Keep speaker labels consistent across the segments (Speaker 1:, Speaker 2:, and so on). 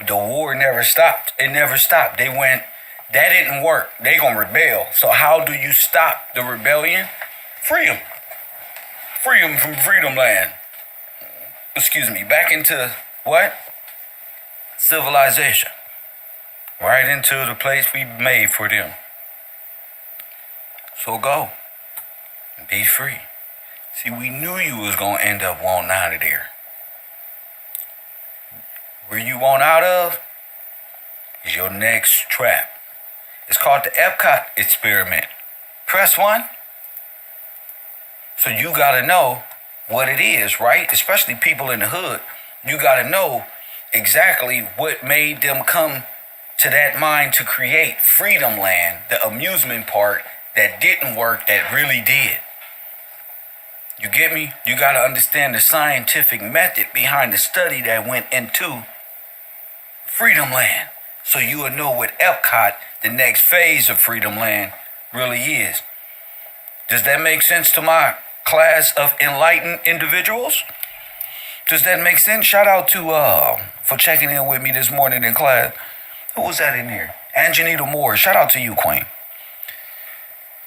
Speaker 1: The war never stopped. It never stopped. They went, that didn't work. They gonna rebel. So how do you stop the rebellion? Freedom. Freedom from freedom land. Excuse me. Back into what? Civilization. Right into the place we made for them. So go. Be free. See, we knew you was gonna end up wanting out of there. Where you want out of is your next trap. It's called the Epcot experiment. Press 1. So you gotta know what it is, right? Especially people in the hood. You gotta know exactly what made them come to that mind to create Freedom Land, the amusement park that didn't work, that really did. You get me? You gotta understand the scientific method behind the study that went into Freedom Land, so you will know what Epcot, the next phase of Freedom Land, really is. Does that make sense to my class of enlightened individuals? Does that make sense? Shout out to for checking in with me this morning in class. Who was that in here? Anjanita Moore. Shout out to you, Queen.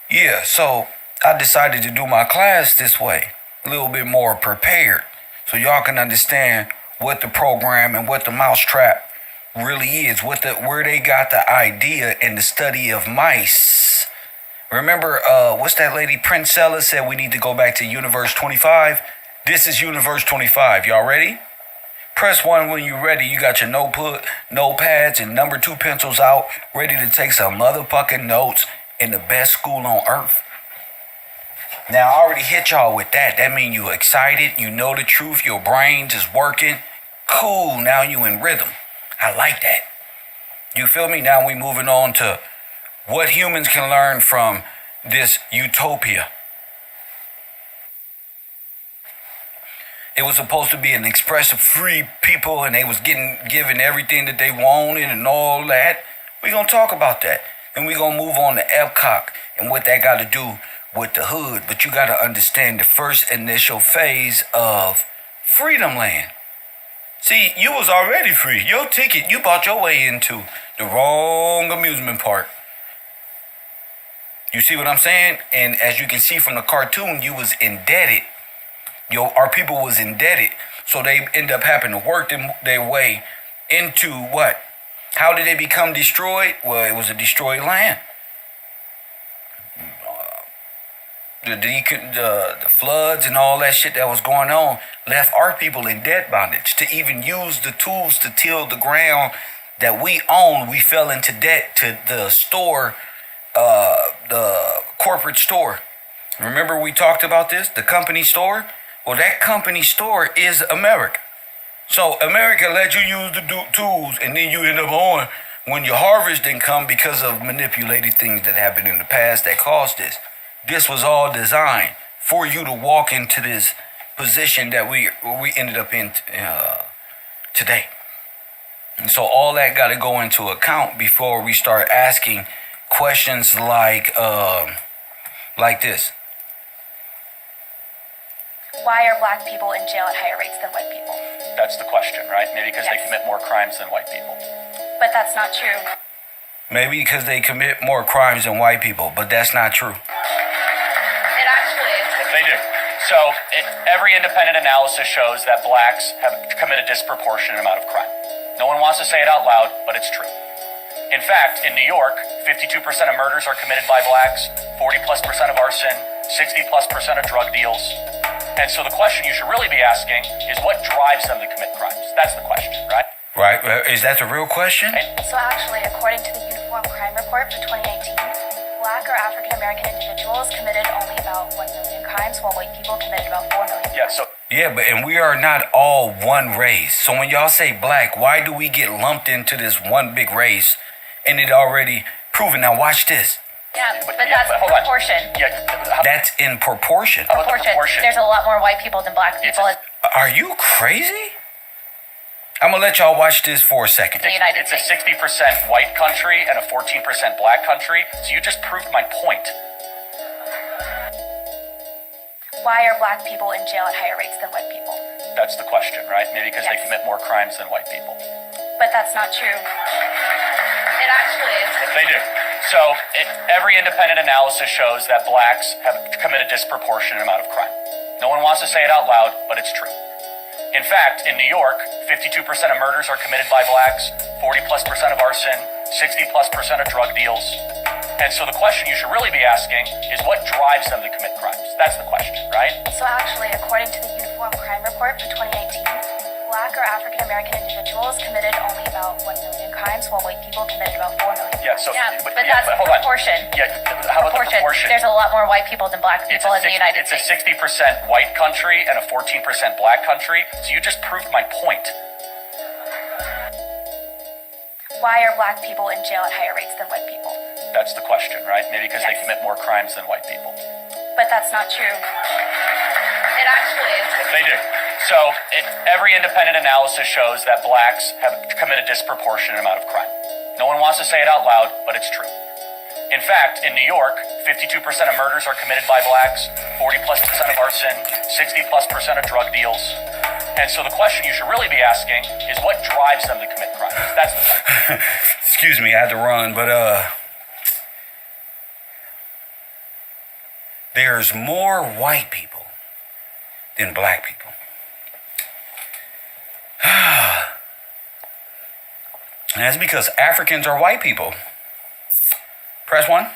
Speaker 1: Yeah, so I decided to do my class this way, a little bit more prepared, so y'all can understand what the program and what the mousetrap really is, where they got the idea and the study of mice. Remember, what's that lady Princella said we need to go back to Universe 25? This is Universe 25. Y'all ready? Press 1 when you're ready. You got your notepads and number 2 pencils out, ready to take some motherfucking notes in the best school on earth. Now, I already hit y'all with that. That means you excited. You know the truth. Your brains is working. Cool. Now you in rhythm. I like that. You feel me? Now we moving on to what humans can learn from this utopia. It was supposed to be an expressive free people, and they was given everything that they wanted and all that. We gonna talk about that. And we gonna move on to Epcot and what that got to do with the hood. But you gotta understand the first initial phase of Freedom Land. See, you was already free. Your ticket, you bought your way into the wrong amusement park. You see what I'm saying? And as you can see from the cartoon, you was indebted. Our people was indebted. So they end up having to work their way into what? How did they become destroyed? Well, it was a destroyed land. The floods and all that shit that was going on left our people in debt bondage. To even use the tools to till the ground that we own, we fell into debt to the store, the corporate store. Remember we talked about this, the company store? Well, that company store is America. So America let you use the tools, and then you end up on when your harvest didn't come because of manipulated things that happened in the past that caused this. This was all designed for you to walk into this position that we ended up in today. And so all that got to go into account before we start asking questions like this.
Speaker 2: Why are black people in jail at higher rates than white people?
Speaker 3: That's the question, right? Maybe because they commit more crimes than white people.
Speaker 2: But that's not true.
Speaker 1: Maybe because they commit more crimes than white people, but that's not true.
Speaker 2: It actually is.
Speaker 3: They do. So every independent analysis shows that blacks have committed a disproportionate amount of crime. No one wants to say it out loud, but it's true. In fact, in New York, 52% of murders are committed by blacks, 40+% of arson, 60+% of drug deals. And so the question you should really be asking is what drives them to commit crimes? That's the question, right?
Speaker 1: Right. Is that the real question?
Speaker 2: So actually, according to the Uniform Crime Report for 2019, black or African American individuals committed only about 1 million crimes, while white people committed about 4 million.
Speaker 1: And we are not all one race. So when y'all say black, why do we get lumped into this one big race and it already proven? Now watch this.
Speaker 2: Yeah, but that's in proportion.
Speaker 1: That's in proportion.
Speaker 2: Proportion. There's a lot more white people than black people.
Speaker 1: Are you crazy? I'm gonna let y'all watch this for a second.
Speaker 3: It's a 60% white country and a 14% black country. So you just proved my point.
Speaker 2: Why are black people in jail at higher rates than white people?
Speaker 3: That's the question, right? Maybe because they commit more crimes than white people.
Speaker 2: But that's not true. It actually is.
Speaker 3: They do. So every independent analysis shows that blacks have committed a disproportionate amount of crime. No one wants to say it out loud, but it's true. In fact, in New York, 52% of murders are committed by blacks, 40+% of arson, 60+% of drug deals. And so the question you should really be asking is what drives them to commit crimes? That's the question, right?
Speaker 2: So actually, according to the Uniform Crime Report for 2018, Black or African American individuals committed only about 1 million crimes, while white people committed about 4 million.
Speaker 3: Yeah, so
Speaker 2: But that's
Speaker 3: hold on.
Speaker 2: proportion.
Speaker 3: Yeah, how about the proportion?
Speaker 2: There's a lot more white people than black people in the United
Speaker 3: It's a
Speaker 2: States.
Speaker 3: 60% white country and a 14% black country. So you just proved my point.
Speaker 2: Why are black people in jail at higher rates than white people?
Speaker 3: That's the question, right? Maybe because they
Speaker 2: Yes.
Speaker 3: commit more crimes than white people.
Speaker 2: But that's not true. It actually is.
Speaker 3: They do. So every independent analysis shows that blacks have committed a disproportionate amount of crime. No one wants to say it out loud, but it's true. In fact, in New York, 52% of murders are committed by blacks, 40+% of arson, 60+% of drug deals. And so the question you should really be asking is what drives them to commit crimes? That's the question.
Speaker 1: Excuse me, I had to run, but there's more white people than black people. And that's because Africans are white people. Press one.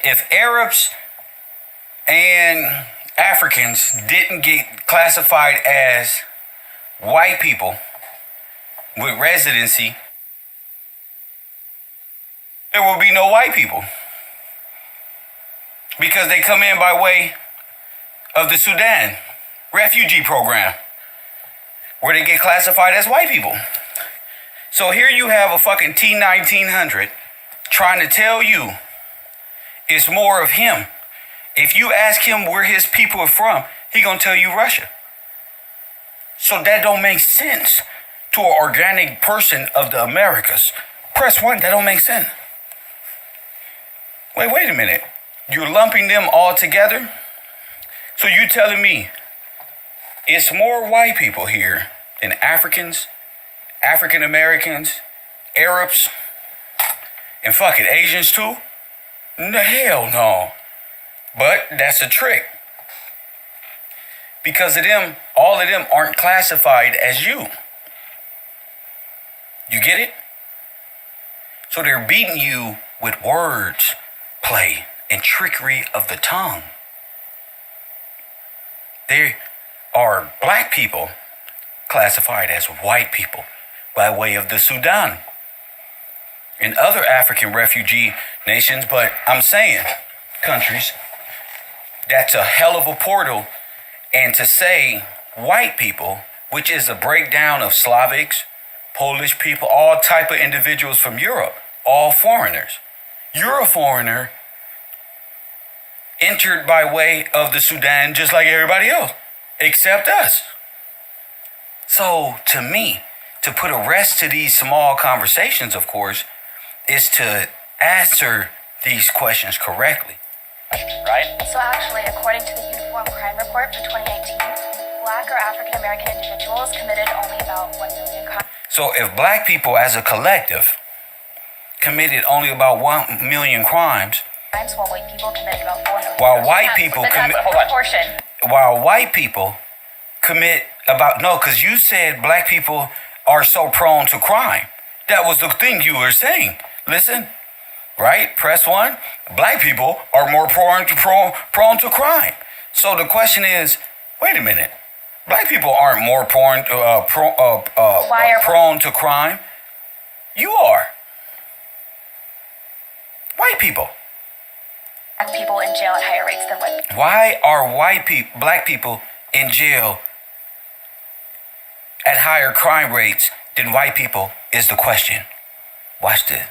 Speaker 1: If Arabs and Africans didn't get classified as white people with residency, there will be no white people. Because they come in by way of the Sudan refugee program, where they get classified as white people. So here you have a fucking T-1900 trying to tell you it's more of him. If you ask him where his people are from, he gonna tell you Russia. So that don't make sense to an organic person of the Americas. Press one, that don't make sense. Wait a minute. You're lumping them all together? So you telling me it's more white people here than Africans, African Americans, Arabs, and fucking Asians too? No, hell no. But that's a trick. Because of them, all of them aren't classified as you. You get it? So they're beating you with words play and trickery of the tongue. They are black people classified as white people by way of the Sudan and other African refugee nations, but I'm saying countries, that's a hell of a portal. And to say white people, which is a breakdown of Slavics, Polish people, all type of individuals from Europe, all foreigners. You're a foreigner entered by way of the Sudan just like everybody else, except us. So to me, to put a rest to these small conversations, of course, is to answer these questions correctly.
Speaker 3: Right?
Speaker 2: So actually, according to the Uniform Crime Report for 2018, Black or African American individuals committed only about 1 million crimes.
Speaker 1: So if black people as a collective committed only about 1 million crimes,
Speaker 2: While white people committed about 4 million.
Speaker 1: while white people
Speaker 2: But
Speaker 1: commit,
Speaker 2: that's proportion.
Speaker 1: while white people commit about, no, because you said black people are so prone to crime. That was the thing you were saying. Listen, right? Press one. Black people are more prone to crime. So the question is, wait a minute. Black people aren't more prone to crime. You are. White people.
Speaker 2: Black people in jail at higher rates than white people.
Speaker 1: Why are black people in jail at higher crime rates than white people is the question. Watch this.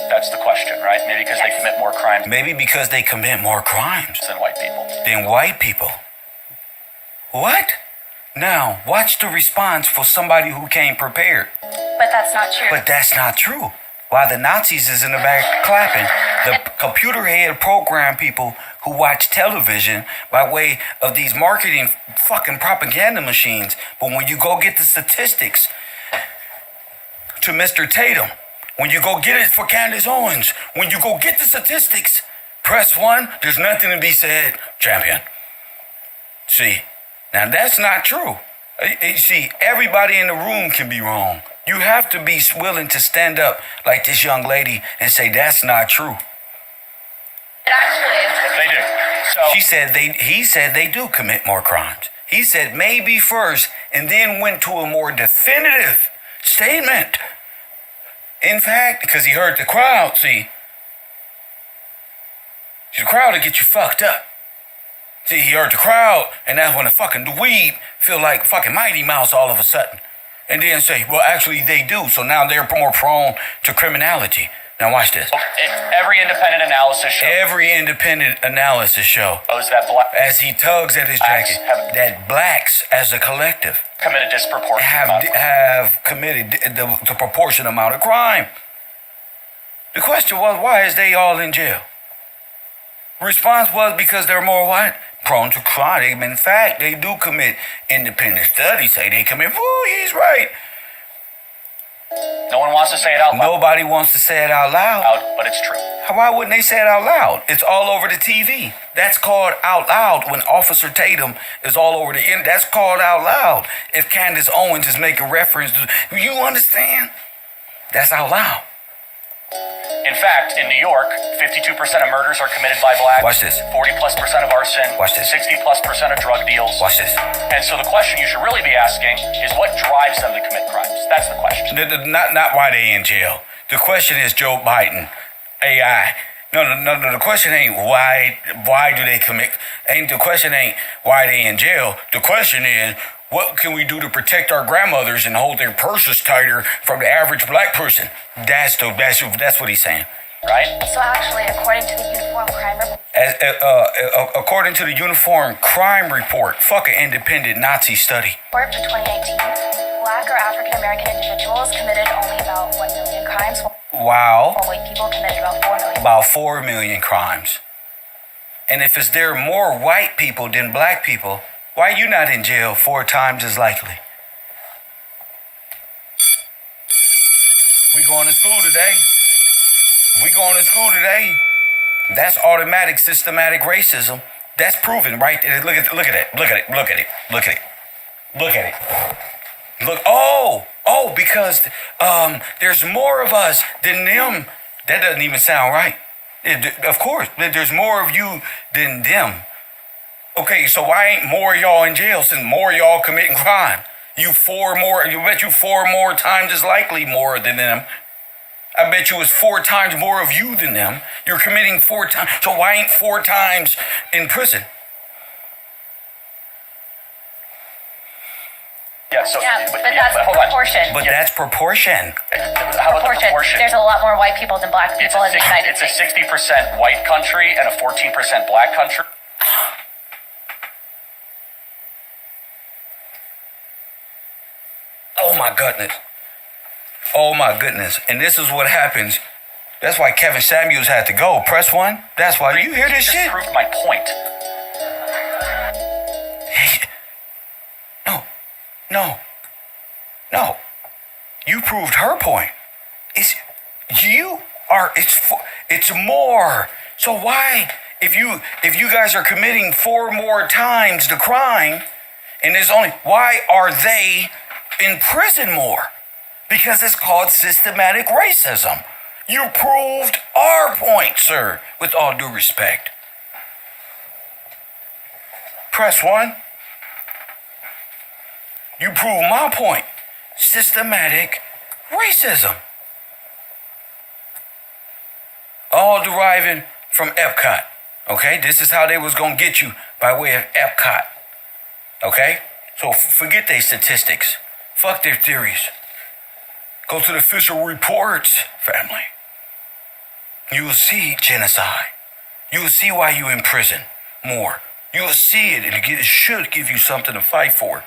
Speaker 3: That's the question, right? Maybe because they commit more crimes
Speaker 1: Maybe because they commit more crimes
Speaker 3: than white people.
Speaker 1: than white people. What? Now, watch the response for somebody who came prepared.
Speaker 2: But that's not true.
Speaker 1: But that's not true. While the Nazis is in the back clapping, The computer head program people who watch television by way of these marketing fucking propaganda machines. But when you go get the statistics to Mr. Tatum, when you go get it for Candace Owens, when you go get the statistics, press 1, there's nothing to be said, champion. See, now that's not true. See, everybody in the room can be wrong. You have to be willing to stand up like this young lady and say that's not true.
Speaker 2: Actually,
Speaker 3: They do. So
Speaker 1: He said they do commit more crimes. He said maybe first and then went to a more definitive statement. In fact, because he heard the crowd, see, the crowd will get you fucked up. See, he heard the crowd, and that's when the fucking dweeb feel like fucking Mighty Mouse all of a sudden. And then say, well, actually they do. So now they're more prone to criminality. Now watch this.
Speaker 3: every independent analysis shows that black
Speaker 1: As he tugs at his jacket, that blacks as a collective
Speaker 3: commit a disproportionate amount of crime.
Speaker 1: have committed the proportionate amount of crime. The question was, why is they all in jail? Response was because they're more what? Prone to crime. In fact, they do commit. Independent studies say they commit. Ooh, he's right.
Speaker 3: No one wants to say it out loud,
Speaker 1: Nobody wants to say it out loud.
Speaker 3: but it's true.
Speaker 1: Why wouldn't they say it out loud? It's all over the TV. That's called out loud when Officer Tatum is all over the internet. That's called out loud. If Candace Owens is making reference to, you understand? That's out loud.
Speaker 3: In fact, in New York, 52% of murders are committed by blacks.
Speaker 1: Watch this.
Speaker 3: 40+% of arson.
Speaker 1: Watch this.
Speaker 3: 60+% of drug deals.
Speaker 1: Watch this.
Speaker 3: And so the question you should really be asking is what drives them to commit crimes? That's the question.
Speaker 1: Not why they in jail. The question is Joe Biden, AI. No. The question ain't why do they commit? The question ain't why they in jail. The question is what can we do to protect our grandmothers and hold their purses tighter from the average black person? That's what he's saying.
Speaker 3: Right?
Speaker 2: so actually, according to the Uniform Crime Report
Speaker 1: According to the Uniform Crime Report, fuck an independent Nazi study.
Speaker 2: for 2018, Black or African American individuals committed only about 1 million crimes,
Speaker 1: Wow.
Speaker 2: while white people committed about 4 million.
Speaker 1: About 4 million crimes. And if there are more white people than black people, why you not in jail 4 times as likely? We going to school today. That's automatic systematic racism. That's proven, right? Look at it. Look, because there's more of us than them. That doesn't even sound right. Of course, there's more of you than them. Okay, so why ain't more of y'all in jail since more of y'all committing crime? You bet you 4 more times as likely more than them. I bet you it's 4 times more of you than them. You're committing 4 times. So why ain't 4 times in prison?
Speaker 3: Yeah, so
Speaker 4: Yeah, but that's
Speaker 3: hold on.
Speaker 4: proportion.
Speaker 1: But that's proportion.
Speaker 3: How about the proportion?
Speaker 4: There's a lot more white people than black people in the United
Speaker 3: It's a
Speaker 4: States.
Speaker 3: 60% white country and a 14% black country.
Speaker 1: Oh my goodness. And this is what happens. That's why Kevin Samuels had to go. Press 1. That's why. You hear this
Speaker 3: Just
Speaker 1: shit?
Speaker 3: proved my point.
Speaker 1: No. You proved her point. It's more. So why, if you guys are committing 4 more times the crime, and why are they in prison more? Because it's called systematic racism. You proved our point, sir, with all due respect. Press 1. You proved my point. Systematic racism. All deriving from Epcot. Okay? This is how they was going to get you by way of Epcot. Okay? So forget their statistics. Fuck their theories. Go to the official reports, family. You will see genocide. You will see why you in prison more. You will see it. It should give you something to fight for.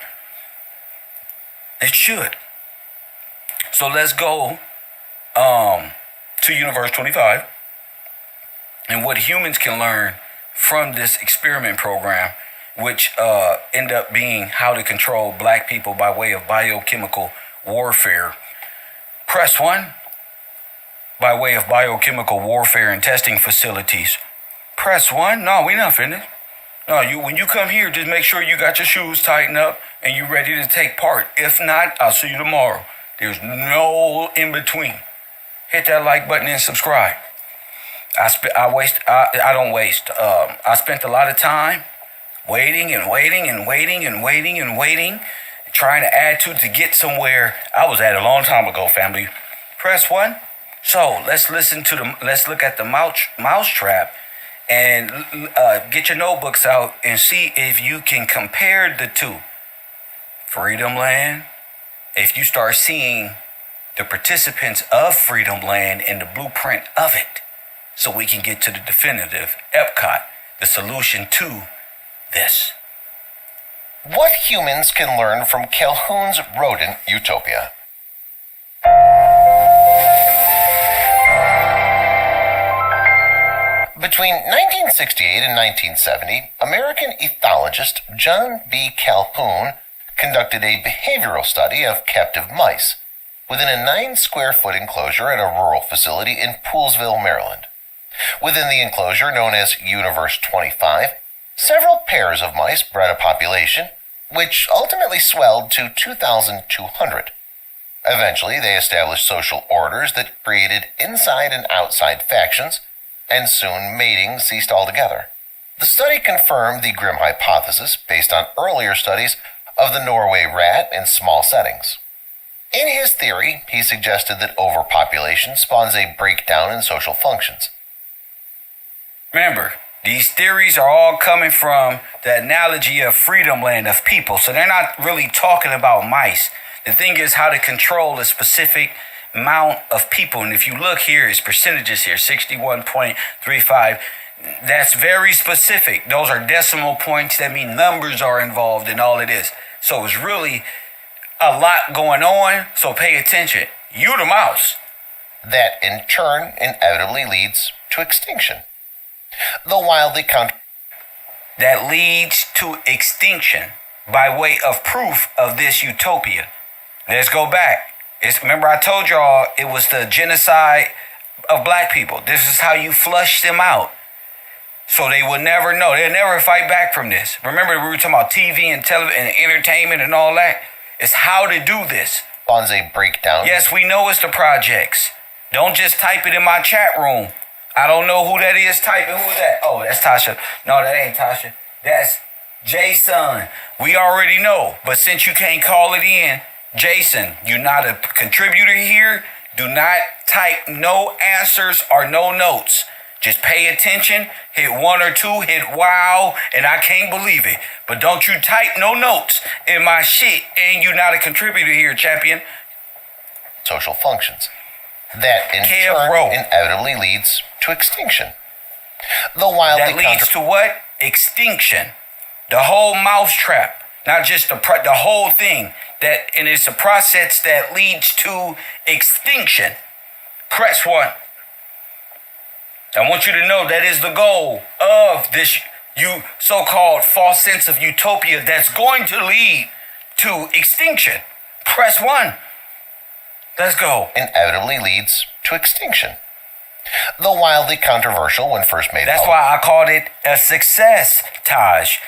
Speaker 1: It should. So let's go to Universe 25. and what humans can learn from this experiment program, which end up being how to control black people by way of biochemical warfare. Press 1, by way of biochemical warfare and testing facilities. Press 1. No, we not finished. No, when you come here, just make sure you got your shoes tightened up and you ready to take part. If not, I'll see you tomorrow. There's no in between. Hit that like button and subscribe. I spent a lot of time waiting, trying to add to get somewhere I was at a long time ago, family. Press 1. So let's look at the mouse trap and get your notebooks out and see if you can compare the two. Freedom Land. If you start seeing the participants of Freedom Land and the blueprint of it, so we can get to the definitive Epcot, the solution to this.
Speaker 5: What humans can learn from Calhoun's rodent utopia? Between 1968 and 1970, American ethologist John B. Calhoun conducted a behavioral study of captive mice within a 9-square-foot enclosure at a rural facility in Poolesville, Maryland. Within the enclosure, known as Universe 25, several pairs of mice bred a population, which ultimately swelled to 2,200. Eventually, they established social orders that created inside and outside factions, and soon mating ceased altogether. The study confirmed the grim hypothesis based on earlier studies of the Norway rat in small settings. In his theory, he suggested that overpopulation spawns a breakdown in social functions.
Speaker 1: Remember, these theories are all coming from the analogy of Freedom Land of people, so they're not really talking about mice. The thing is how to control a specific amount of people, and if you look here, it's percentages here, 61.35. That's very specific. Those are decimal points. That mean numbers are involved in all of this. So it's really a lot going on, so pay attention. You the mouse.
Speaker 5: That in turn inevitably leads to extinction. The wildly
Speaker 1: that leads to extinction by way of proof of this utopia. Let's go back. Remember I told y'all it was the genocide of black people. This is how you flush them out. So they will never know. They'll never fight back from this. Remember we were talking about TV and television and entertainment and all that? It's how to do this.
Speaker 5: Spawns a breakdown.
Speaker 1: Yes, we know it's the projects. Don't just type it in my chat room. I don't know who that is typing. Who is that? Oh, that's Tasha. No, that ain't Tasha. That's Jason. We already know. But since you can't call it in, Jason, you're not a contributor here. Do not type no answers or no notes. Just pay attention, hit 1 or 2, hit wow, and I can't believe it. But don't you type no notes in my shit, and you're not a contributor here, champion.
Speaker 5: Social functions. That in
Speaker 1: KevRow.
Speaker 5: turn inevitably leads to extinction. That
Speaker 1: leads to what? Extinction. The whole mousetrap, not just the whole thing. And it's a process that leads to extinction. Press 1. I want you to know that is the goal of this so-called false sense of utopia that's going to lead to extinction. Press 1. Let's go.
Speaker 5: Inevitably leads to extinction. Though wildly controversial when first made
Speaker 1: That's why I called it a success, Taj,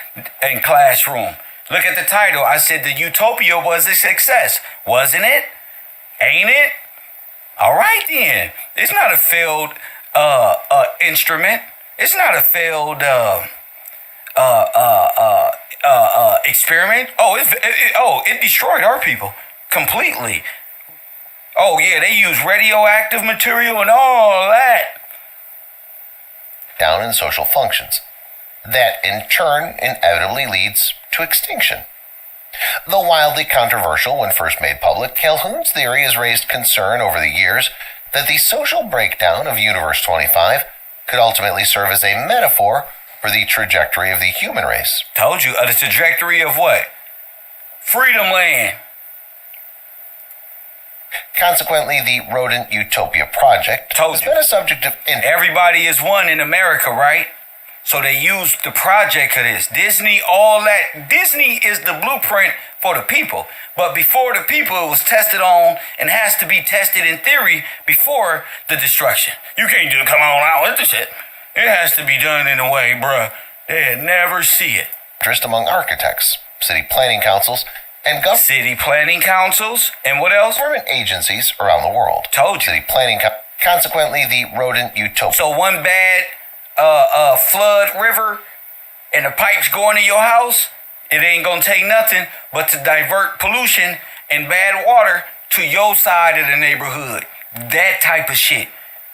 Speaker 1: in classroom. Look at the title. I said the utopia was a success. Wasn't it? Ain't it? All right then. It's not a failed instrument. It's not a failed experiment. It destroyed our people completely. Oh yeah, they use radioactive material and all that.
Speaker 5: Down in social functions. That in turn inevitably leads to extinction. Though wildly controversial when first made public, Calhoun's theory has raised concern over the years that the social breakdown of Universe 25 could ultimately serve as a metaphor for the trajectory of the human race.
Speaker 1: Told you, the trajectory of what? Freedom Land.
Speaker 5: Consequently, the Rodent Utopia Project has been a subject of interest.
Speaker 1: Everybody is one in America, right? So they used the project of this. Disney, all that. Disney is the blueprint for the people. But before the people, it was tested on and has to be tested in theory before the destruction. You can't just come on out with the shit. It has to be done in a way, bruh, they'd never see it.
Speaker 5: Interest among architects, city planning councils, and
Speaker 1: city planning councils, and what else?
Speaker 5: Government agencies around the world.
Speaker 1: Told you.
Speaker 5: City planning. Consequently, the Rodent Utopia.
Speaker 1: So one bad flood river and the pipes going to your house, it ain't gonna take nothing but to divert pollution and bad water to your side of the neighborhood. That type of shit.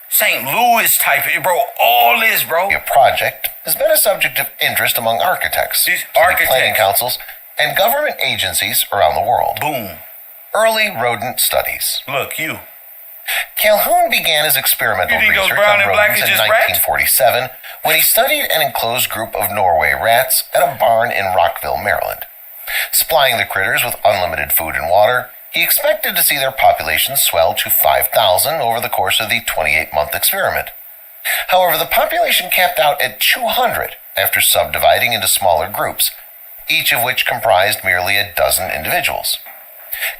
Speaker 1: St. Louis type of, bro, all this, bro.
Speaker 5: A project has been a subject of interest among architects, planning councils, and government agencies around the world.
Speaker 1: Boom.
Speaker 5: Early rodent studies.
Speaker 1: Look, you.
Speaker 5: Calhoun began his experimental research on rodents in 1947 when he studied an enclosed group of Norway rats at a barn in Rockville, Maryland. Supplying the critters with unlimited food and water, he expected to see their population swell to 5,000 over the course of the 28-month experiment. However, the population capped out at 200 after subdividing into smaller groups, each of which comprised merely a dozen individuals.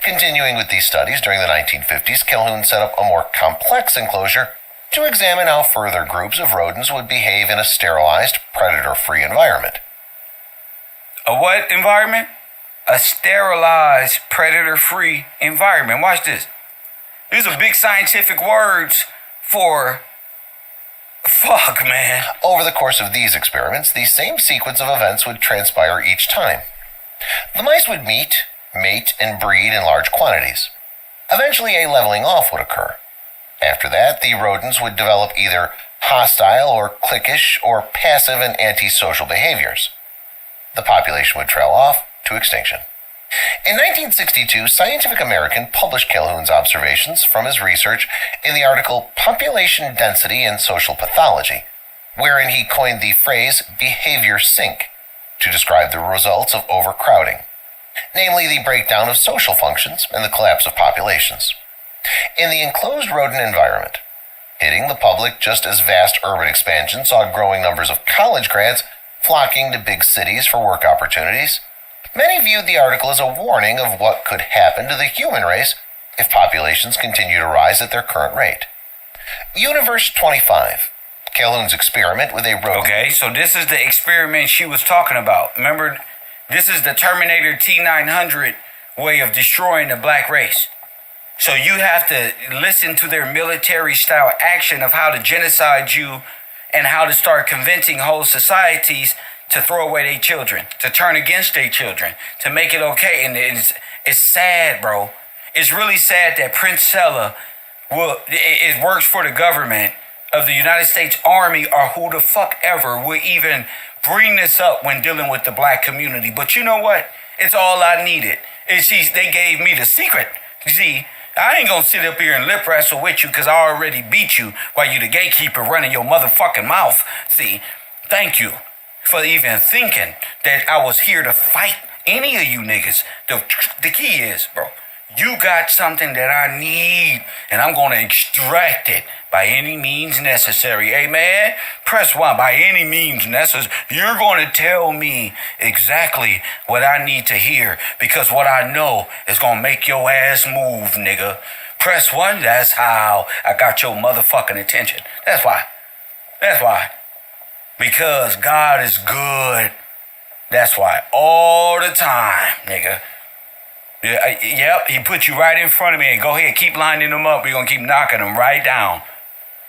Speaker 5: Continuing with these studies during the 1950s, Calhoun set up a more complex enclosure to examine how further groups of rodents would behave in a sterilized, predator-free environment.
Speaker 1: A what environment? A sterilized, predator-free environment. Watch this. These are big scientific words for fuck, man.
Speaker 5: Over the course of these experiments, the same sequence of events would transpire each time. The mice would meet, mate, and breed in large quantities. Eventually, a leveling off would occur. After that, the rodents would develop either hostile or cliquish or passive and antisocial behaviors. The population would trail off to extinction. In 1962, Scientific American published Calhoun's observations from his research in the article Population Density and Social Pathology, wherein he coined the phrase behavior sink to describe the results of overcrowding, namely the breakdown of social functions and the collapse of populations. In the enclosed rodent environment, hitting the public just as vast urban expansion saw growing numbers of college grads flocking to big cities for work opportunities, many viewed the article as a warning of what could happen to the human race if populations continue to rise at their current rate. Universe 25, Calhoun's experiment with a rodent.
Speaker 1: Okay, so this is the experiment she was talking about. Remember, this is the Terminator T-900 way of destroying the black race. So you have to listen to their military-style action of how to genocide you and how to start convincing whole societies to throw away their children, to turn against their children, to make it okay. And it's sad, bro. It's really sad that Prince Sella it works for the government of the United States Army or who the fuck ever would even bring this up when dealing with the black community. But you know what? It's all I needed. They gave me the secret. See, I ain't gonna sit up here and lip wrestle with you because I already beat you while you the gatekeeper running your motherfucking mouth. See, thank you for even thinking that I was here to fight any of you niggas. The key is, bro, you got something that I need, and I'm going to extract it by any means necessary. Amen? Press 1, by any means necessary. You're going to tell me exactly what I need to hear, because what I know is going to make your ass move, nigga. Press 1, that's how I got your motherfucking attention. That's why. That's why. Because God is good. That's why. All the time, nigga. Yep, he put you right in front of me. And go ahead, keep lining them up. We're going to keep knocking them right down.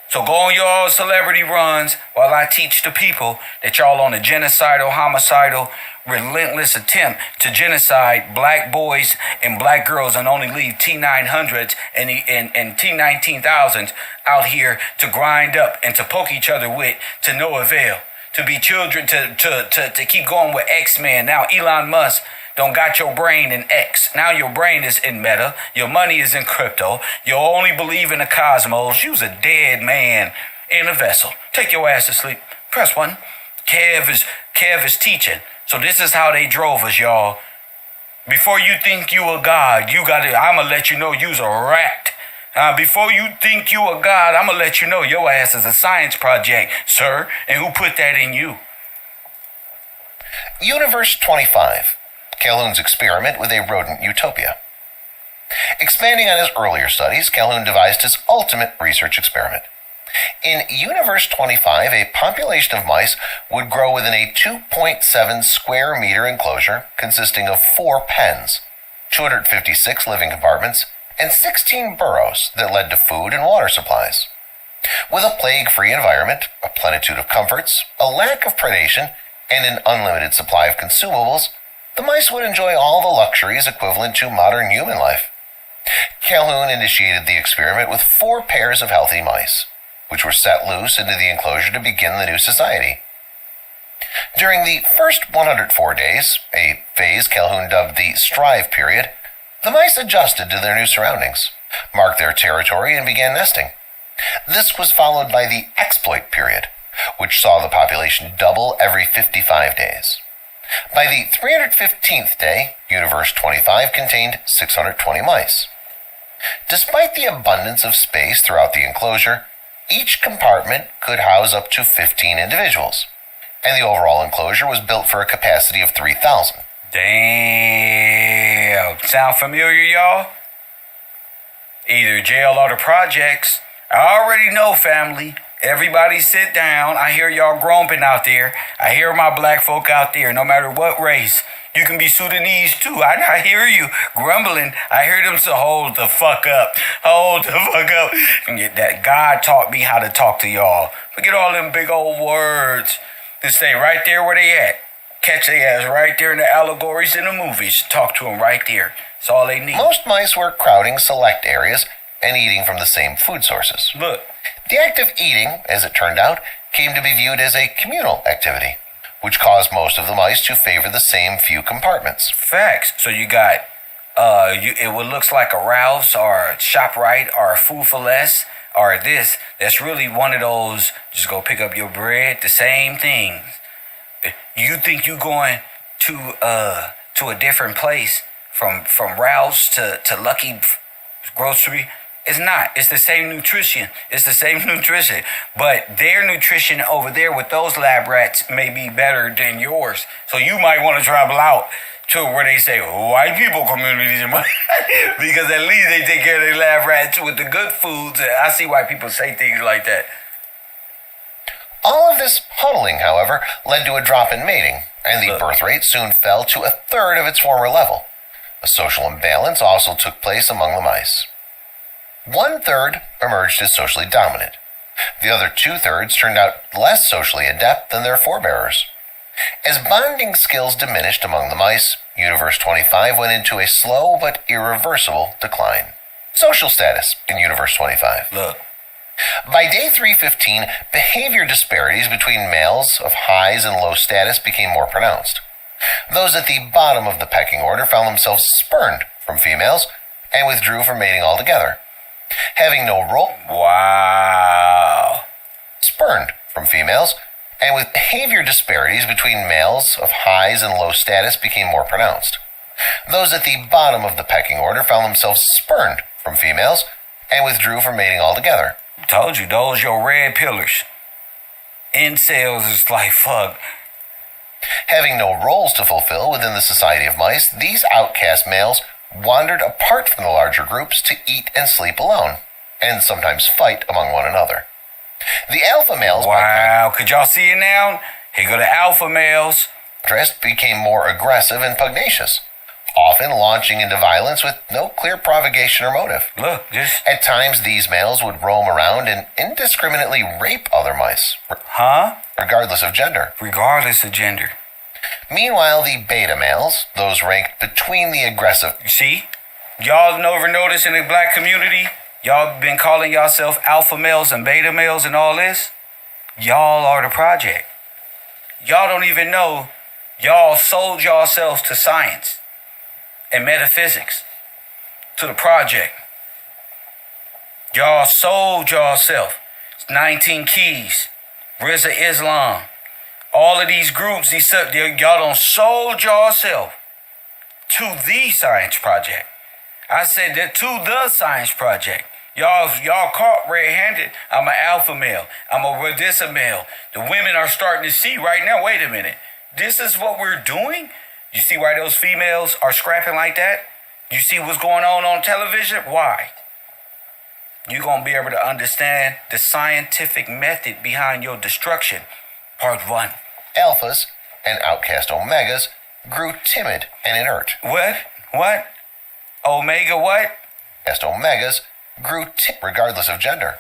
Speaker 1: So go on your celebrity runs while I teach the people that y'all on a genocidal, homicidal, relentless attempt to genocide black boys and black girls and only leave T-900s and T-19,000s out here to grind up and to poke each other with to no avail. To be children, to keep going with X-Men. Now Elon Musk don't got your brain in X. Now your brain is in Meta. Your money is in crypto. You only believe in the cosmos. You's a dead man in a vessel. Take your ass to sleep. Press 1. Kev is teaching. So this is how they drove us, y'all. Before you think you a god, I'ma let you know you's a rat. Before you think you a god, I'ma let you know your ass is a science project, sir. And who put that in you?
Speaker 5: Universe 25. Calhoun's experiment with a rodent utopia. Expanding on his earlier studies, Calhoun devised his ultimate research experiment. In Universe 25, a population of mice would grow within a 2.7 square meter enclosure consisting of 4 pens, 256 living compartments, and 16 burrows that led to food and water supplies. With a plague-free environment, a plenitude of comforts, a lack of predation, and an unlimited supply of consumables, the mice would enjoy all the luxuries equivalent to modern human life. Calhoun initiated the experiment with 4 pairs of healthy mice, which were set loose into the enclosure to begin the new society. During the first 104 days, a phase Calhoun dubbed the Strive period, the mice adjusted to their new surroundings, marked their territory, and began nesting. This was followed by the Exploit period, which saw the population double every 55 days. By the 315th day, Universe 25 contained 620 mice. Despite the abundance of space throughout the enclosure, each compartment could house up to 15 individuals, and the overall enclosure was built for a capacity of 3,000.
Speaker 1: Damn. Sound familiar, y'all? Either jail or the projects. I already know, family. Everybody sit down. I hear y'all grumping out there. I hear my black folk out there, no matter what race. You can be Sudanese too. I hear you grumbling. I hear them say, hold the fuck up. Hold the fuck up. And that God taught me how to talk to y'all. Forget all them big old words. And stay right there where they at. Catch their ass right there in the allegories in the movies. Talk to them right there. That's all they need.
Speaker 5: Most mice were crowding select areas and eating from the same food sources.
Speaker 1: Look.
Speaker 5: The act of eating, as it turned out, came to be viewed as a communal activity, which caused most of the mice to favor the same few compartments.
Speaker 1: Facts. So you got, it would looks like a Ralph's or a ShopRite or a Food for Less or this. That's really one of those, just go pick up your bread, the same thing. You think you going to a different place from Ralph's to Lucky Grocery? It's not. It's the same nutrition. It's the same nutrition. But their nutrition over there with those lab rats may be better than yours. So you might want to travel out to where they say white people communities because at least they take care of their lab rats with the good foods. I see why people say things like that.
Speaker 5: All of this huddling, however, led to a drop in mating, and the birth rate soon fell to a third of its former level. A social imbalance also took place among the mice. 1/3 emerged as socially dominant. The other 2/3 turned out less socially adept than their forebearers. As bonding skills diminished among the mice, Universe 25 went into a slow but irreversible decline. Social status in Universe 25.
Speaker 1: Look.
Speaker 5: By day 315, behavior disparities between males of highs and low status became more pronounced. Those at the bottom of the pecking order found themselves spurned from females and withdrew from mating altogether. Having no role, spurned from females, and with behavior disparities between males of highs and low status became more pronounced. Those at the bottom of the pecking order found themselves spurned from females and withdrew from mating altogether.
Speaker 1: Told you, those your red pillars. Incels is like, fuck.
Speaker 5: Having no roles to fulfill within the society of mice, these outcast males wandered apart from the larger groups to eat and sleep alone, and sometimes fight among one another. The alpha males,
Speaker 1: wow, could y'all see it now? Here go the alpha males.
Speaker 5: Became more aggressive and pugnacious, often launching into violence with no clear provocation or motive.
Speaker 1: Look, just...
Speaker 5: At times, these males would roam around and indiscriminately rape other mice. Regardless of gender.
Speaker 1: Regardless of gender.
Speaker 5: Meanwhile, the beta males, those ranked between the aggressive...
Speaker 1: You see? Y'all never noticed in the black community? Y'all been calling yourself alpha males and beta males and all this? Y'all are the project. Y'all don't even know y'all sold yourselves to science and metaphysics, to the project. Y'all sold yourself. 19 Keys, Rizza Islam, all of these groups, y'all done sold yourself to the science project. I said that to the science project. Y'all caught red-handed. I'm an alpha male. I'm a Radissa male. The women are starting to see right now, wait a minute. This is what we're doing? You see why those females are scrapping like that? You see what's going on television? Why? You're going to be able to understand the scientific method behind your destruction. Part 1.
Speaker 5: Alphas and outcast omegas grew timid and inert.
Speaker 1: What? Omega what?
Speaker 5: Outcast omegas grew regardless of gender.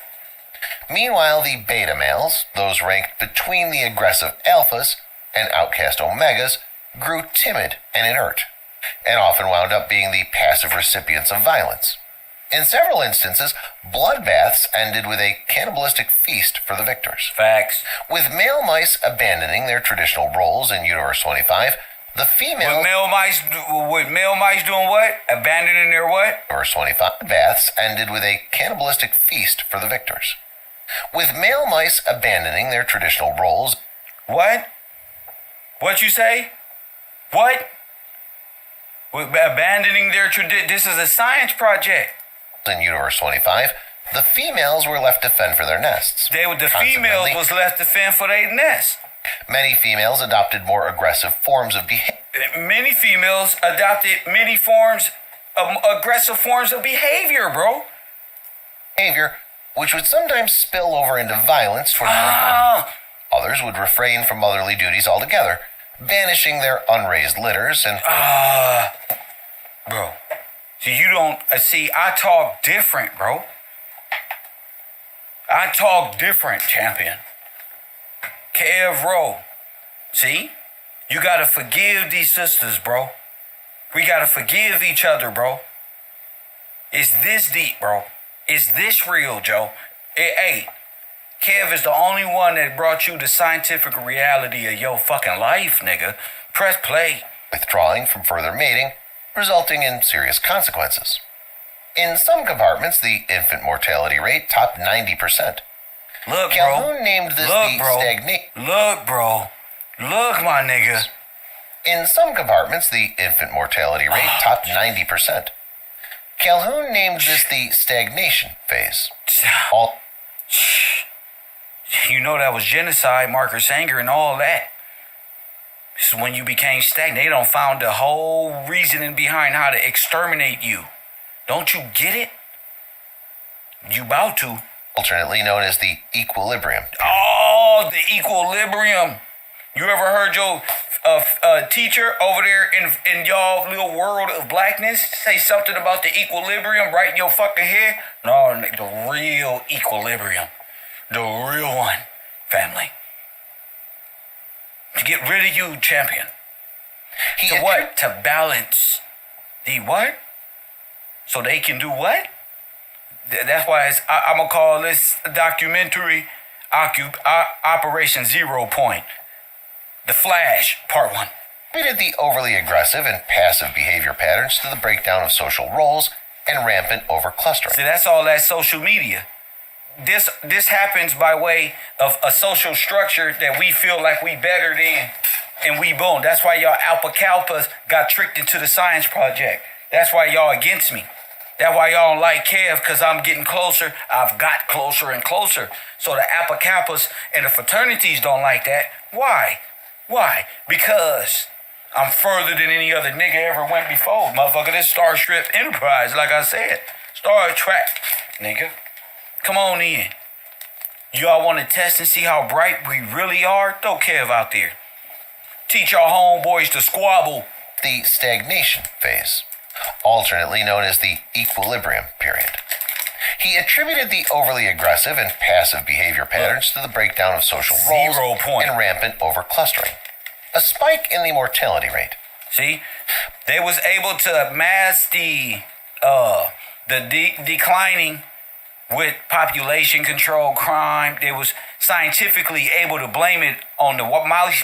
Speaker 5: Meanwhile, the beta males, those ranked between the aggressive alphas and outcast omegas, grew timid and inert, and often wound up being the passive recipients of violence. In several instances, bloodbaths ended with a cannibalistic feast for the victors.
Speaker 1: Facts.
Speaker 5: With male mice abandoning their traditional roles in Universe 25, the female...
Speaker 1: With male mice doing what? Abandoning their what?
Speaker 5: Universe 25 baths ended with a cannibalistic feast for the victors. With male mice abandoning their traditional roles...
Speaker 1: What? What you say? What? With abandoning their tradition. This is a science project.
Speaker 5: In Universe 25, the females were left to fend for their nests.
Speaker 1: The females was left to fend for their nest.
Speaker 5: Many females adopted more aggressive forms of behavior.
Speaker 1: Many females adopted many forms of aggressive forms of behavior, bro.
Speaker 5: Which would sometimes spill over into violence towards their men. Others would refrain from motherly duties altogether, banishing their unraised litters and...
Speaker 1: Bro. See, you don't... see, I talk different, bro. I talk different, champion. KevRow. See? You gotta forgive these sisters, bro. We gotta forgive each other, bro. It's this deep, bro. It's this real, Joe. Hey, Kev is the only one that brought you the scientific reality of your fucking life, nigga. Press play.
Speaker 5: Withdrawing from further mating, resulting in serious consequences. In some compartments, the infant mortality rate topped 90%.
Speaker 1: Look,
Speaker 5: Calhoun named this the stagnation.
Speaker 1: Look, bro. Look, my nigga.
Speaker 5: In some compartments, the infant mortality rate topped 90%. Calhoun named this the stagnation phase.
Speaker 1: You know that was genocide, Marcus Sanger, and all that. This is when you became stagnant. They don't found the whole reasoning behind how to exterminate you. Don't you get it? You about to.
Speaker 5: Alternately known as the equilibrium.
Speaker 1: Oh, the equilibrium. You ever heard your teacher over there in y'all little world of blackness say something about the equilibrium right in your fucking head? No, the real equilibrium. The real one, family. To get rid of you, champion. To what? To balance the what? So they can do what? That's why I'm going to call this documentary Operation 0 Point. The Flash, Part 1.
Speaker 5: Attributed the overly aggressive and passive behavior patterns to the breakdown of social roles and rampant overclustering.
Speaker 1: See, that's all that social media. This happens by way of a social structure that we feel like we better than, and we boom. That's why y'all alpha kalpas got tricked into the science project. That's why y'all against me. That's why y'all don't like Kev, because I'm getting closer. I've got closer and closer. So the alpha kalpas and the fraternities don't like that. Why? Because I'm further than any other nigga ever went before. Motherfucker, this Starship Enterprise, like I said. Star Trek, nigga. Come on in. Y'all want to test and see how bright we really are? Throw Kev out there. Teach our homeboys to squabble.
Speaker 5: The stagnation phase, alternately known as the equilibrium period. He attributed the overly aggressive and passive behavior patterns to the breakdown of social roles
Speaker 1: 0 point.
Speaker 5: and rampant overclustering. A spike in the mortality rate.
Speaker 1: See, they was able to mask the declining with population control crime. They was scientifically able to blame it on the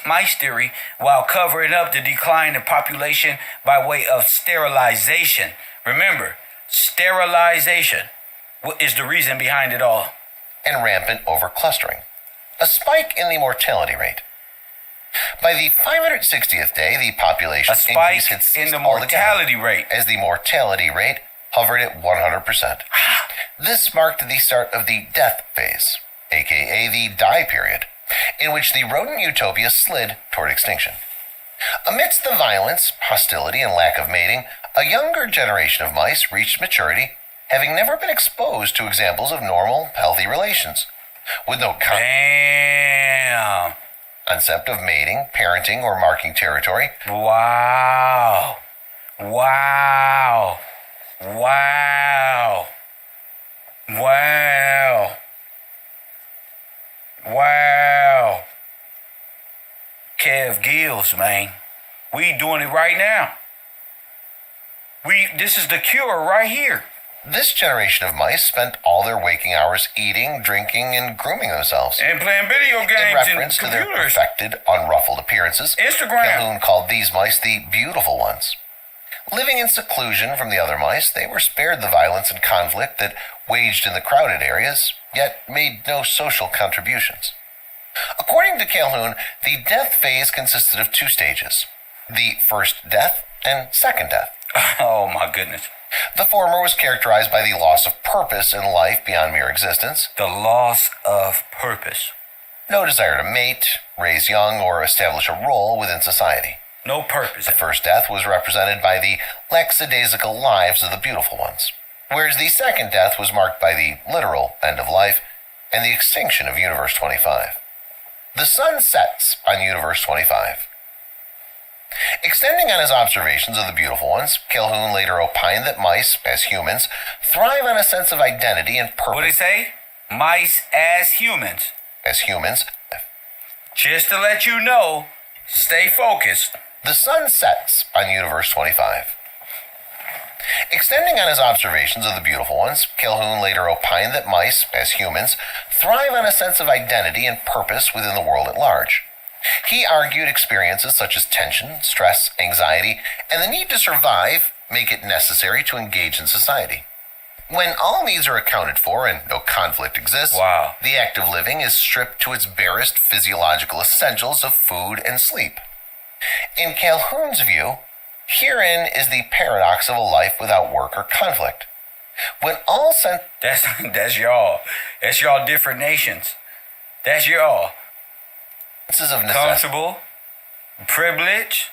Speaker 1: mice theory while covering up the decline in population by way of sterilization. Remember, sterilization is the reason behind it all.
Speaker 5: And rampant overclustering. A spike in the mortality rate. By the 560th day, the population
Speaker 1: A spike
Speaker 5: increase had
Speaker 1: in
Speaker 5: ceased
Speaker 1: the
Speaker 5: altogether,
Speaker 1: mortality rate.
Speaker 5: as the mortality rate hovered at 100%. This marked the start of the death phase, aka the die period, in which the rodent utopia slid toward extinction. Amidst the violence, hostility, and lack of mating, a younger generation of mice reached maturity, having never been exposed to examples of normal, healthy relations, with no
Speaker 1: Damn.
Speaker 5: concept of mating, parenting, or marking territory.
Speaker 1: Wow. Wow. Wow. Wow. Wow. Kev Gills, man. We doing it right now. This is the cure right here.
Speaker 5: This generation of mice spent all their waking hours eating, drinking, and grooming themselves.
Speaker 1: And playing video
Speaker 5: In
Speaker 1: games
Speaker 5: reference
Speaker 1: and
Speaker 5: to their
Speaker 1: computers.
Speaker 5: perfected, unruffled appearances,
Speaker 1: Instagram.
Speaker 5: Calhoun called these mice the beautiful ones. Living in seclusion from the other mice, they were spared the violence and conflict that waged in the crowded areas, yet made no social contributions. According to Calhoun, the death phase consisted of two stages: the first death and second death.
Speaker 1: Oh my goodness.
Speaker 5: The former was characterized by the loss of purpose in life beyond mere existence,
Speaker 1: The loss of purpose.
Speaker 5: no desire to mate, raise young, or establish a role within society.
Speaker 1: No purpose.
Speaker 5: The first death was represented by the lackadaisical lives of the beautiful ones, whereas the second death was marked by the literal end of life and the extinction of Universe 25. The sun sets on Universe 25. Extending on his observations of the beautiful ones, Calhoun later opined that mice, as humans, thrive on a sense of identity and
Speaker 1: What did he
Speaker 5: purpose.
Speaker 1: say? Mice as humans.
Speaker 5: As humans,
Speaker 1: Just to let you know, stay focused.
Speaker 5: the sun sets on Universe 25. Extending on his observations of the beautiful ones, Calhoun later opined that mice, as humans, thrive on a sense of identity and purpose within the world at large. He argued experiences such as tension, stress, anxiety, and the need to survive make it necessary to engage in society. When all needs are accounted for and no conflict exists,
Speaker 1: Wow.
Speaker 5: the act of living is stripped to its barest physiological essentials of food and sleep. In Calhoun's view, herein is the paradox of a life without work or conflict. When all
Speaker 1: That's y'all. That's y'all different nations. That's y'all.
Speaker 5: senses of necessity
Speaker 1: Comfortable, privilege,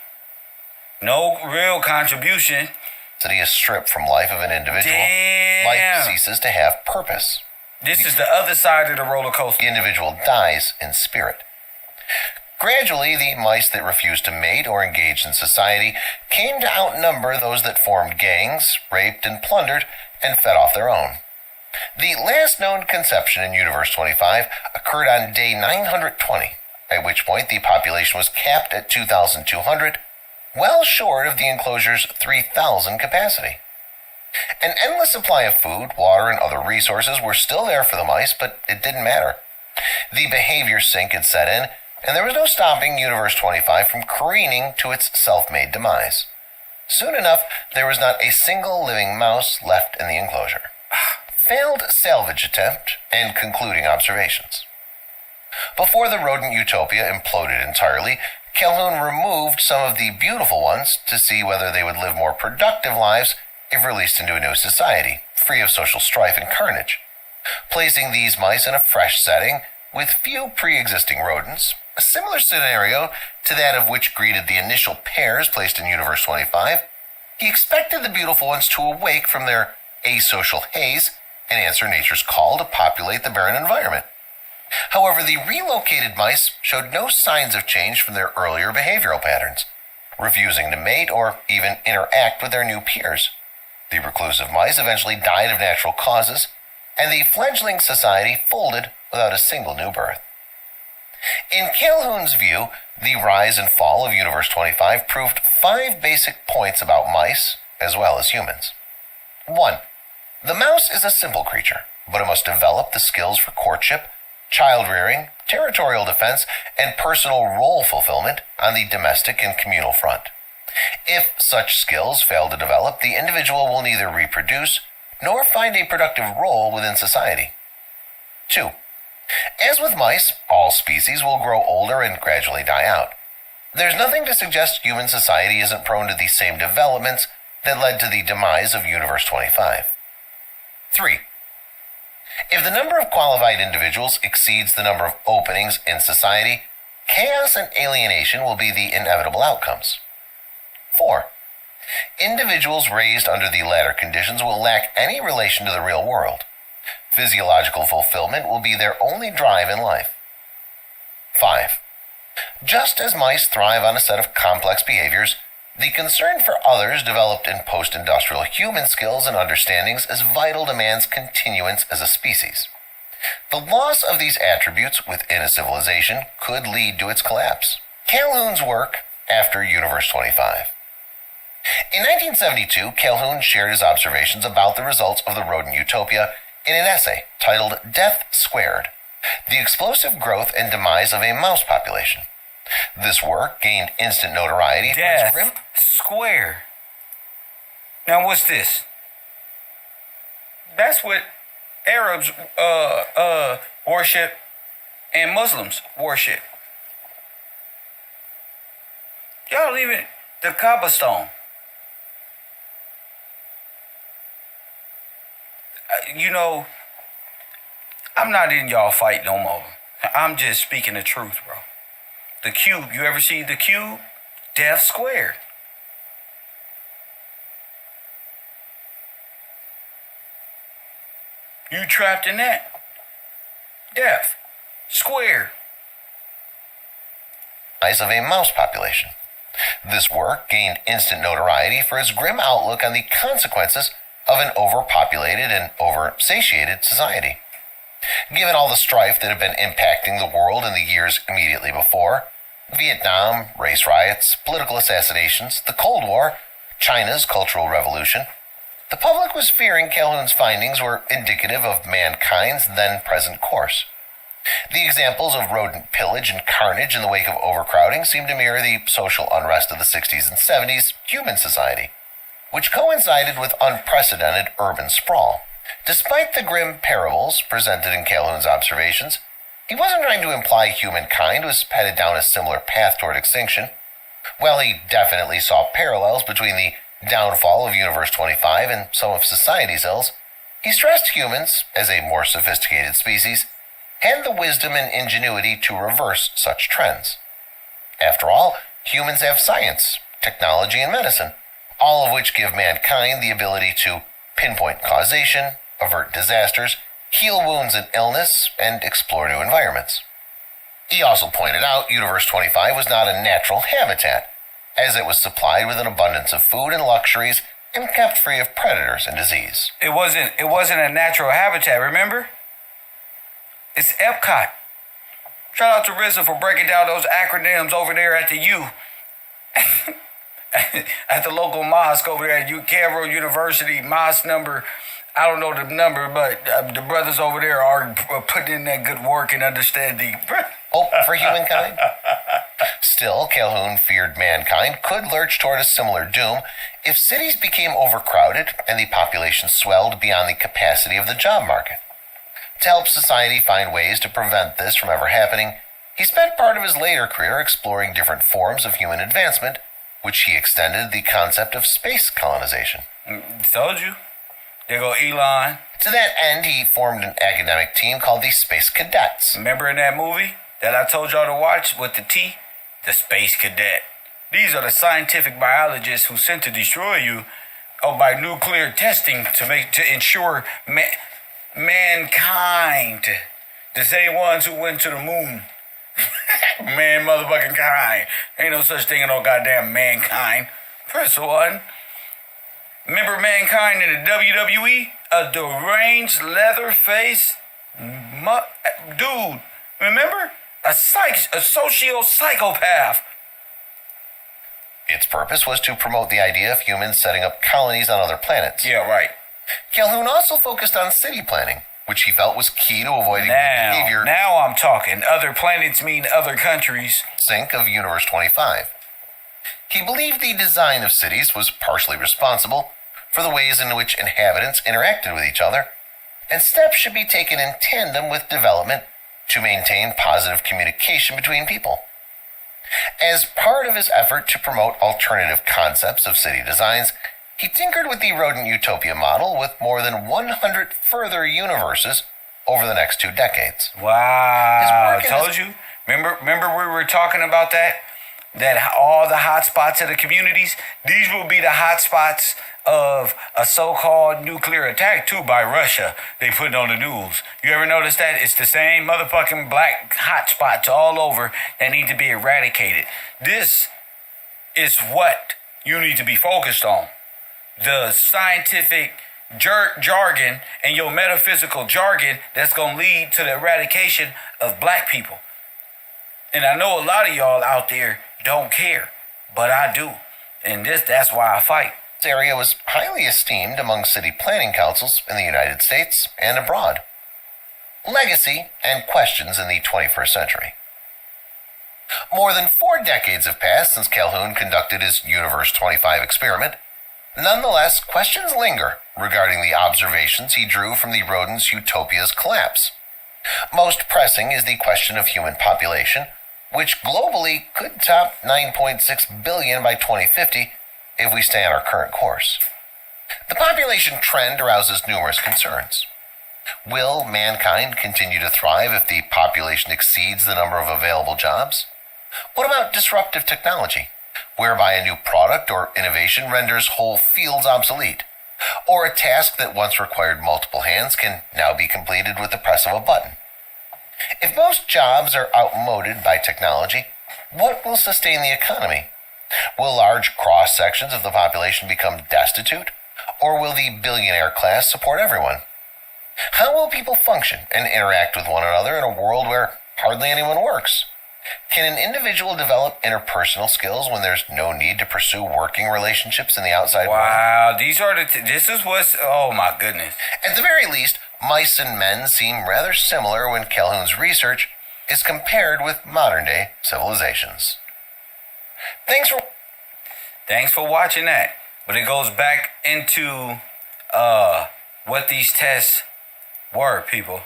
Speaker 1: no real contribution.
Speaker 5: is stripped from life of an individual,
Speaker 1: Damn.
Speaker 5: life ceases to have purpose.
Speaker 1: This is the other side of the roller coaster.
Speaker 5: The individual dies in spirit. Gradually, the mice that refused to mate or engage in society came to outnumber those that formed gangs, raped and plundered, and fed off their own. The last known conception in Universe 25 occurred on day 920, at which point the population was capped at 2,200, well short of the enclosure's 3,000 capacity. An endless supply of food, water, and other resources were still there for the mice, but it didn't matter. The behavior sink had set in, and there was no stopping Universe 25 from careening to its self-made demise. Soon enough, there was not a single living mouse left in the enclosure. Failed salvage attempt and concluding observations. Before the rodent utopia imploded entirely, Calhoun removed some of the beautiful ones to see whether they would live more productive lives if released into a new society, free of social strife and carnage. Placing these mice in a fresh setting with few pre-existing rodents, a similar scenario to that of which greeted the initial pairs placed in Universe 25, he expected the beautiful ones to awake from their asocial haze and answer nature's call to populate the barren environment. However, the relocated mice showed no signs of change from their earlier behavioral patterns, refusing to mate or even interact with their new peers. The reclusive mice eventually died of natural causes, and the fledgling society folded without a single new birth. In Calhoun's view, the rise and fall of Universe 25 proved 5 basic points about mice as well as humans. 1. The mouse is a simple creature, but it must develop the skills for courtship, child rearing, territorial defense, and personal role fulfillment on the domestic and communal front. If such skills fail to develop, the individual will neither reproduce nor find a productive role within society. 2. As with mice, all species will grow older and gradually die out. there's nothing to suggest human society isn't prone to the same developments that led to the demise of Universe 25. 3. If the number of qualified individuals exceeds the number of openings in society, chaos and alienation will be the inevitable outcomes. 4. Individuals raised under the latter conditions will lack any relation to the real world. Physiological fulfillment will be their only drive in life. 5. Just as mice thrive on a set of complex behaviors, the concern for others developed in post-industrial human skills and understandings is vital to man's continuance as a species. The loss of these attributes within a civilization could lead to its collapse. Calhoun's work after Universe 25. In 1972, Calhoun shared his observations about the results of the rodent utopia in an essay titled Death Squared: The Explosive Growth and Demise of a Mouse Population. This work gained instant notoriety for its grim...
Speaker 1: Square. Now what's this? That's what Arabs worship and Muslims worship. Y'all even the Kaaba stone. You know, I'm not in y'all fight no more. I'm just speaking the truth, bro. The cube, you ever see the cube? Death squared. You trapped in that. Death squared.
Speaker 5: Of a mouse population. This work gained instant notoriety for its grim outlook on the consequences of an overpopulated and oversatiated society. Given all the strife that had been impacting the world in the years immediately before, Vietnam, race riots, political assassinations, the Cold War, China's Cultural Revolution, the public was fearing Calhoun's findings were indicative of mankind's then-present course. The examples of rodent pillage and carnage in the wake of overcrowding seemed to mirror the social unrest of the 60s and 70s human society, which coincided with unprecedented urban sprawl. Despite the grim parables presented in Calhoun's observations, he wasn't trying to imply humankind was headed down a similar path toward extinction. While he definitely saw parallels between the downfall of Universe 25 and some of society's ills, he stressed humans, as a more sophisticated species, had the wisdom and ingenuity to reverse such trends. After all, humans have science, technology, and medicine, all of which give mankind the ability to pinpoint causation, avert disasters, heal wounds and illness, and explore new environments. He also pointed out Universe 25 was not a natural habitat, as it was supplied with an abundance of food and luxuries and kept free of predators and disease.
Speaker 1: It wasn't a natural habitat, remember? It's Epcot. Shout out to RZA for breaking down those acronyms over there at the U. At the local mosque over there at KevRow University, mosque number, I don't know the number, but the brothers over there are putting in that good work and understanding.
Speaker 5: Hope for humankind? Still, Calhoun feared mankind could lurch toward a similar doom if cities became overcrowded and the population swelled beyond the capacity of the job market. To help society find ways to prevent this from ever happening, he spent part of his later career exploring different forms of human advancement, which he extended the concept of space colonization.
Speaker 1: Told you. There go Elon.
Speaker 5: To that end, he formed an academic team called the Space Cadets.
Speaker 1: Remember in that movie that I told y'all to watch with the T? The Space Cadet. These are the scientific biologists who sent to destroy you by nuclear testing to ensure mankind. The same ones who went to the moon. Man motherfucking kind. Ain't no such thing as no goddamn mankind. Press one. Remember mankind in the WWE? A deranged leather face? Dude, remember? A socio-psychopath.
Speaker 5: Its purpose was to promote the idea of humans setting up colonies on other planets.
Speaker 1: Yeah, right.
Speaker 5: Calhoun also focused on city planning, which he felt was key to avoiding the behavior.
Speaker 1: Now I'm talking. Other planets mean other countries.
Speaker 5: Sink of Universe 25. He believed the design of cities was partially responsible for the ways in which inhabitants interacted with each other, and steps should be taken in tandem with development to maintain positive communication between people. As part of his effort to promote alternative concepts of city designs, he tinkered with the rodent utopia model with more than 100 further universes over the next 2 decades.
Speaker 1: Wow, I told you. Remember we were talking about that? That all the hot spots of the communities, these will be the hot spots of a so-called nuclear attack too by Russia. They put it on the news. You ever notice that? It's the same motherfucking black hot spots all over that need to be eradicated. This is what you need to be focused on. The scientific jargon and your metaphysical jargon that's going to lead to the eradication of black people. And I know a lot of y'all out there don't care, but I do. And that's why I fight.
Speaker 5: This area was highly esteemed among city planning councils in the United States and abroad. Legacy and questions in the 21st century. More than 4 decades have passed since Calhoun conducted his Universe 25 experiment. Nonetheless, questions linger regarding the observations he drew from the rodent's utopia's collapse. Most pressing is the question of human population, which globally could top 9.6 billion by 2050 if we stay on our current course. The population trend arouses numerous concerns. Will mankind continue to thrive if the population exceeds the number of available jobs? What about disruptive technology, whereby a new product or innovation renders whole fields obsolete, or a task that once required multiple hands can now be completed with the press of a button? If most jobs are outmoded by technology, what will sustain the economy? Will large cross-sections of the population become destitute, or will the billionaire class support everyone? How will people function and interact with one another in a world where hardly anyone works? Can an individual develop interpersonal skills when there's no need to pursue working relationships in the outside world?
Speaker 1: Wow, this is what's, oh my goodness.
Speaker 5: At the very least, mice and men seem rather similar when Calhoun's research is compared with modern-day civilizations.
Speaker 1: Thanks for watching that. But it goes back into what these tests were, people.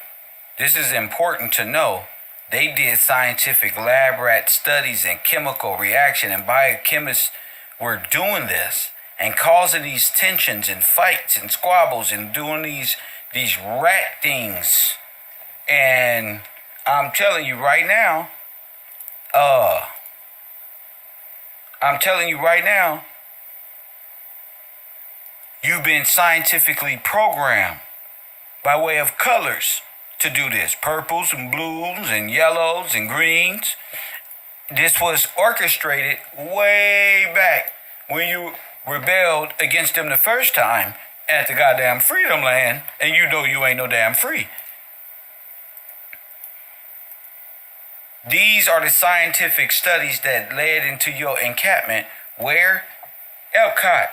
Speaker 1: This is important to know. They did scientific lab rat studies and chemical reaction, and biochemists were doing this and causing these tensions and fights and squabbles and doing these rat things. And I'm telling you right now, you've been scientifically programmed by way of colors to do this. Purples and blues and yellows and greens. This was orchestrated way back when you rebelled against them the first time at the goddamn Freedom Land, and you know you ain't no damn free. These are the scientific studies that led into your encampment. Where? Epcot.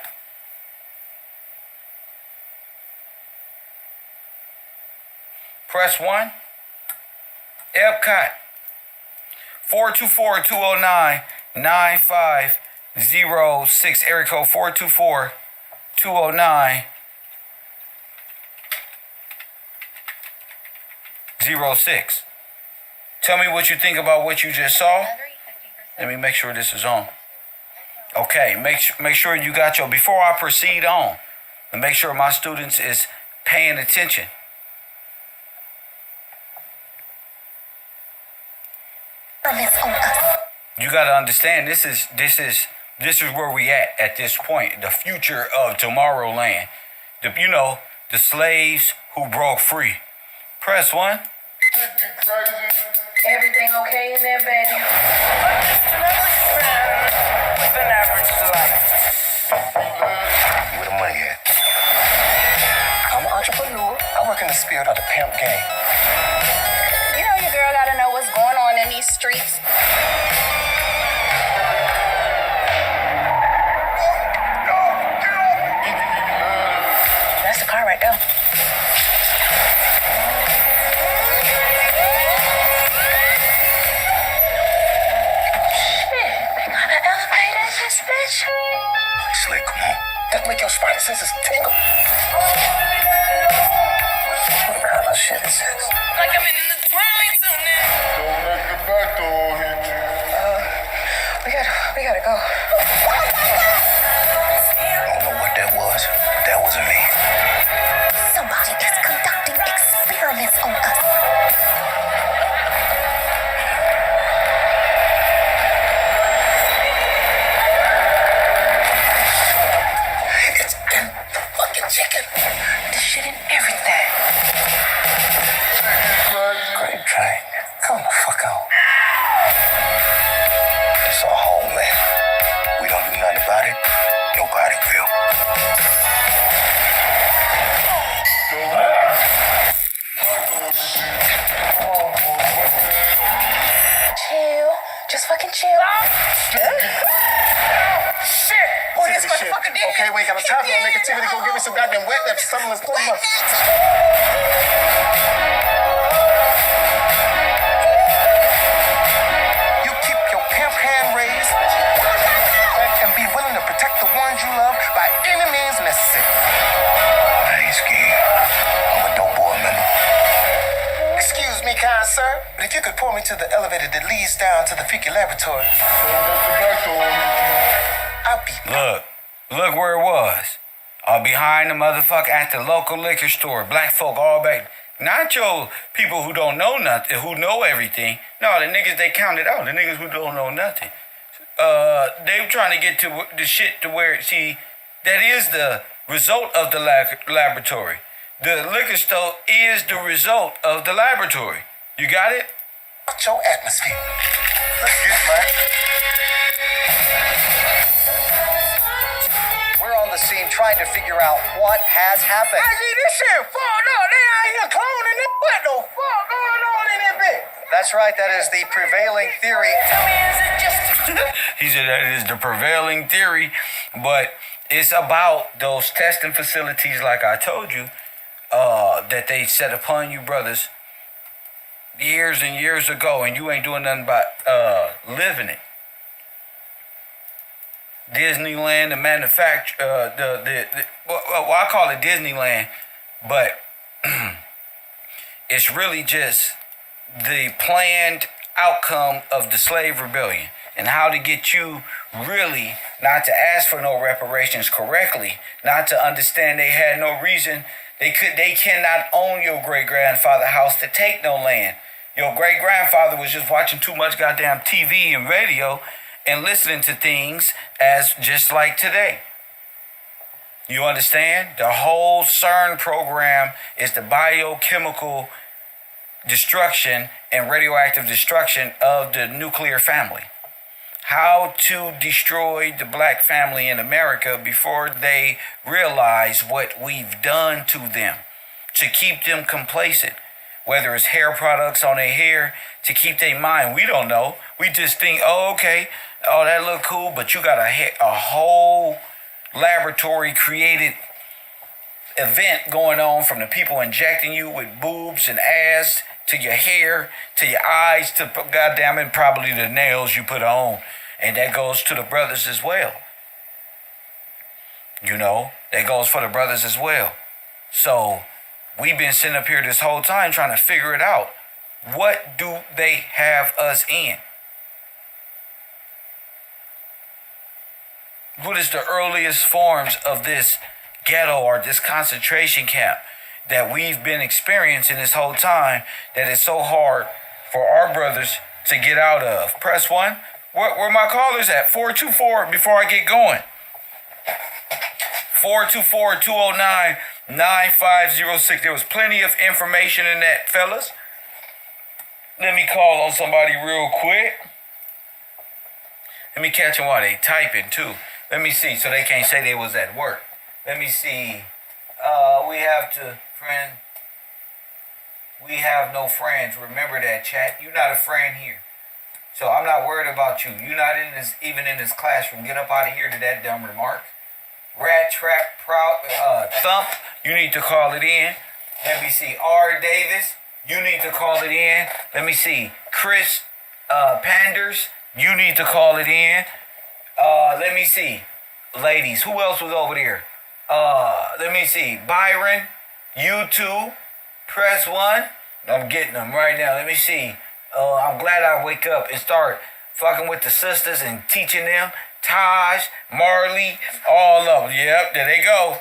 Speaker 1: Press 1. Epcot. 424-209-9506. Area code 424-209-06. Tell me what you think about what you just saw. Let me make sure this is on. Okay, make sure you got your, before I proceed on, and make sure my students is paying attention. You got to understand, this is where we at this point. The future of Tomorrowland. The slaves who broke free. Press 1.
Speaker 6: Everything okay in there, baby?
Speaker 1: An average life.
Speaker 5: Where the money at? I'm an entrepreneur. I work in the spirit of the pimp game.
Speaker 6: You know your girl gotta know what's going on in these streets. That's the car right there.
Speaker 5: Slick, come on. That make your spidey senses tingle. Oh, shit, it says.
Speaker 6: Like I'm in the twilight zone now.
Speaker 7: Don't let the back door hit you.
Speaker 6: We gotta go.
Speaker 1: I don't know what that was, but that wasn't me.
Speaker 4: Somebody is conducting experiments on us.
Speaker 1: It's in the fucking chicken.
Speaker 6: The shit in everything.
Speaker 1: Great train. Come the fuck on. It's our homeland. We don't do nothing about it. Nobody will.
Speaker 6: Chill. Just fucking chill.
Speaker 1: Shit!
Speaker 6: Boy, this motherfucker did.
Speaker 7: Okay, we ain't got no time for that negativity. Go get me some goddamn wet lips. Something let's go. You keep your pimp hand raised and be willing to protect the ones you love by any means necessary.
Speaker 1: I ain't scared. I'm a dope boy, man.
Speaker 7: Excuse me, kind sir, but if you could point me to the elevator that leads down to the fecal laboratory, I'll be.
Speaker 1: Look where it was. Behind the motherfucker at the local liquor store. Black folk all back. Not your people who don't know nothing, who know everything. No, the niggas they counted out. The niggas who don't know nothing. They were trying to get to the shit to where, see, that is the result of the laboratory. The liquor store is the result of the laboratory. You got it?
Speaker 7: Watch your atmosphere. Let's get it, man.
Speaker 8: We're on the scene trying to figure out what has happened.
Speaker 7: I see this shit fucked up. They out here cloning it. What the fuck going on in that bitch?
Speaker 8: That's right, that is the prevailing theory.
Speaker 6: Tell me, is it just...
Speaker 1: He said that is the prevailing theory, but it's about those testing facilities, like I told you, that they set upon you brothers years and years ago, and you ain't doing nothing but living it. Disneyland, the manufacture, well, I call it Disneyland, but it's really just the planned outcome of the slave rebellion and how to get you really not to ask for no reparations correctly, not to understand they had no reason. They cannot own your great-grandfather's house to take no land. Your great-grandfather was just watching too much goddamn TV and radio and listening to things as just like today. You understand? The whole CERN program is the biochemical destruction and radioactive destruction of the nuclear family. How to destroy the black family in America before they realize what we've done to them, to keep them complacent. Whether it's hair products on their hair, to keep their mind. We don't know. We just think, oh, okay, oh, that look cool, but you got a whole laboratory created event going on, from the people injecting you with boobs and ass to your hair, to your eyes, to goddamn it, probably the nails you put on. And that goes to the brothers as well. You know, that goes for the brothers as well. So we've been sitting up here this whole time trying to figure it out. What do they have us in? What is the earliest forms of this ghetto or this concentration camp that we've been experiencing this whole time that is so hard for our brothers to get out of? Press 1. Where my callers at? 424 before I get going. 424-209-9506. There was plenty of information in that, fellas. Let me call on somebody real quick. Let me catch them while they typing too. Let me see, so they can't say they was at work. Let me see. We have to, friend. We have no friends. Remember that, chat. You're not a friend here. So I'm not worried about you. You're not in this, even in this classroom. Get up out of here to that dumb remark. Rat Trap Thump, you need to call it in. Let me see. R. Davis, you need to call it in. Let me see. Chris Panders, you need to call it in. Let me see. Ladies, who else was over there? Let me see. Byron, you too. Press 1. I'm getting them right now. Let me see. I'm glad I wake up and start fucking with the sisters and teaching them. Taj, Marley, all of them. Yep, there they go.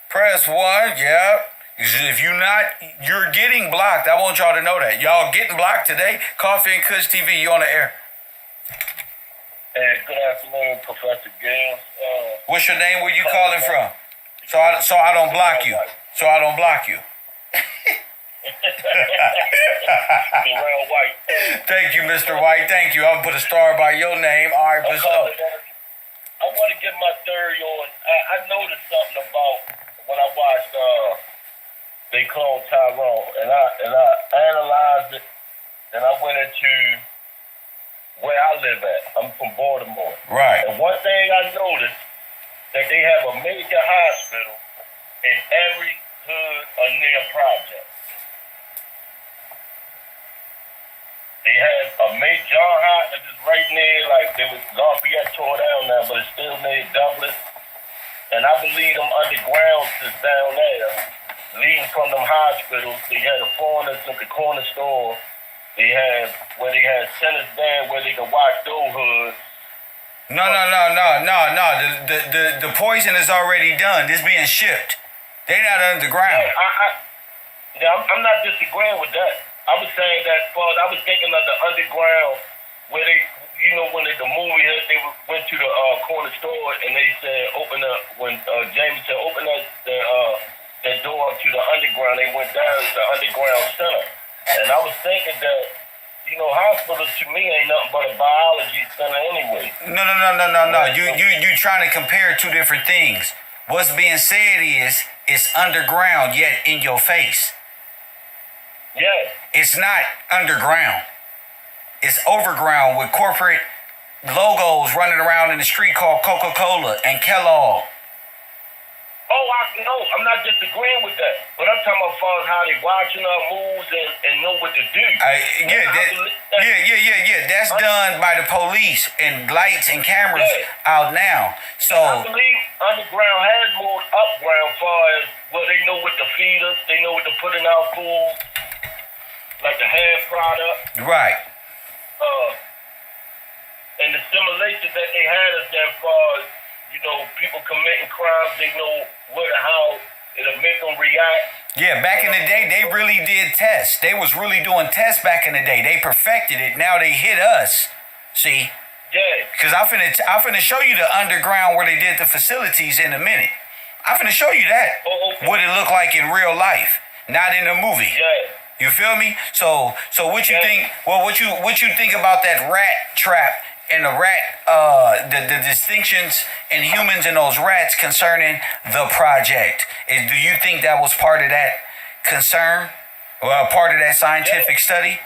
Speaker 1: Press 1, yep. If you're not, you're getting blocked. I want y'all to know that. Y'all getting blocked today. Coffee and Kush TV, you on the air.
Speaker 9: Hey, good afternoon, Professor Gaines.
Speaker 1: What's your name? Where you calling from? So I don't block you. So I don't block you.
Speaker 9: Real White.
Speaker 1: Thank you, Mr. White. Thank you. I'm gonna put a star by your name. All right, but so.
Speaker 9: I want to get my theory on. I noticed something about when I watched They Clone Tyrone, and I analyzed it, and I went into where I live at. I'm from Baltimore.
Speaker 1: Right.
Speaker 9: And one thing I noticed that they have a major hospital in every hood or near project. They had a major John Hopkins is right near, like there was Lafayette tore down now, but it's still near Douglas. And I believe them undergrounds is down there, leading from them hospitals. They had a foreigners at the corner store. They had where they had centers there where they could watch those hoods.
Speaker 1: No. The poison is already done. It's being shipped. They not underground.
Speaker 9: Yeah, I'm not disagreeing with that. I was saying that, I was thinking of the underground where they, you know, when the movie hit, they went to the corner store and they said, open up, when Jamie said, open up the door to the underground, they went down to the underground center. And I was thinking that, you know, hospital to me ain't nothing but a biology center anyway.
Speaker 1: No. You trying to compare two different things. What's being said is, it's underground yet in your face.
Speaker 9: Yeah.
Speaker 1: It's not underground. It's overground with corporate logos running around in the street called Coca-Cola and Kellogg.
Speaker 9: Oh, I know. I'm not disagreeing with that. But I'm talking about far as how they watching our moves and know what to do.
Speaker 1: Yeah. That's done by the police and lights and cameras out now. So
Speaker 9: I believe underground has moved upground far as well. They know what to feed us. They know what to put in our food, like the hair product.
Speaker 1: Right.
Speaker 9: And the simulation that they had us there far as, you know, people committing crimes, they know what and how it'll make them react.
Speaker 1: Yeah, back in the day, they really did tests. They was really doing tests back in the day. They perfected it. Now they hit us. See?
Speaker 9: Yeah.
Speaker 1: Because I'm finna show you the underground where they did the facilities in a minute. I'm finna show you that. What it looked like in real life, not in a movie.
Speaker 9: Yeah.
Speaker 1: You feel me? So what you think? Well, what you think about that rat trap and the rat? The distinctions in humans and those rats concerning the project. Do you think that was part of that concern? Well, part of that scientific study?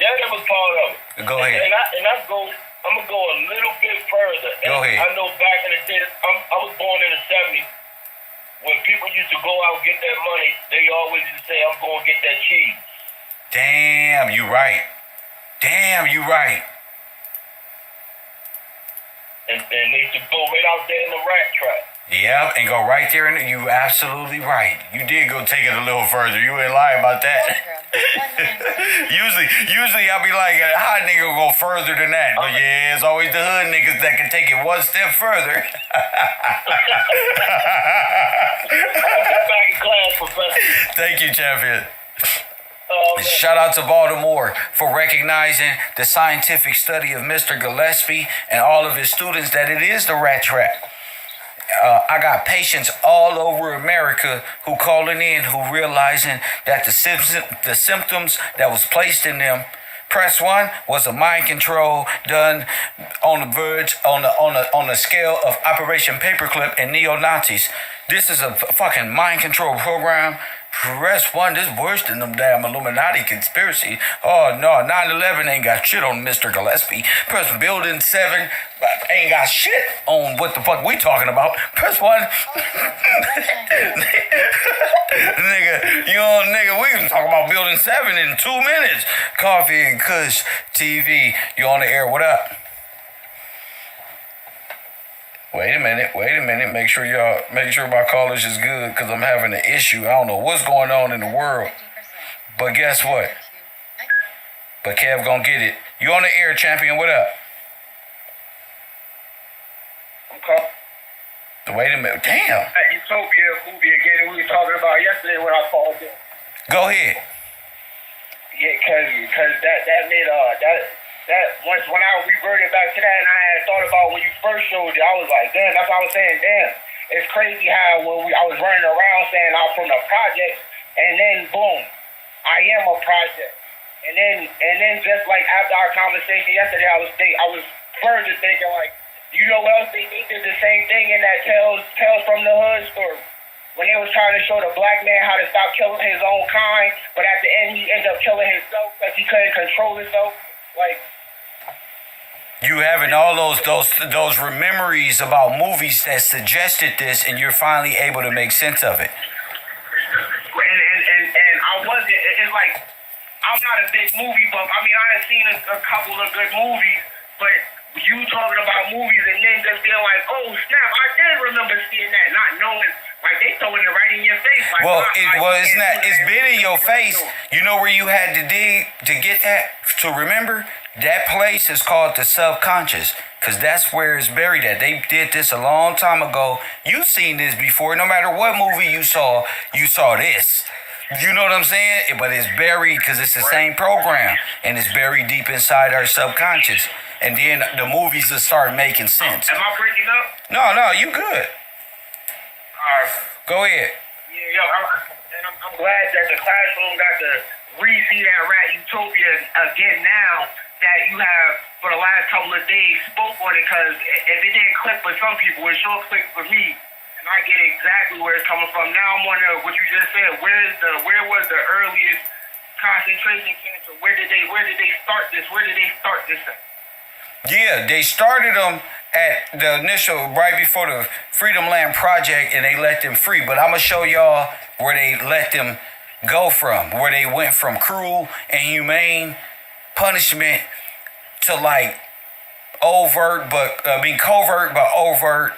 Speaker 9: Yeah, that was part of it.
Speaker 1: Go ahead.
Speaker 9: I'm gonna go a little bit further.
Speaker 1: Go ahead.
Speaker 9: I know back in the day, I was born in the '70s. When people used to go out and get their money, they always used to say, I'm going to get that cheese.
Speaker 1: Damn, you right.
Speaker 9: And they used to go right out there in the rat trap.
Speaker 1: Yeah, and go right there, and you absolutely right. You did go take it a little further. You ain't lie about that. usually I'll be like, how a nigga go further than that? But yeah, it's always the hood niggas that can take it one step further.
Speaker 9: Back in class, Professor.
Speaker 1: Thank you, champion. Shout out to Baltimore for recognizing the scientific study of Mr. Gillespie and all of his students that it is the rat trap. I got patients all over America who calling in, who realizing that the symptoms that was placed in them. Press 1 was a mind control done on the verge, on the scale of Operation Paperclip and neo-Nazis. This is a fucking mind control program. Press 1, this worse than them damn Illuminati conspiracy. Oh no, 9/11 ain't got shit on Mr. Gillespie. Press Building 7 ain't got shit on what the fuck we talking about. Press 1. Nigga, we can talk about Building 7 in 2 minutes. Coffee and Kush TV, you on the air, what up? Wait a minute. Make sure my callers is good, because I'm having an issue. I don't know what's going on in the world. But guess what? But Kev gonna get it. You on the air, champion. What up?
Speaker 9: Okay.
Speaker 1: Wait a minute. Damn.
Speaker 9: That Utopia movie again we were talking about yesterday when I called it.
Speaker 1: Go ahead.
Speaker 9: Yeah, cause that made that once when I reverted back to that and I had thought about when you first showed it, I was like, damn, that's what I was saying, damn. It's crazy how I was running around saying I'm from the project and then boom, I am a project. And then just like after our conversation yesterday, I was further thinking like, you know what else they did the same thing in that Tales from the Hood story. When they was trying to show the black man how to stop killing his own kind, but at the end he ended up killing himself because he couldn't control himself. Like
Speaker 1: you having all those memories about movies that suggested this, and you're finally able to make sense of it.
Speaker 9: And I wasn't. It's like I'm not a big movie buff. I mean, I done seen a couple of good movies, but you talking about movies and then just being like, oh snap, I did remember seeing that, not knowing. Like they throwing it right in your face. Like,
Speaker 1: it's not. It's been in your face. You know where you had to dig to get that to remember. That place is called the subconscious, because that's where it's buried at. They did this a long time ago. You've seen this before. No matter what movie you saw this. You know what I'm saying? But it's buried because it's the same program, and it's buried deep inside our subconscious. And then the movies will start making sense.
Speaker 9: Am I breaking up?
Speaker 1: No, you good. Go ahead.
Speaker 9: Yeah, I'm glad that the classroom got to re-see that Rat Utopia again now that you have for the last couple of days spoke on it, because if it didn't click for some people, it sure clicked for me. And I get exactly where it's coming from. Now I'm wondering what you just said. Where was the earliest concentration camps? Where did they start this? Where did they start this at?
Speaker 1: Yeah, they started them at the initial, right before the Freedom Land Project, and they let them free. But I'm going to show y'all where they let them go from, where they went from cruel and humane punishment to like covert but overt,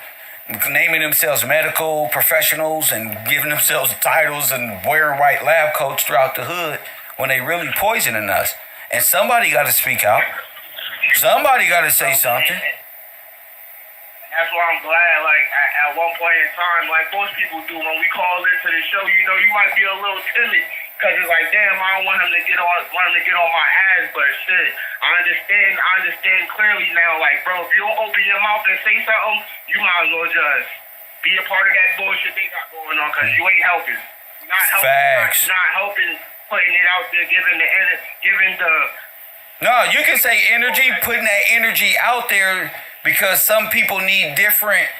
Speaker 1: naming themselves medical professionals and giving themselves titles and wearing white lab coats throughout the hood when they really poisoning us. And somebody got to speak out. Somebody got to say something.
Speaker 9: That's why I'm glad, like, at one point in time, like most people do, when we call into the show, you know, you might be a little timid, because it's like, damn, I don't want him to get on my ass, but shit, I understand clearly now, like, bro, if you don't open your mouth and say something, you might as well just be a part of that bullshit they got going on, because you ain't helping. You're not helping.
Speaker 1: Facts.
Speaker 9: You're not helping putting it out there, giving the...
Speaker 1: No, you can say energy, putting that energy out there, because some people need different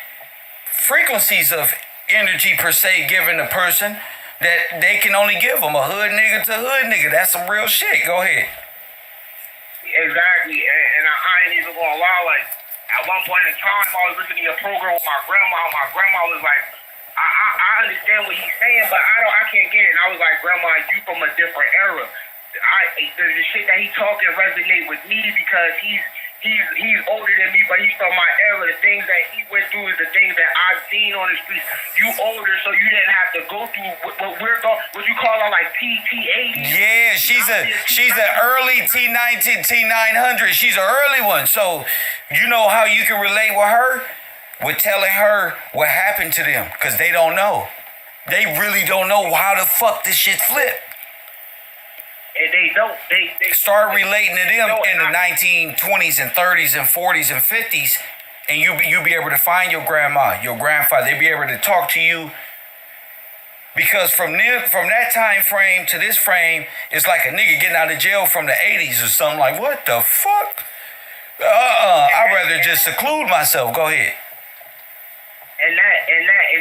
Speaker 1: frequencies of energy per se given a person that they can only give them. A hood nigga to hood nigga. That's some real shit. Go ahead.
Speaker 9: Exactly. And I ain't even gonna lie, like, at one point in time, I was listening to a program with my grandma. My grandma was like, I understand what he's saying, but I can't get it. And I was like, Grandma, you from a different era. The shit that he talking resonate with me, because he's older than me, but he's from my era. The things that he went through is the things that I've seen on the streets. You older, so you didn't have to go through what you call her, like T80.
Speaker 1: Yeah, she's an early T90, T900. She's an early one. So you know how you can relate with her? With telling her what happened to them, because they don't know. They really don't know how the fuck this shit flipped.
Speaker 9: And they don't. They
Speaker 1: start relating to them in the 1920s and 30s and 40s and 50s, and you be able to find your grandma, your grandfather. They be able to talk to you, because from that time frame to this frame, it's like a nigga getting out of jail from the 80s or something. Like, what the fuck? I'd rather just seclude myself. Go ahead.
Speaker 9: And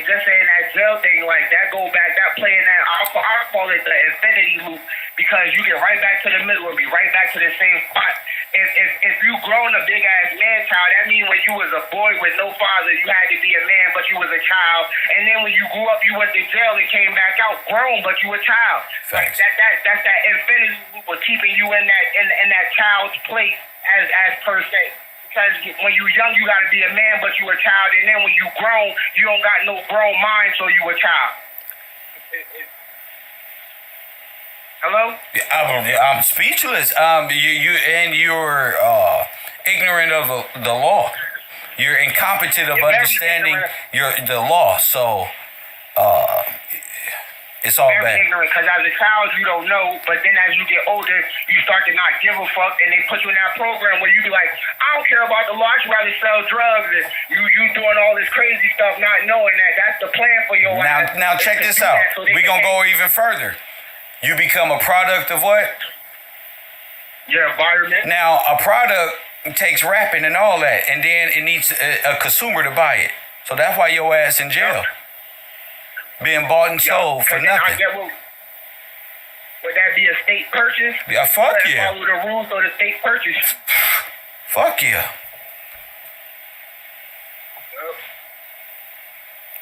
Speaker 9: just saying that jail thing, like that go back, that playing that, I'll call it the infinity loop, because you get right back to the middle and be right back to the same spot. If you grown a big ass man child, that means when you was a boy with no father, you had to be a man, but you was a child. And then when you grew up, you went to jail and came back out grown, but you a child.
Speaker 1: Thanks.
Speaker 9: Like that's that infinity loop of keeping you in that child's place as per se. Because when you young, you got to be a man, but you a child. And then when you grown, you don't got no grown mind, so you a child. Hello?
Speaker 1: I'm speechless. You're ignorant of the law. You're incompetent of
Speaker 9: You're very
Speaker 1: understanding
Speaker 9: ignorant.
Speaker 1: the law. So it's all
Speaker 9: Very
Speaker 1: bad.
Speaker 9: ignorant, because as a child you don't know, but then as you get older, you start to not give a fuck, and they put you in that program where you be like, I don't care about the law, I'd rather sell drugs, and you doing all this crazy stuff, not knowing that that's the plan for your life.
Speaker 1: Now check this out. We're gonna go even further. You become a product of what?
Speaker 9: Your environment.
Speaker 1: Now a product takes wrapping and all that, and then it needs a consumer to buy it. So that's why your ass in jail. Being bought and sold for nothing.
Speaker 9: Would that be a state purchase?
Speaker 1: Yeah, fuck yeah.
Speaker 9: Follow the rules of the state purchase.
Speaker 1: Fuck yeah.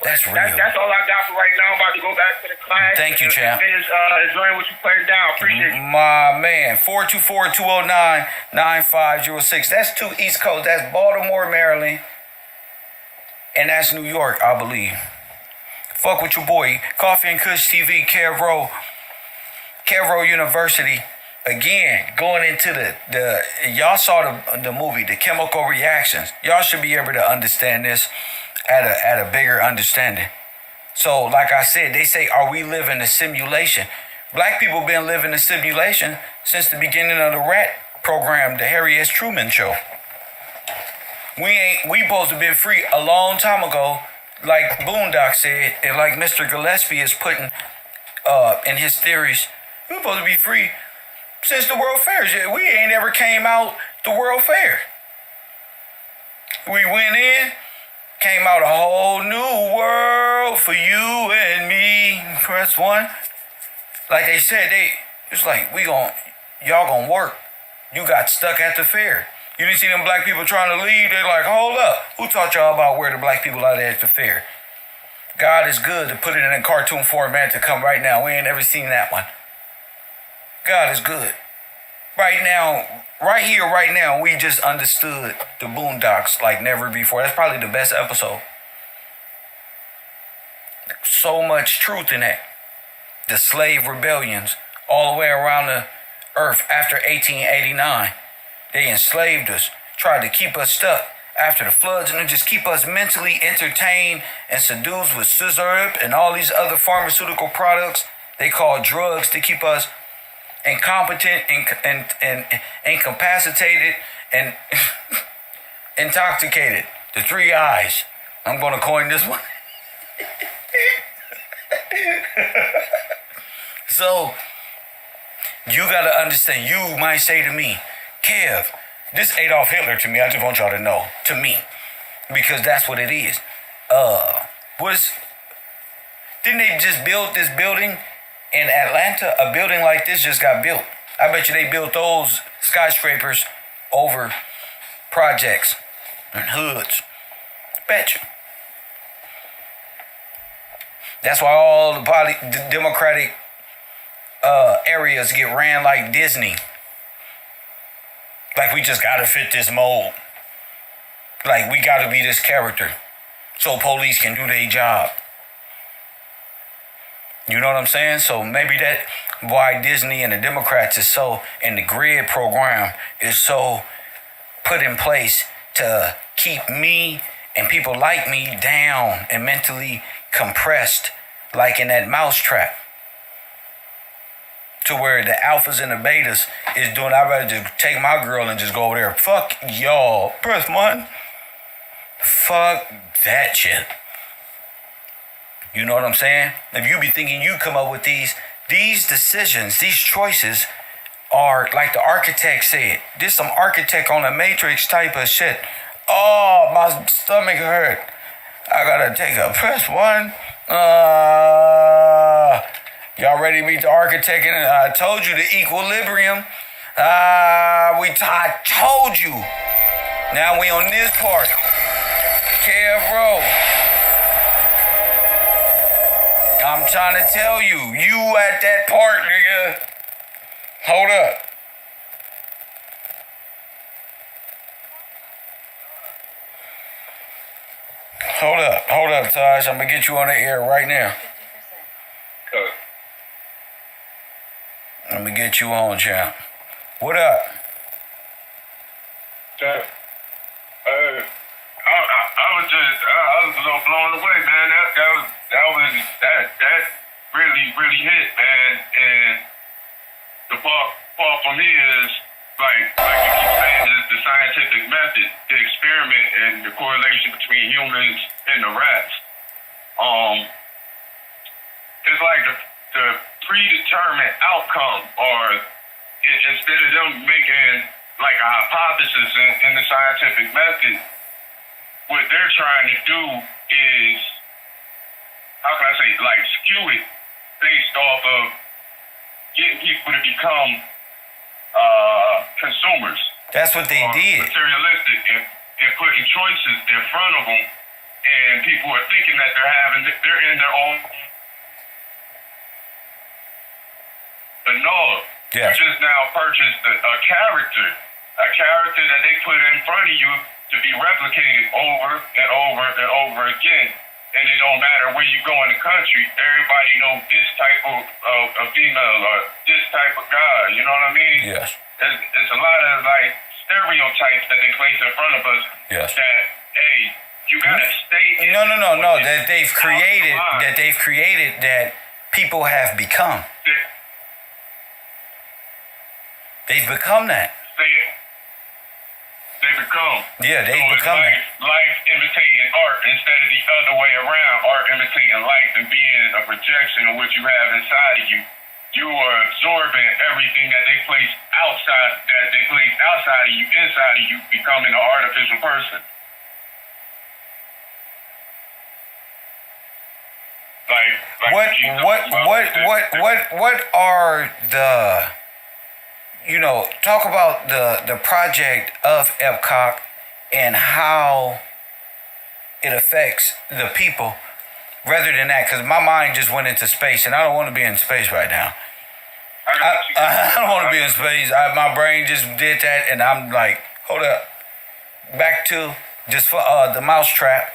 Speaker 1: That's real.
Speaker 9: That's all I got for right now. I'm about to go back to the class.
Speaker 1: Thank you, champ.
Speaker 9: Finish enjoying what you played down. Appreciate you.
Speaker 1: My man, 424-209-9506. That's 2 East Coast. That's Baltimore, Maryland. And that's New York, I believe. Fuck with your boy. Coffee and Kush TV, KevRow University. Again, going into the y'all saw the movie, The Chemical Reactions. Y'all should be able to understand this at a bigger understanding. So, like I said, they say, are we living a simulation? Black people been living a simulation since the beginning of the rat program, the Harry S. Truman Show. We supposed to been free a long time ago, like Boondock said, and like Mr. Gillespie is putting in his theories. We supposed to be free since the World Fairs. We ain't ever came out the World Fair. We went in, came out a whole new world for you and me. Press 1. Like they said, it's like y'all gonna work. You got stuck at the fair. You didn't see them black people trying to leave. They're like, hold up. Who taught y'all about where the black people are at the fair? God is good to put it in a cartoon format to come right now. We ain't ever seen that one. God is good. Right now, right here, right now, we just understood the Boondocks like never before. That's probably the best episode. So much truth in that. The slave rebellions all the way around the earth after 1889. They enslaved us, tried to keep us stuck after the floods, and then just keep us mentally entertained and seduced with syrup and all these other pharmaceutical products they call drugs to keep us incompetent and incapacitated and intoxicated. The 3 eyes. I'm going to coin this one. So, you got to understand, you might say to me, Kev, this Adolf Hitler to me, I just want y'all to know, to me, because that's what it is. Didn't they just build this building in Atlanta? A building like this just got built. I bet you they built those skyscrapers over projects and hoods. Bet you. That's why all the Democratic areas get ran like Disney. Like we just gotta fit this mold. Like we gotta be this character so police can do their job. You know what I'm saying? So maybe that's why Disney and the Democrats is so, and the grid program is so put in place to keep me and people like me down and mentally compressed, like in that mousetrap. To where the alphas and the betas is doing, I'd rather just take my girl and just go over there. Fuck y'all. Press 1. Fuck that shit. You know what I'm saying? If you be thinking you come up with these decisions, these choices are like the architect said. This some architect on a matrix type of shit. Oh, my stomach hurt. I gotta take a press 1. Y'all ready to meet the architect? And I told you the equilibrium. I told you. Now we on this part. KevRow. I'm trying to tell you. You at that part, nigga. Hold up. Hold up, Taj. I'm gonna get you on the air right now. I'm gonna get you on, champ. What up?
Speaker 9: I was a little blown away, man. That really hit, man. And the part for me is like you keep saying, is the scientific method, the experiment, and the correlation between humans and the rats. It's like the predetermined outcome, or instead of them making like a hypothesis in the scientific method, what they're trying to do is, how can I say, like skew it based off of getting people to become consumers.
Speaker 1: That's what they did.
Speaker 9: Materialistic and putting choices in front of them, and people are thinking that they're in their own. But no, you just now purchased a character that they put in front of you to be replicated over and over and over again. And it don't matter where you go in the country, everybody knows this type of female or this type of guy, you know what I mean?
Speaker 1: Yes.
Speaker 9: It's a lot of like stereotypes that they place in front of us.
Speaker 1: Yes.
Speaker 9: That, hey, you gotta stay in.
Speaker 1: No. That they've created that people have become. They've become that.
Speaker 9: They become.
Speaker 1: Yeah, they've become that.
Speaker 9: Life imitating art instead of the other way around. Art imitating life and being a projection of what you have inside of you. You are absorbing everything that they place outside of you, inside of you, becoming an artificial person.
Speaker 1: What are the, talk about the project of Epcot and how it affects the people rather than that, because my mind just went into space and I don't want to be in space right now. I don't want to be in space. My brain just did that and I'm like, hold up. Back to just for the mousetrap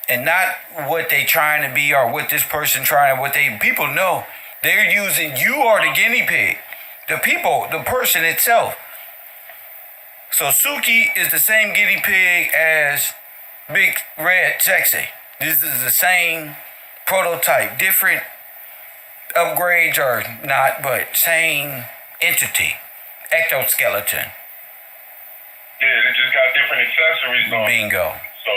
Speaker 1: and not what they trying to be or what this person trying, people know. They're using, you are the guinea pig. The people, the person itself. So Suki is the same guinea pig as Big Red Sexy. This is the same prototype. Different upgrades or not, but same entity. Ectoskeleton.
Speaker 9: Yeah, they just got different accessories on.
Speaker 1: Bingo.
Speaker 9: So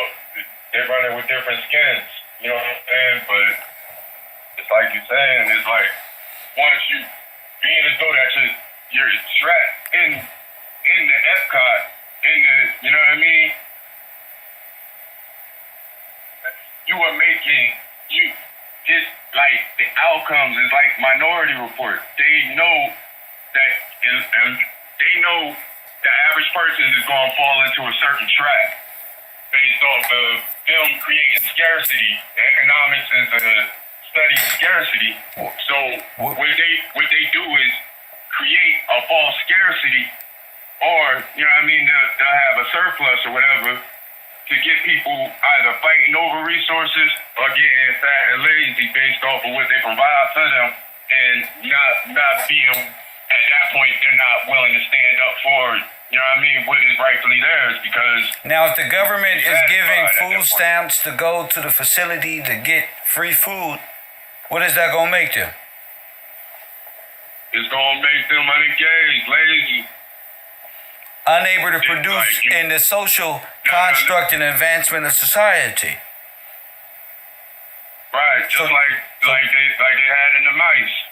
Speaker 9: they're running with different skins. You know what I'm saying? But it's like you're saying, it's like once you being as though that you're trapped in the Epcot, you know what I mean? You are making it's like the outcomes is like Minority Report. They know that they know the average person is going to fall into a certain trap based off of them creating scarcity. Economics is a study of scarcity. So what they do is create a false scarcity, or they'll have a surplus or whatever to get people either fighting over resources or getting fat and lazy based off of what they provide for them, and not being at that point they're not willing to stand up for what is rightfully theirs, because
Speaker 1: now if the government is giving food stamps to go to the facility to get free food, what is that gonna make them?
Speaker 9: It's gonna make them unengaged, lazy,
Speaker 1: unable to produce in the social construct and advancement of society.
Speaker 9: Right, just like they had in the mice.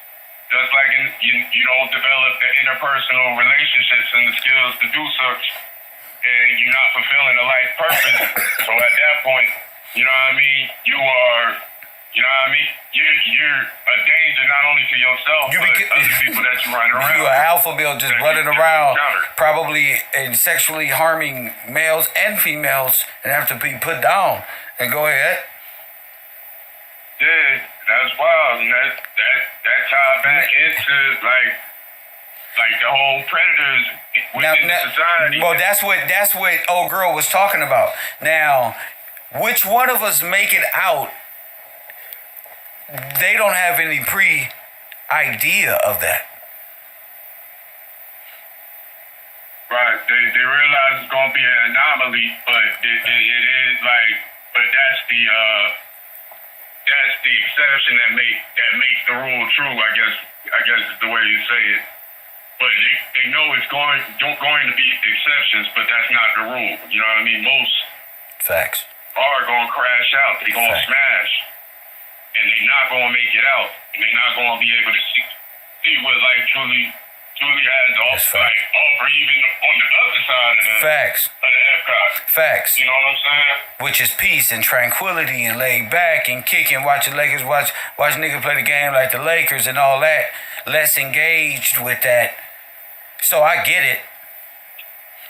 Speaker 9: Just like you don't develop the interpersonal relationships and the skills to do such, and you're not fulfilling the life purpose. So at that point, you are, you're a danger not only to yourself, but other people that you run around.
Speaker 1: You're an alpha male just running around, probably and sexually harming males and females, and have to be put down. And go ahead.
Speaker 9: Yeah, that's wild, and that tied back into like the whole predators within society.
Speaker 1: Well, that's what old girl was talking about. Now, which one of us make it out? They don't have any idea of that.
Speaker 10: Right. They realize it's gonna be an anomaly, but it is like, but that's the exception that makes the rule true. I guess is the way you say it. But they know it's going to be exceptions, but that's not the rule. You know what I mean? Most
Speaker 1: Facts.
Speaker 10: are gonna crash out. They're gonna smash, and they're not gonna make it out, and they're not gonna be able to see what life truly has to offer, offer even on the other side of the
Speaker 1: Facts.
Speaker 10: of the Epcot.
Speaker 1: Facts.
Speaker 10: You know what I'm saying?
Speaker 1: Which is peace and tranquility and laid back and kicking, watching Lakers, watch niggas play the game like the Lakers and all that. Less engaged with that. So I get it.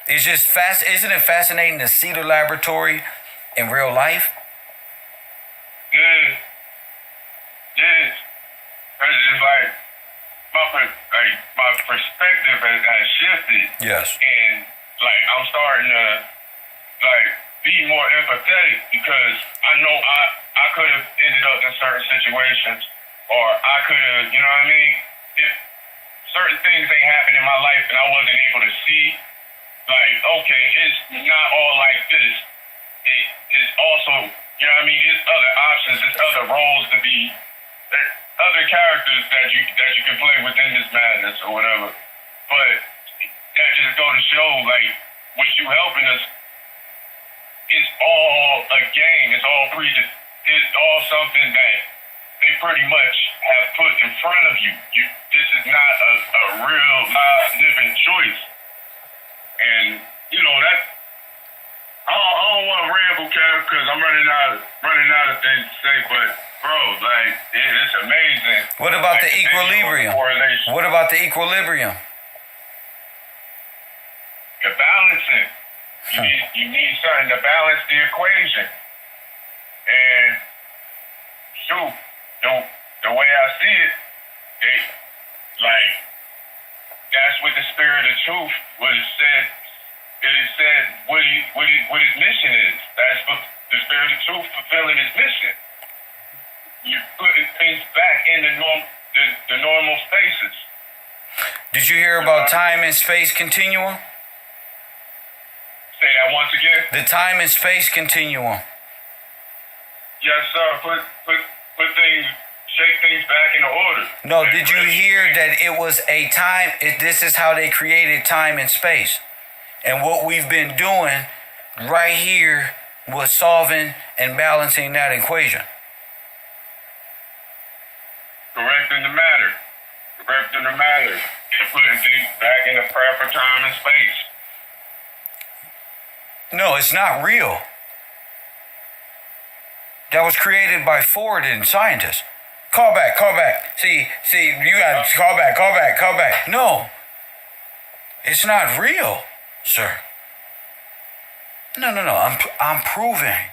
Speaker 1: It's just isn't it fascinating to see the laboratory in real life?
Speaker 10: Yeah. It's just like my perspective has shifted.
Speaker 1: Yes.
Speaker 10: And like I'm starting to like be more empathetic because I know I could have ended up in certain situations, or I could have, you know what I mean? If certain things ain't happened in my life and I wasn't able to see, like, okay, it's not all like this. It is also, you know what I mean? There's other options, there's other roles to be, there's other characters that you can play within this madness or whatever. But that just go to show, like, with you helping us, it's all a game. It's all something that they pretty much have put in front of you. This is not a real live living choice. And you know that I don't want to ramble, Kev, because I'm running out of things to say. But bro, like it's amazing.
Speaker 1: What about
Speaker 10: like,
Speaker 1: the equilibrium? What about the equilibrium?
Speaker 10: The balancing. You need something to balance the equation. And shoot, the way I see it, that's what the spirit of truth was said. It said what his mission is. That's what the spirit of truth fulfilling his mission. You're putting things back in the normal spaces.
Speaker 1: Did you hear about time and space continuum?
Speaker 10: Say that once again.
Speaker 1: The time and space continuum.
Speaker 10: Yes, sir. Put things, shake things back into order.
Speaker 1: No, did you hear that it was a time? This is how they created time and space, and what we've been doing right here was solving and balancing that equation.
Speaker 10: Correcting the matter. And putting things back in the proper time and space.
Speaker 1: No, it's not real. That was created by Ford and scientists. Call back. See, you gotta call back. No. It's not real, sir. No. I'm proving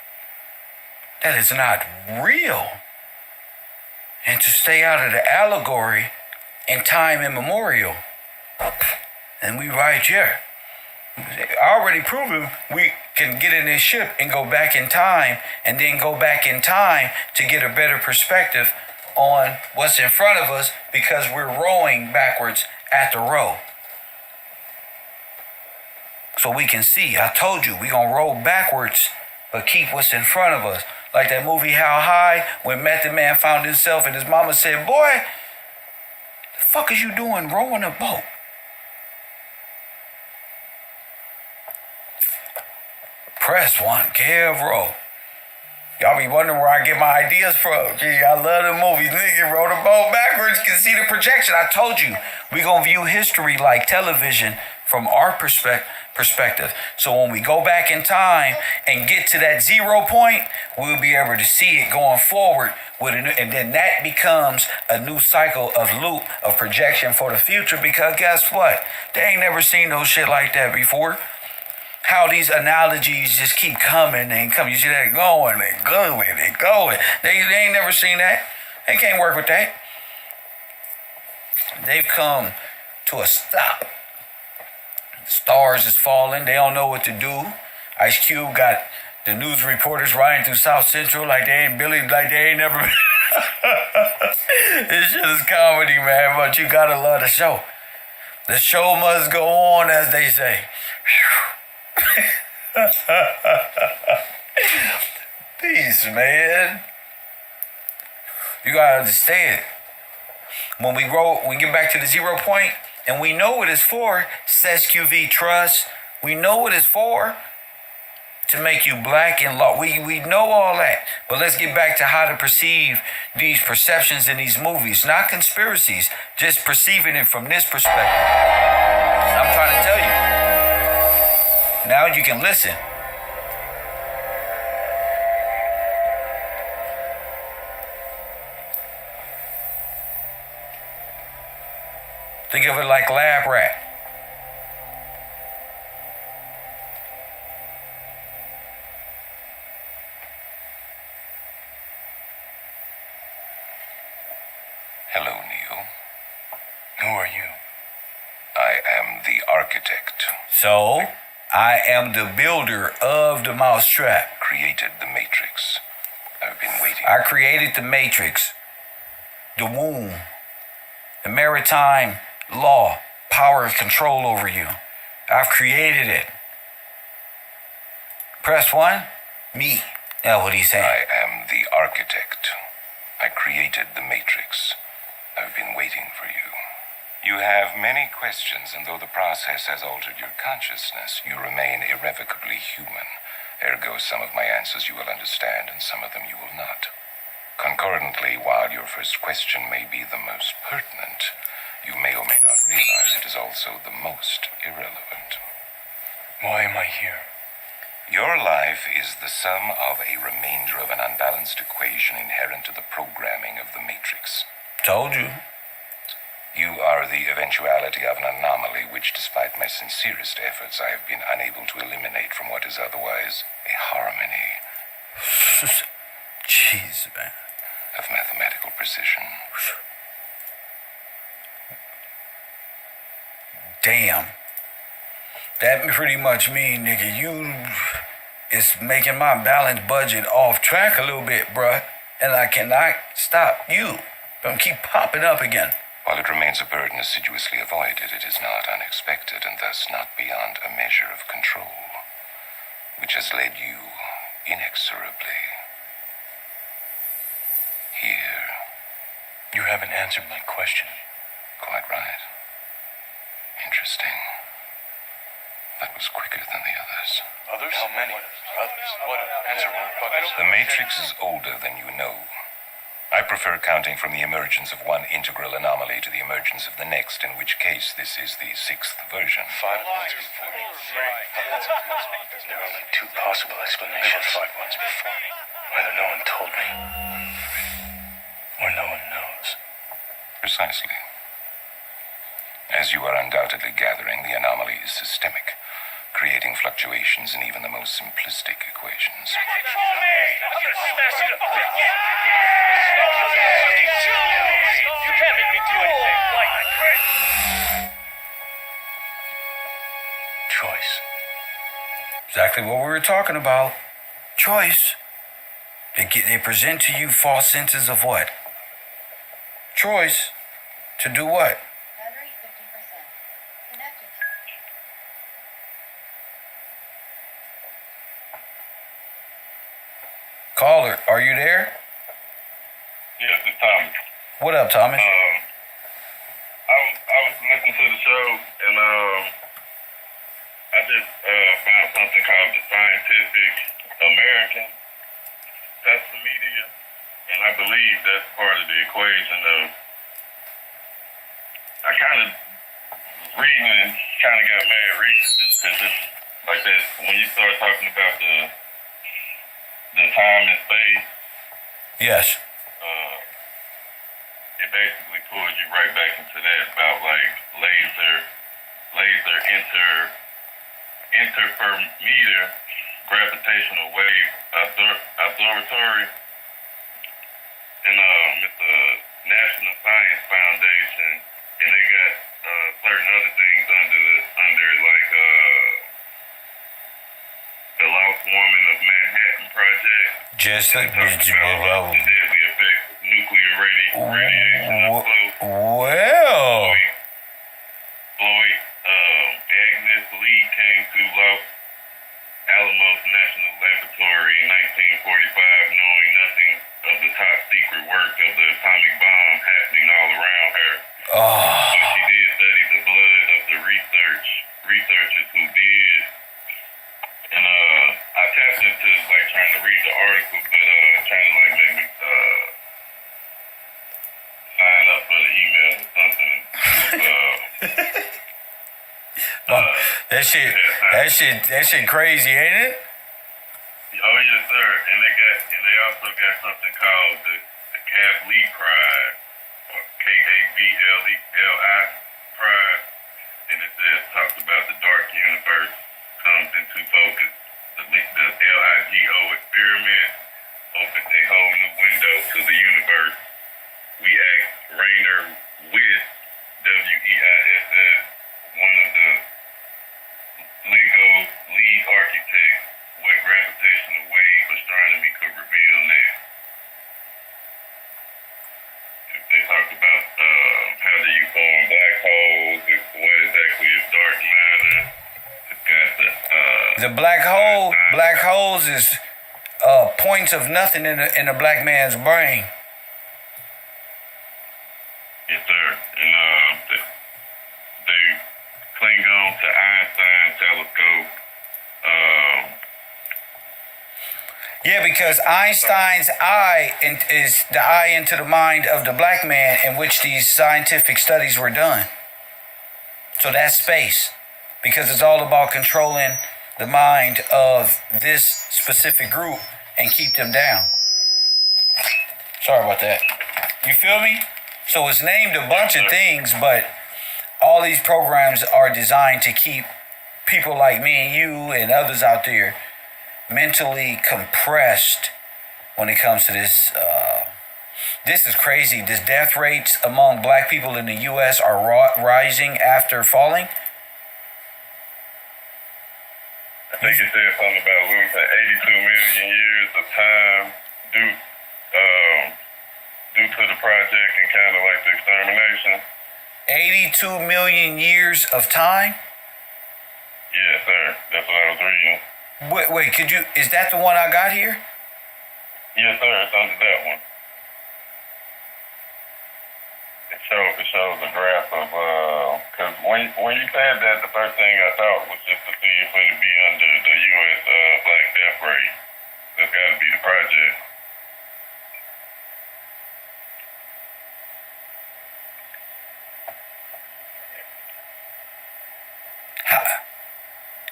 Speaker 1: that it's not real. And to stay out of the allegory in time immemorial. And we right here. Already proven we can get in this ship and go back in time, and then go back in time to get a better perspective on what's in front of us, because we're rowing backwards at the row. So we can see. I told you, we're going to roll backwards, but keep what's in front of us. Like that movie How High, when Method Man found himself and his mama said, "Boy, the fuck is you doing rowing a boat?" Press one, KevRow. Y'all be wondering where I get my ideas from. Gee, I love the movies. Nigga rode a boat backwards. You can see the projection. I told you, we gonna view history like television from our perspective. So when we go back in time and get to that 0 point, we'll be able to see it going forward with and then that becomes a new cycle of loop of projection for the future. Because guess what? They ain't never seen no shit like that before. How these analogies just keep coming and coming. You see that going. They ain't never seen that. They can't work with that. They've come to a stop. Stars is falling. They don't know what to do. Ice Cube got the news reporters riding through South Central like they ain't never been. This shit is comedy, man, but you gotta love the show. The show must go on, as they say. Peace, man. You gotta understand. When we get back to the 0 point, and we know what it's for, SESQV Trust, we know what it's for, to make you black and law. We know all that. But let's get back to how to perceive these perceptions in these movies. Not conspiracies, just perceiving it from this perspective. I'm trying to tell you. Now you can listen. Think of it like lab rat.
Speaker 11: Hello, Neo. Who are you? I am the architect.
Speaker 1: So, I am the builder of the mousetrap.
Speaker 11: Created the Matrix. I've been waiting.
Speaker 1: I created the Matrix, the womb, the maritime law, power and control over you. I've created it. Press 1, me. That's what he's saying.
Speaker 11: I am the architect. I created the Matrix. I've been waiting for you. You have many questions, and though the process has altered your consciousness, you remain irrevocably human. Ergo, some of my answers you will understand, and some of them you will not. Concurrently, while your first question may be the most pertinent, you may or may not realize it is also the most irrelevant. Why am I here? Your life is the sum of a remainder of an unbalanced equation inherent to the programming of the Matrix.
Speaker 1: Told you.
Speaker 11: You are the eventuality of an anomaly which, despite my sincerest efforts, I have been unable to eliminate from what is otherwise a harmony.
Speaker 1: Jeez, man.
Speaker 11: Of mathematical precision.
Speaker 1: Damn. That pretty much mean, nigga, it's making my balanced budget off track a little bit, bruh. And I cannot stop you from keep popping up again.
Speaker 11: While it remains a burden assiduously avoided, it is not unexpected and thus not beyond a measure of control, which has led you inexorably here. You haven't answered my question. Quite right. Interesting. That was quicker than the others.
Speaker 10: Others? How many? Others? What? Answer me.
Speaker 11: The Matrix is older than you know. I prefer counting from the emergence of one integral anomaly to the emergence of the next, in which case this is the sixth version.
Speaker 10: 5 months before me. There are only 2 possible explanations. 5 months before me. Either no one told me, or no one knows.
Speaker 11: Precisely. As you are undoubtedly gathering, the anomaly is systemic, creating fluctuations in even the most simplistic equations.
Speaker 3: You can't make me do anything.
Speaker 11: Choice.
Speaker 1: Exactly what we were talking about. Choice. They present to you false senses of what? Choice. To do what?
Speaker 4: Battery 50%. Connected.
Speaker 1: Caller, are you there?
Speaker 10: Yes, it's Tommy.
Speaker 1: What up, Thomas?
Speaker 10: I was listening to the show, and I just found something called the Scientific American. That's the media, and I believe that's part of the equation of. I kind of reading and kind of got mad reading just because it's like that. When you start talking about the time and space,
Speaker 1: Yes.
Speaker 10: it basically pulls you right back into that about like laser interferometer gravitational wave observatory, and it's the National Science Foundation, and they got certain other things under like the Lost Woman of Manhattan project.
Speaker 1: Just like
Speaker 10: The deadly effect of nuclear radiation.
Speaker 1: well.
Speaker 10: Floyd Agnes Lee came to Los Alamos National Laboratory in 1945, knowing nothing of the top secret work of the atomic bomb happening all around her. But she did study the blood of the researchers who did. And I tapped into like trying to read the article, but trying to like make me sign up for the email or something.
Speaker 1: That shit crazy, ain't it?
Speaker 10: Oh yes, sir. And they also got something called the Kavli Prize, or Kavli Prize, and it says talks about the dark universe comes into focus. The LIGO experiment opened a whole new window to the universe. We asked Rainer Weiss, WEISS, one of the LIGO's lead architects, what gravitational wave astronomy could reveal next. If they talked about how do you form black holes, what exactly is dark matter. It's got
Speaker 1: the black holes is points of nothing in a black man's brain.
Speaker 10: Yes, sir. And they cling on to Einstein telescope.
Speaker 1: Yeah, because Einstein's eye is the eye into the mind of the black man in which these scientific studies were done. So that's space, because it's all about controlling the mind of this specific group and keep them down. Sorry about that. You feel me? So it's named a bunch of things, but all these programs are designed to keep people like me and you and others out there mentally compressed when it comes to this. This is crazy. This death rates among black people in the U.S. are rising after falling.
Speaker 10: I think it said something about losing 82 million years of time due to the project and kind of like the extermination.
Speaker 1: 82 million years of time?
Speaker 10: Yes, sir. That's what I was reading.
Speaker 1: Wait, is that the one I got here?
Speaker 10: Yes, sir. It's under that one. It shows a graph of, because when you said that, the first thing I thought was just to see if it would be under the U.S. Black death rate. That's got to be the project.
Speaker 1: How?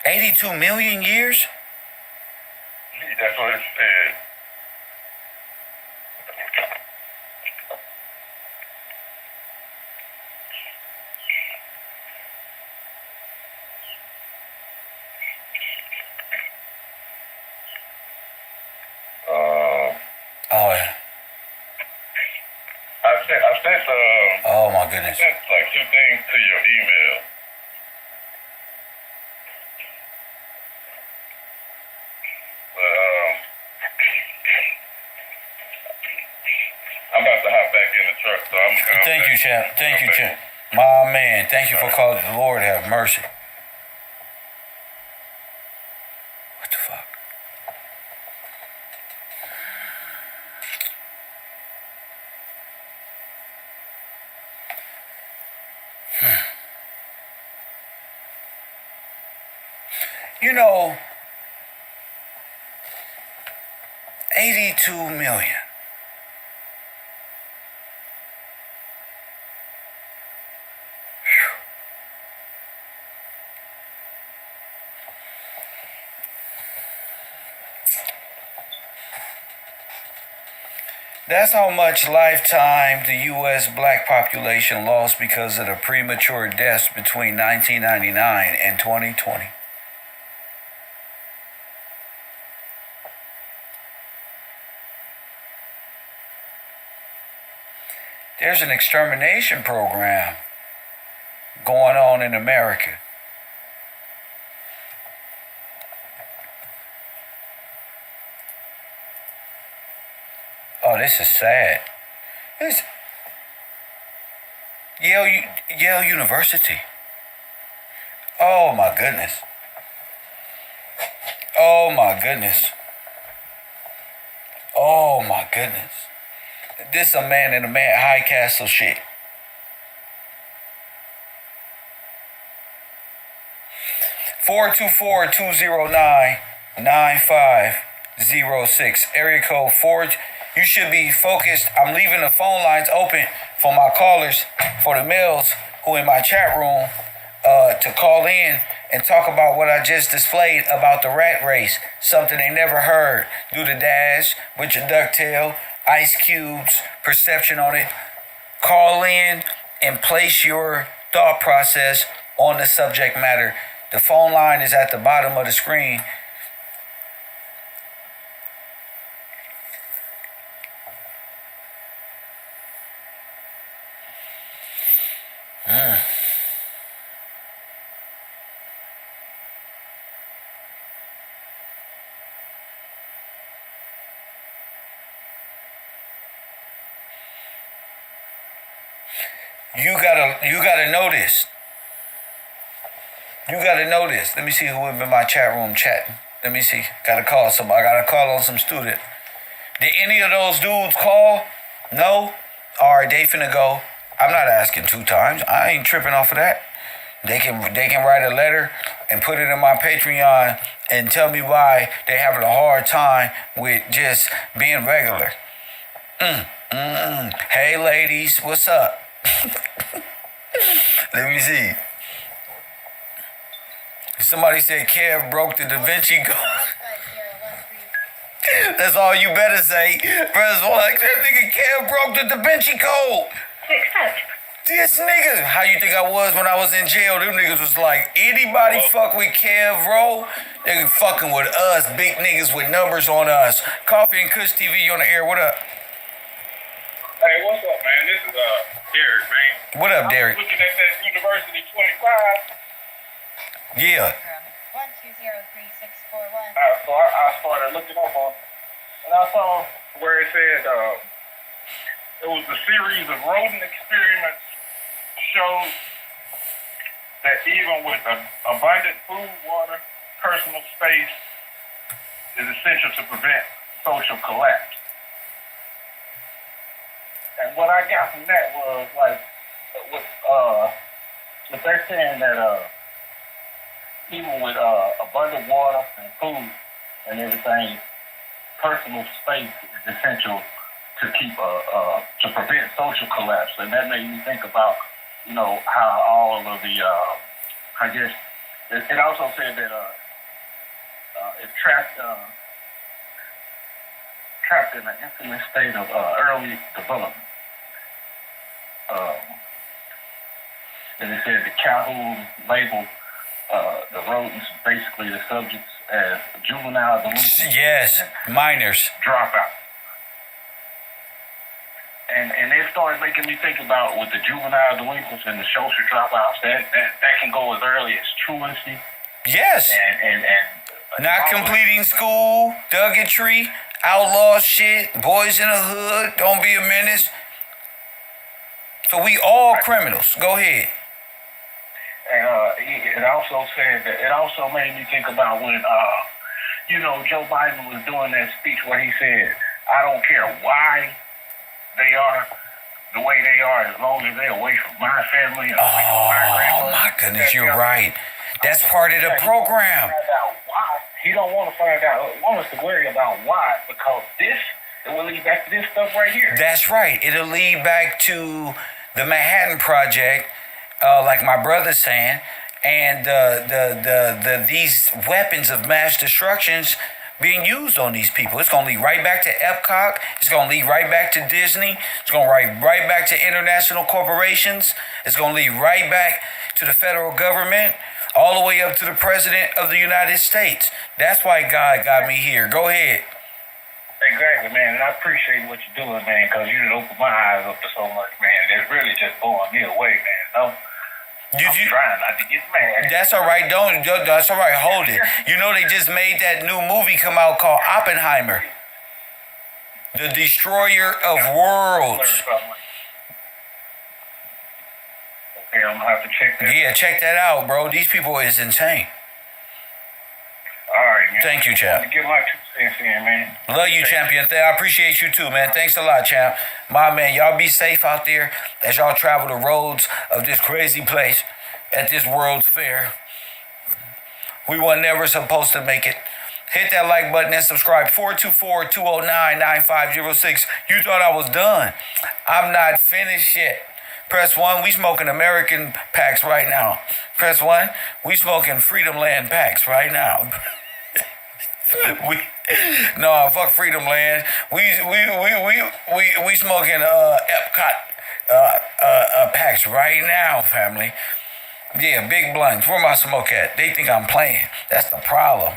Speaker 1: 82 million years?
Speaker 10: That's what it said. I sent
Speaker 1: oh my goodness.
Speaker 10: I sent like two things to your email. But I'm about to hop back in the truck, so I'm
Speaker 1: Thank you, champ. Thank you, champ. My man, thank you for calling. The Lord have mercy. What the fuck? You know, 82 million. That's how much lifetime the U.S. black population lost because of the premature deaths between 1999 and 2020. There's an extermination program going on in America. Oh, this is sad. It's Yale University. Oh my goodness. Oh my goodness. Oh my goodness. This a man in a man high castle shit. 424-209-9506. Area code 4. You should be focused. I'm leaving the phone lines open for my callers, for the males who in my chat room, to call in and talk about what I just displayed about the rat race. Something they never heard. Do the dash with your ducktail, ice cubes, perception on it. Call in and place your thought process on the subject matter. The phone line is at the bottom of the screen. You gotta know this. You gotta know this. Let me see who in my chat room chatting. Let me see. Gotta call somebody. I gotta call on some student. Did any of those dudes call? No? Alright, they finna go. I'm not asking 2 times. I ain't tripping off of that. They can write a letter and put it in my Patreon and tell me why they having a hard time with just being regular. Hey ladies, what's up? Let me see. Somebody said Kev broke the Da Vinci Code. That's all you better say. Press 1. That nigga Kev broke the Da Vinci Code. This nigga. How you think I was when I was in jail? Them niggas was like, anybody fuck with KevRow, they fucking with us. Big niggas with numbers on us. Coffee and Kush TV, you on the air. What up?
Speaker 10: Hey, what's up, man? This is Derek, man.
Speaker 1: What up, Derek?
Speaker 10: Looking at that University 25.
Speaker 1: Yeah.
Speaker 2: 1203641.
Speaker 10: So I started looking up on, and I saw where it said it was a series of rodent experiments showed that even with abundant food, water, personal space is essential to prevent social collapse. And what I got from that was like, if they're saying that even with abundant water and food and everything, personal space is essential to keep to prevent social collapse. And that made me think about, you know, how all of the I guess it also said that it trapped in an infant state of early development. And it said that Calhoun labeled the rodents, basically the subjects, as juvenile delinquents.
Speaker 1: Yes, minors.
Speaker 10: Dropout. And it started making me think about with the juvenile delinquents and the social dropouts, that can go as early as truancy.
Speaker 1: Yes.
Speaker 10: And
Speaker 1: not completing school, thuggetry, outlaw shit, boys in the hood, don't be a menace. So we all criminals. Go ahead.
Speaker 10: And it also said that it also made me think about when you know, Joe Biden was doing that speech where he said, "I don't care why they are the way they are, as long as they're away from my family." And away from my grandmother."
Speaker 1: My goodness, you're right. That's part of the program.
Speaker 10: He don't want to find out. Want us to worry about why, because it will lead back to this stuff right here.
Speaker 1: That's right. It'll lead back to the Manhattan Project, like my brother's saying, and these weapons of mass destructions being used on these people. It's going to lead right back to Epcot. It's going to lead right back to Disney. It's going to lead right back to international corporations. It's going to lead right back to the federal government, all the way up to the President of the United States. That's why God got me here. Go ahead.
Speaker 10: Exactly, man. And I appreciate what you're doing, man, because you done opened my eyes up to so much, man. It's really just blowing me away, man. No? I'm trying not to get mad.
Speaker 1: That's all right. That's all right. Hold it. You know they just made that new movie come out called Oppenheimer, the Destroyer of Worlds.
Speaker 10: Yeah, I'm gonna have to check that.
Speaker 1: Yeah, check that out, bro. These people is insane.
Speaker 10: All right, man.
Speaker 1: Thank you, champ.
Speaker 10: Get my 2 cents in, man.
Speaker 1: Love you, champion. I appreciate you too, man. Thanks a lot, champ. My man, y'all be safe out there as y'all travel the roads of this crazy place at this World's Fair. We were never supposed to make it. Hit that like button and subscribe. 424-209-9506. You thought I was done. I'm not finished yet. Press 1. We smoking American packs right now. Press 1. We smoking Freedom Land packs right now. No, fuck Freedom Land. We smoking Epcot packs right now, family. Yeah, big blunts. Where my smoke at? They think I'm playing. That's the problem.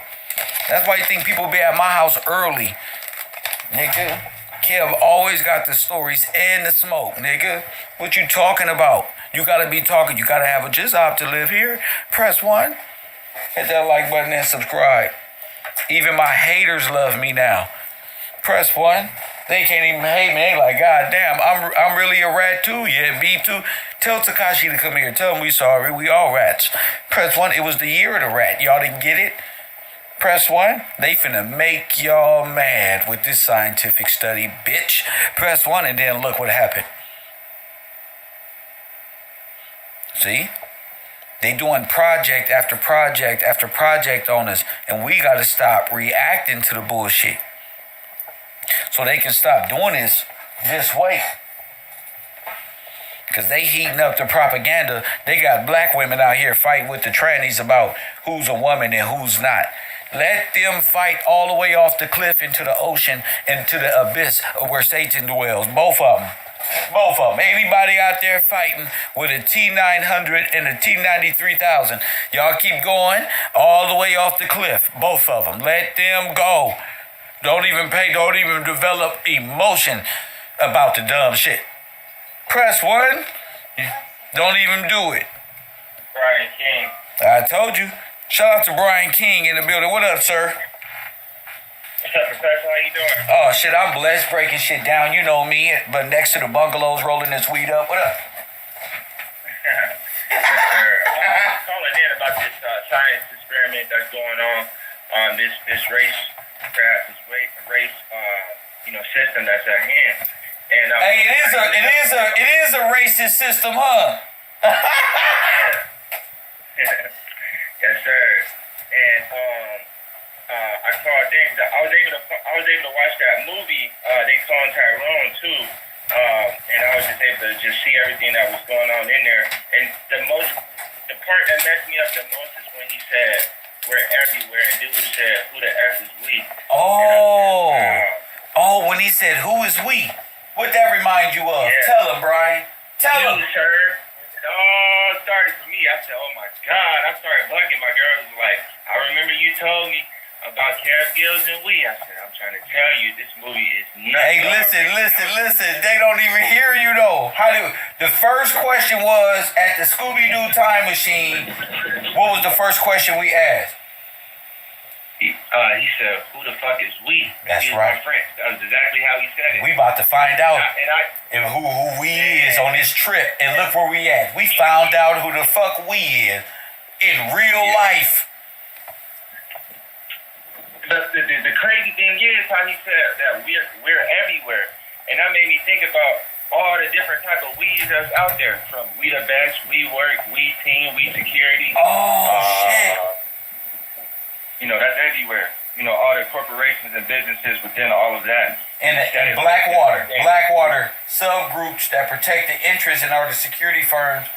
Speaker 1: That's why you think people be at my house early, nigga. Kev always got the stories and the smoke, nigga. What you talking about? You gotta be talking. You gotta have a job to live here. Press 1. Hit that like button and subscribe. Even my haters love me now. Press 1. They can't even hate me. They like, God damn, I'm really a rat too. Yeah, B2. Tell Takashi to come here. Tell him we sorry. We all rats. Press 1. It was the year of the rat. Y'all didn't get it? Press 1. They finna make y'all mad with this scientific study, bitch. Press 1 and then look what happened. See? They doing project after project after project on us, and we gotta stop reacting to the bullshit. So they can stop doing this way. Because they heating up the propaganda. They got black women out here fighting with the trannies about who's a woman and who's not. Let them fight all the way off the cliff into the ocean and to the abyss where Satan dwells. Both of them. Both of them. Anybody out there fighting with a T900 and a T93,000, y'all keep going all the way off the cliff. Both of them. Let them go. Don't even develop emotion about the dumb shit. Press 1. Don't even do it.
Speaker 10: Brian King.
Speaker 1: I told you. Shout out to Brian King in the building. What up, sir?
Speaker 10: What's up, Professor? How you doing?
Speaker 1: Oh, shit, I'm blessed breaking shit down. You know me, but next to the bungalows rolling this weed up. What up?
Speaker 10: Yes, sir. I'm calling in about this science experiment that's going on this race system that's at hand. And
Speaker 1: hey, it is a racist system, huh?
Speaker 10: Yes, sir. And I called in. I was able to watch that movie. They called Tyrone too. And I was just able to see everything that was going on in there. And the part that messed me up the most is when he said, "We're everywhere," and dude said, "Who the F is we?"
Speaker 1: Oh, when he said, "Who is we?" What that remind you of?
Speaker 10: Yeah.
Speaker 1: Tell him, Brian. Tell him.
Speaker 10: Sir. It all started for me. I said, "Oh my God!" I started bugging. My girl was like, "I remember you told me about Kev Gills and we." I said, "I'm trying to tell you, this movie is nuts."
Speaker 1: Hey, listen. They don't even hear you though. The first question was at the Scooby-Doo time machine. What was the first question we asked?
Speaker 10: He said, "Who the fuck is we?"
Speaker 1: That's right.
Speaker 10: My friend. That was exactly how he said it.
Speaker 1: We about to find out who we is on this trip. And look where we at. We found out who the fuck we is in real life.
Speaker 10: The crazy thing is how he said that we're everywhere, and that made me think about all the different type of we's that's out there. From we the best, we work, we team, we security.
Speaker 1: Shit.
Speaker 10: That's everywhere. All the corporations and businesses within all of that.
Speaker 1: And Blackwater subgroups that protect the interests and are the security firms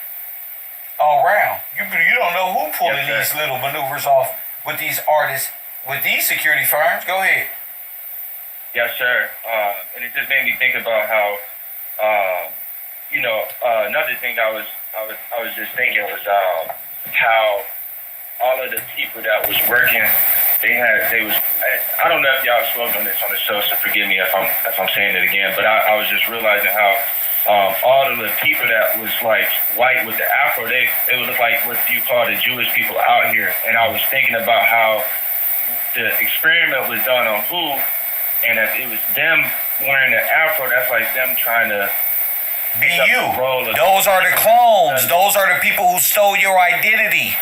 Speaker 1: all around. You don't know who pulling these little maneuvers off with these artists, with these security firms. Go ahead.
Speaker 10: Yes, sir. And it just made me think about how, another thing I was just thinking was how all of the people that was working, I don't know if y'all spoke on this on the show, so forgive me if I'm saying it again, but I was just realizing how all of the people that was like white with the afro, they would look like what you call the Jewish people out here. And I was thinking about how the experiment was done on who, and if it was them wearing the afro, that's like them trying to
Speaker 1: Be you. Those are the clones. Those are the people who stole your identity.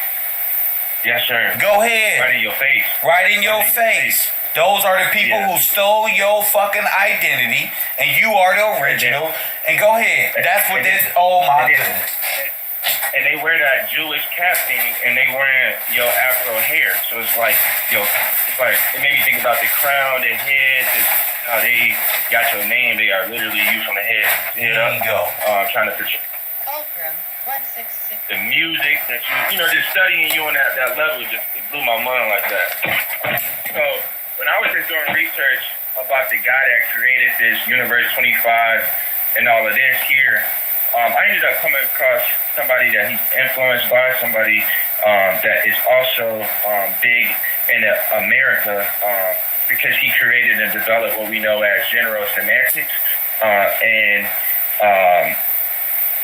Speaker 9: Yes, sir.
Speaker 1: Go ahead.
Speaker 9: Right in your face.
Speaker 1: Right in your face. Those are the people who stole your fucking identity, and you are the original. And go ahead. That's what this. Oh my goodness.
Speaker 9: And they wear that Jewish cap thing, and they wearing your Afro hair. So it's like, it made me think about the crown, the heads, how they got your name. They are literally you from the head.
Speaker 1: There you go.
Speaker 9: Trying to picture. The music that just studying you on that level, it blew my mind like that. So when I was just doing research about the guy that created this Universe 25 and all of this here, I ended up coming across somebody that he's influenced by, somebody that is also big in America because he created and developed what we know as genocides, and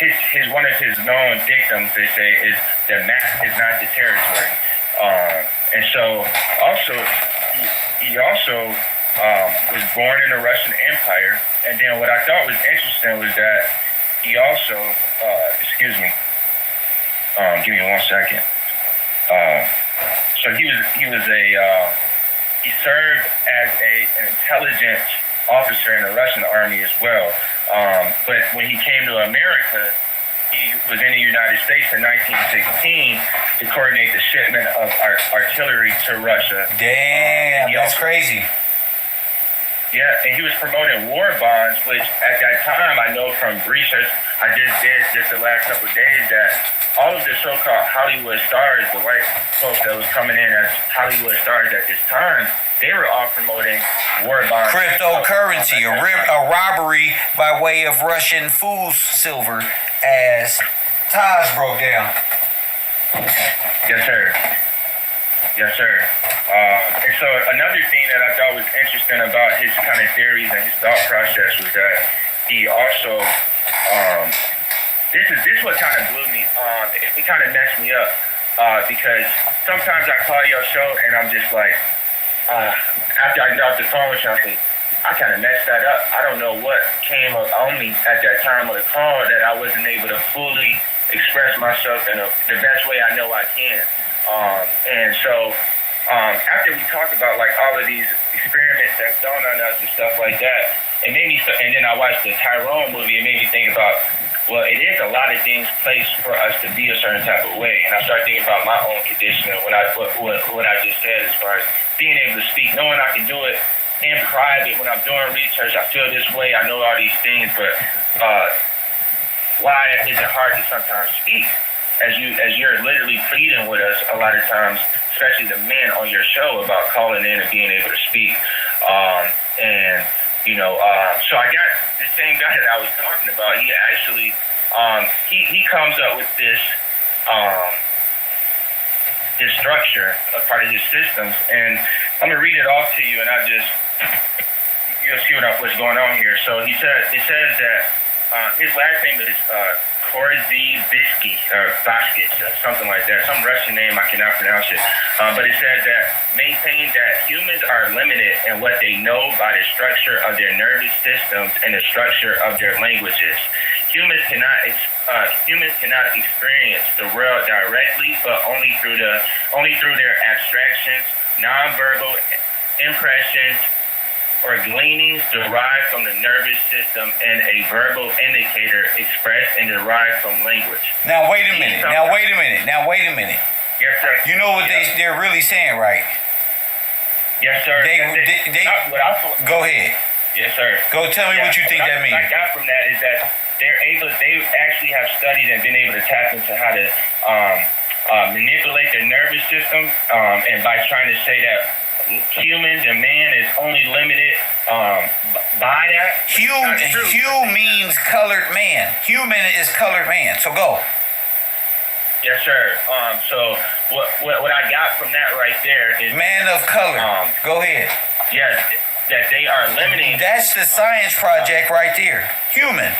Speaker 9: his one of his known dictums, they say, is the map is not the territory. And so also he also was born in the Russian Empire. And then what I thought was interesting was that he also, excuse me, give me 1 second. So he served as an intelligence officer in the Russian army as well. But when he came to America, he was in the United States in 1916 to coordinate the shipment of artillery to Russia.
Speaker 1: Damn, that's crazy.
Speaker 9: Yeah, and he was promoting war bonds, which at that time, I know from research I just did the last couple of days, that all of the so-called Hollywood stars, the white folks that was coming in as Hollywood stars at this time, they were all promoting war bonds.
Speaker 1: Cryptocurrency, a robbery by way of Russian fool's silver, as Taj broke down.
Speaker 9: Yes, sir. Yes, sir. And so another thing that I thought was interesting about his kind of theories and his thought process was that he also, this is what kind of blew me. It kind of messed me up because sometimes I call your show and I'm just like, after I get off the phone with you, I say, I kind of messed that up. I don't know what came on me at that time of the call that I wasn't able to fully express myself in the best way I know I can. And so after we talked about like all of these experiments that's done on us and stuff like that, it made me. And then I watched the Tyrone movie. It made me think about, well, it is a lot of things placed for us to be a certain type of way. And I started thinking about my own conditioning when what I just said as far as being able to speak, knowing I can do it in private when I'm doing research. I feel this way. I know all these things, but why is it hard to sometimes speak? As you're literally pleading with us a lot of times, especially the men on your show, about calling in and being able to speak. So I got the same guy that I was talking about. He actually, he comes up with this structure, a part of his systems, and I'm gonna read it off to you, and you'll see what's going on here. So it says that his last name is Korzybisky, or Baskich, or something like that. Some Russian name, I cannot pronounce it. But it says that maintain that humans are limited in what they know by the structure of their nervous systems and the structure of their languages. Humans cannot experience the world directly, but only through their abstractions, nonverbal impressions, or gleanings derived from the nervous system and a verbal indicator expressed and derived from language.
Speaker 1: Now wait a minute.
Speaker 9: Yes, sir.
Speaker 1: You know what they're really saying, right?
Speaker 9: Yes, sir.
Speaker 1: Go ahead.
Speaker 9: Yes, sir.
Speaker 1: Go tell me what you think that means.
Speaker 9: What I got from that is that they actually have studied and been able to tap into how to manipulate their nervous system, and by trying to say that humans and man is only limited by that.
Speaker 1: Hue means colored man. Human is colored man. So go.
Speaker 9: Yes, sir. So what I got from that right there is
Speaker 1: man of color. Go ahead.
Speaker 9: Yes, that they are limiting.
Speaker 1: That's the science project right there. Human.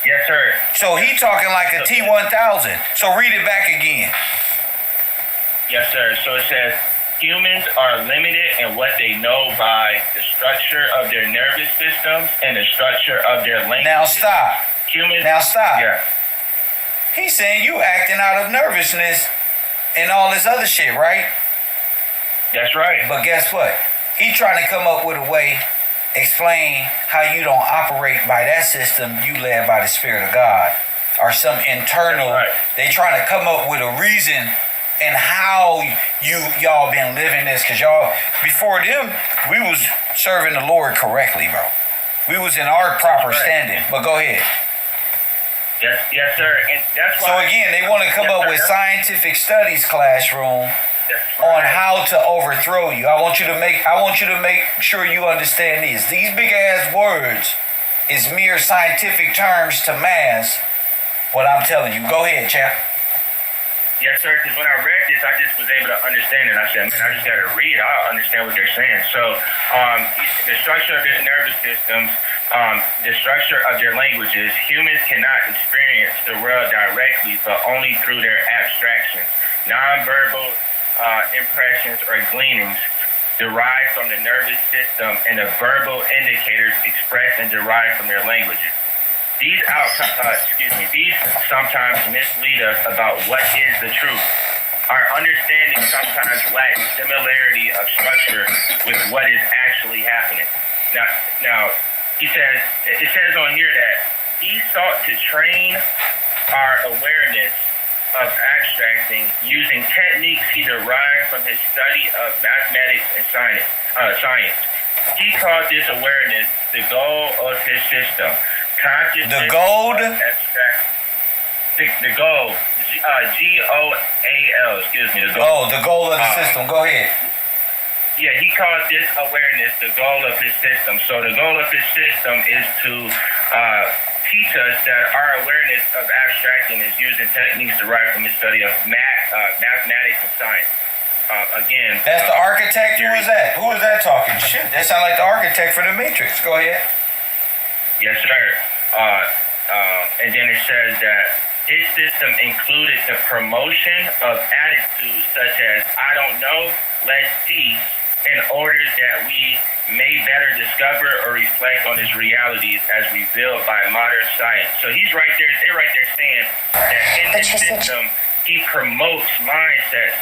Speaker 9: Yes, sir.
Speaker 1: So he talking like a T-1000. So read it back again.
Speaker 9: Yes, sir. So it says, humans are limited in what they know by the structure of their nervous systems and the structure of their language.
Speaker 1: Now stop.
Speaker 9: humans.
Speaker 1: Now stop.
Speaker 9: Yeah.
Speaker 1: He's saying you acting out of nervousness and all this other shit, right?
Speaker 9: That's right.
Speaker 1: But guess what? He trying to come up with a way, explain how you don't operate by that system. You led by the Spirit of God, or some internal.
Speaker 9: Right.
Speaker 1: They trying to come up with a reason and how y'all been living this, because y'all before them we was serving the Lord correctly, bro. We was in our proper standing. But go ahead.
Speaker 9: Yes, sir. And that's why.
Speaker 1: So again, they want to come up with scientific studies classroom on how to overthrow you. I want you to make sure you understand this. These big ass words is mere scientific terms to mask what I'm telling you. Go ahead, champ.
Speaker 9: Yes, sir. Because when I read this, I just was able to understand it. I said, man, I just got to read. I'll understand what they're saying. So, the structure of their nervous systems, the structure of their languages, humans cannot experience the world directly, but only through their abstractions. Nonverbal impressions or gleanings derived from the nervous system and the verbal indicators expressed and derived from their languages. These sometimes mislead us about what is the truth. Our understanding sometimes lacks similarity of structure with what is actually happening. Now, it says on here that he sought to train our awareness of abstracting using techniques he derived from his study of mathematics and science. He called this awareness the goal of his system.
Speaker 1: The gold?
Speaker 9: The goal. GOAL, excuse me. The goal.
Speaker 1: Oh, the goal of the system. Go ahead.
Speaker 9: Yeah, he called this awareness the goal of his system. So the goal of his system is to teach us that our awareness of abstracting is using techniques derived from his study of mathematics and science. Again.
Speaker 1: That's the architect? Who is that? Who is that talking? Shit, that sound like the architect for the Matrix. Go ahead.
Speaker 9: Yes, sir. And then it says that his system included the promotion of attitudes such as "I don't know, let's see," in order that we may better discover or reflect on his realities as revealed by modern science. So he's right there. They're right there saying that in this system he promotes mindsets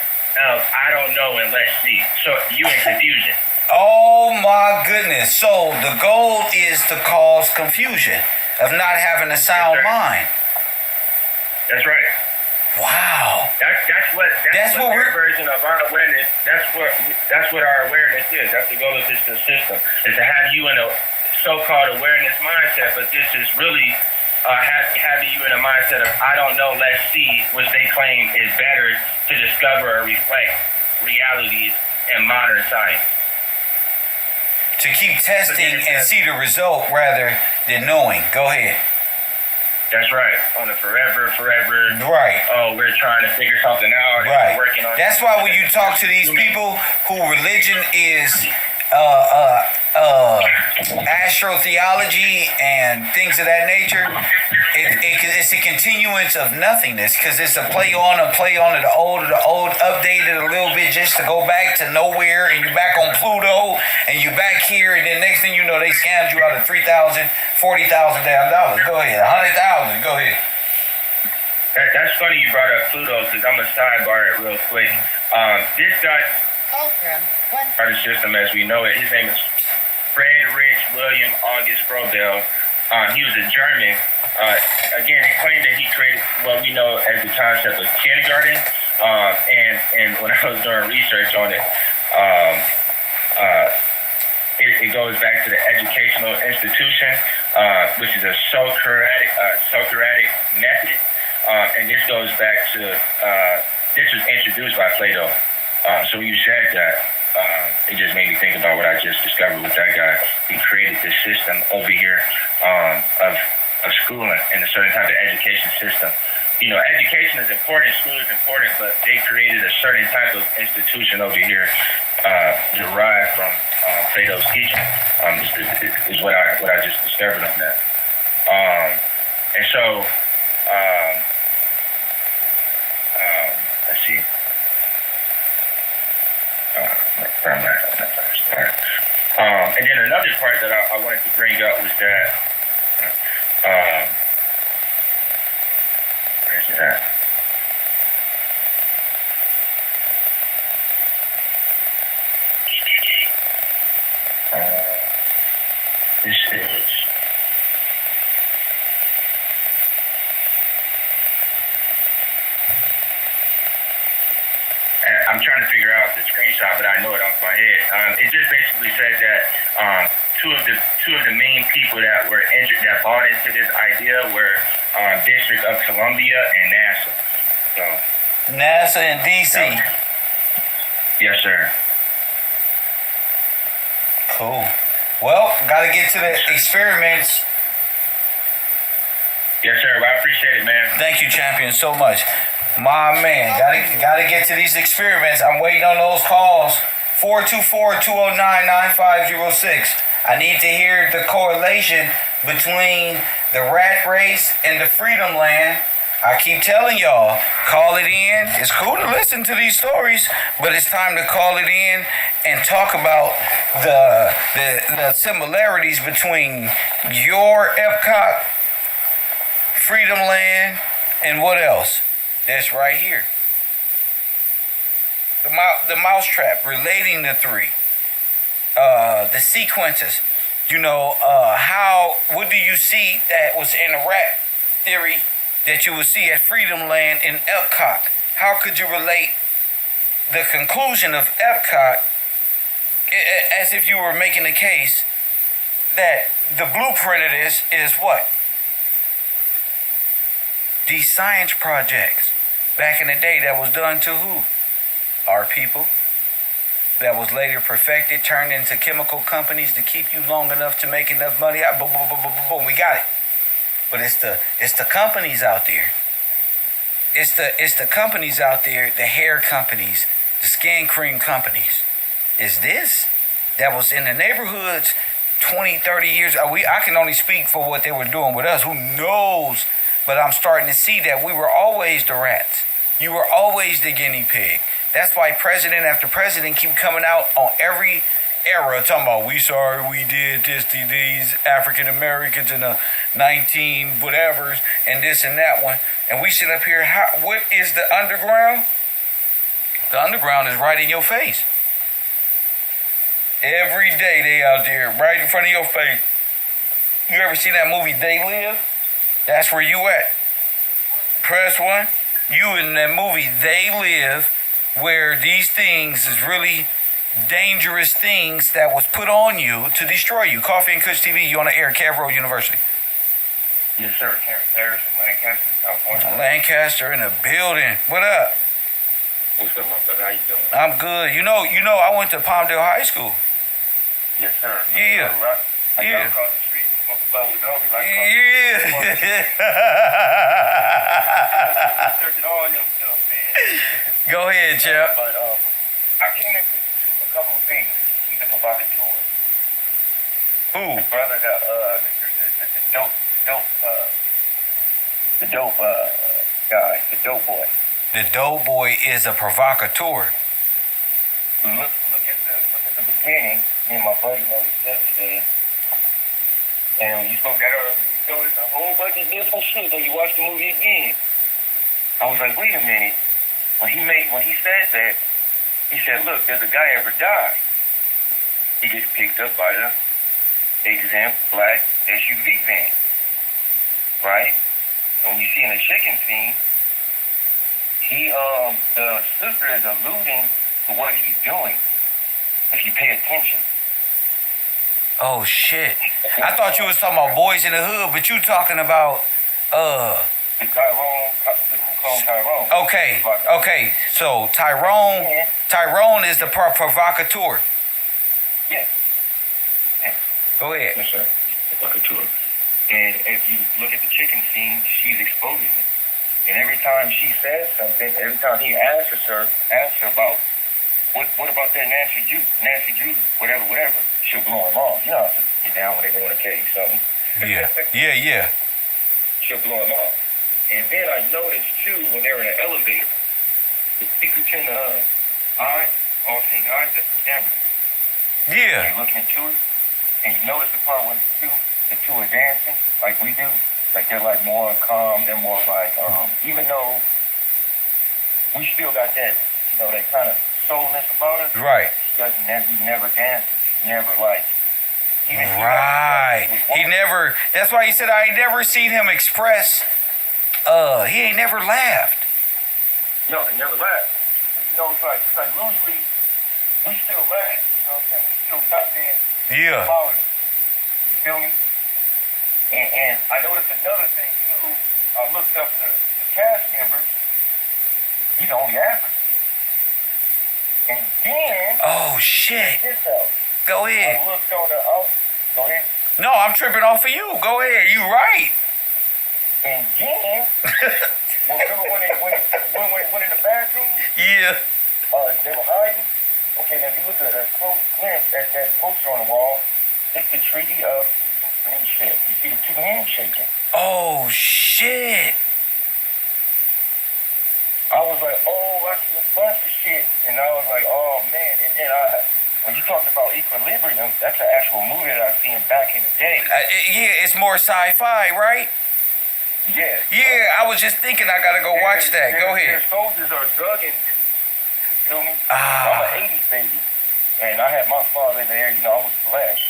Speaker 9: of "I don't know and let's see." So you in confusion.
Speaker 1: Oh my goodness. So the goal is to cause confusion of not having a sound mind.
Speaker 9: That's right.
Speaker 1: Wow.
Speaker 9: That's what their version of our awareness. That's what our awareness is. That's the goal of this system, is to have you in a so-called awareness mindset, but this is really having you in a mindset of "I don't know, let's see," which they claim is better to discover or reflect realities in modern science.
Speaker 1: To keep testing and see the result rather than knowing. Go ahead.
Speaker 9: That's right. On the forever.
Speaker 1: Right.
Speaker 9: Oh, we're trying to figure something out.
Speaker 1: Right.
Speaker 9: We're working on.
Speaker 1: That's why when you talk to these people who religion is astrotheology and things of that nature, it's a continuance of nothingness, because it's a play on of the old, updated a little bit just to go back to nowhere, and you're back on Pluto, and you're back here, and then next thing you know, they scammed you out of $3,000, $40,000 damn dollars. Go ahead, $100,000. Go ahead.
Speaker 9: That's funny you brought up Pluto, because I'm gonna sidebar it real quick. This guy, part of the system as we know it, his name is Friedrich William August Frobel. He was a German. Again, they claim that he created what we know as the concept of kindergarten. And when I was doing research on it, it goes back to the educational institution, which is a Socratic method. And this goes back to, this was introduced by Plato. So when you said that, it just made me think about what I just discovered with that guy. He created this system over here of schooling and a certain type of education system. You know, education is important, school is important, but they created a certain type of institution over here derived from Plato's teaching. Is what I just discovered on that. And so, let's see. And then another part that I wanted to bring up was that
Speaker 12: trying to figure out the screenshot, but I know it off my head. It just basically said that two of the main people that were injured that bought into this idea were District of Columbia and NASA. So
Speaker 1: NASA and DC.
Speaker 12: Yes, sir.
Speaker 1: Cool. Well, gotta get to the experiments.
Speaker 12: Yes, sir. I appreciate it, man.
Speaker 1: Thank you, champion, so much. My man, gotta get to these experiments. I'm waiting on those calls. 424-209-9506. I need to hear the correlation between the rat race and the freedom land. I keep telling y'all, call it in. It's cool to listen to these stories, but it's time to call it in and talk about the similarities between your Epcot, freedom land, and what else? That's right here. The mousetrap relating the three. The sequences. What do you see that was in the rat theory that you would see at Freedom Land in Epcot? How could you relate the conclusion of Epcot as if you were making a case that the blueprint of this is what? These science projects back in the day that was done to who? Our people. That was later perfected, turned into chemical companies to keep you long enough to make enough money. Boom, boom, boom, boom, boom, we got it. But it's the companies out there. It's the companies out there, the hair companies, the skin cream companies. Is this that was in the neighborhoods 20, 30 years? I can only speak for what they were doing with us. Who knows? But I'm starting to see that we were always the rats. You were always the guinea pig. That's why president after president keep coming out on every era talking about we sorry we did this to these African Americans in the 19 whatevers and this and that one. And we sit up here, what is the underground? The underground is right in your face. Every day they out there, right in front of your face. You ever see that movie They Live? That's where you at. Press one. You in that movie They Live, where these things is really dangerous things that was put on you to destroy you. Coffee and Kush TV, you on the air, KevRow University.
Speaker 12: Yes, sir. Terrence Harris from Lancaster, California.
Speaker 1: Lancaster in the building. What up?
Speaker 12: What's up, my brother? How you doing?
Speaker 1: I'm good. You know, I went to Palmdale High School.
Speaker 12: Yes, sir.
Speaker 1: Yeah.
Speaker 12: I
Speaker 1: Yeah.
Speaker 12: come across the street, smoke a blunt with dog. Like,
Speaker 1: Yeah.
Speaker 12: Searching all your stuff, man.
Speaker 1: Go ahead, champ.
Speaker 12: But I came into a couple of things. He's a provocateur.
Speaker 1: Who?
Speaker 12: The brother got the dope guy, the dope boy.
Speaker 1: The dope boy is a provocateur.
Speaker 12: Look at the beginning. Me and my buddy noticed yesterday. And when you spoke that earlier, you noticed a whole bunch of different shit when you watch the movie again. I was like, wait a minute. When he said that, he said, look, does a guy ever die? He gets picked up by the exempt black SUV van. Right? And when you see in the chicken scene, the sister is alluding to what he's doing, if you pay attention.
Speaker 1: Oh shit! I thought you was talking about Boys in the Hood, but you talking about
Speaker 12: Tyrone, who called Tyrone?
Speaker 1: Okay. So Tyrone is the provocateur.
Speaker 12: Yes. Yeah.
Speaker 1: Go ahead.
Speaker 12: Yes, sir. Provocateur. And if you look at the chicken scene, she's exposing him. And every time she says something, every time he asks her about what about that Nancy Drew, whatever, she'll blow him off. You know how sisters get down when they want to tell you something.
Speaker 1: Yeah.
Speaker 12: She'll blow him off. And then I noticed too when they're in an elevator, the Pinkerton eye, all-seeing eye, that's the camera.
Speaker 1: Yeah.
Speaker 12: You're looking into it, and you notice the part when the two are dancing like we do. Like they're like more calm, they're more like, even though we still got that, that kind of soulness about her.
Speaker 1: Right.
Speaker 12: He never dances. He never like.
Speaker 1: Right. He never. That's why he said I ain't never seen him express. He ain't never laughed.
Speaker 12: No, he never laughed. You know, it's like usually we still laugh. You know what I'm saying? We still got that.
Speaker 1: Yeah.
Speaker 12: Power. You feel me? And I noticed another thing too. I looked up the cast members. He's only African. And then.
Speaker 1: Oh shit.
Speaker 12: Check this out.
Speaker 1: Go ahead.
Speaker 12: I looked on the. Go ahead.
Speaker 1: No, I'm tripping off of you. Go ahead. You right.
Speaker 12: And then. Remember when they went in the bathroom?
Speaker 1: Yeah.
Speaker 12: They were hiding. Okay, now if you look at a close glimpse at that poster on the wall, it's the Treaty of Peace and Friendship. You see the two hands shaking.
Speaker 1: Oh shit.
Speaker 12: I was like, oh, I see a bunch of shit. And I was like, oh man. And then when you talked about Equilibrium, that's an actual movie that I seen back in the day.
Speaker 1: Yeah, it's more sci-fi, right?
Speaker 12: Yeah.
Speaker 1: Yeah, I was just thinking I gotta go watch that. Go ahead.
Speaker 12: Their soldiers are drug-induced. You feel me?
Speaker 1: Ah.
Speaker 12: I'm an 80s baby. And I had my father there, you know, I was blessed.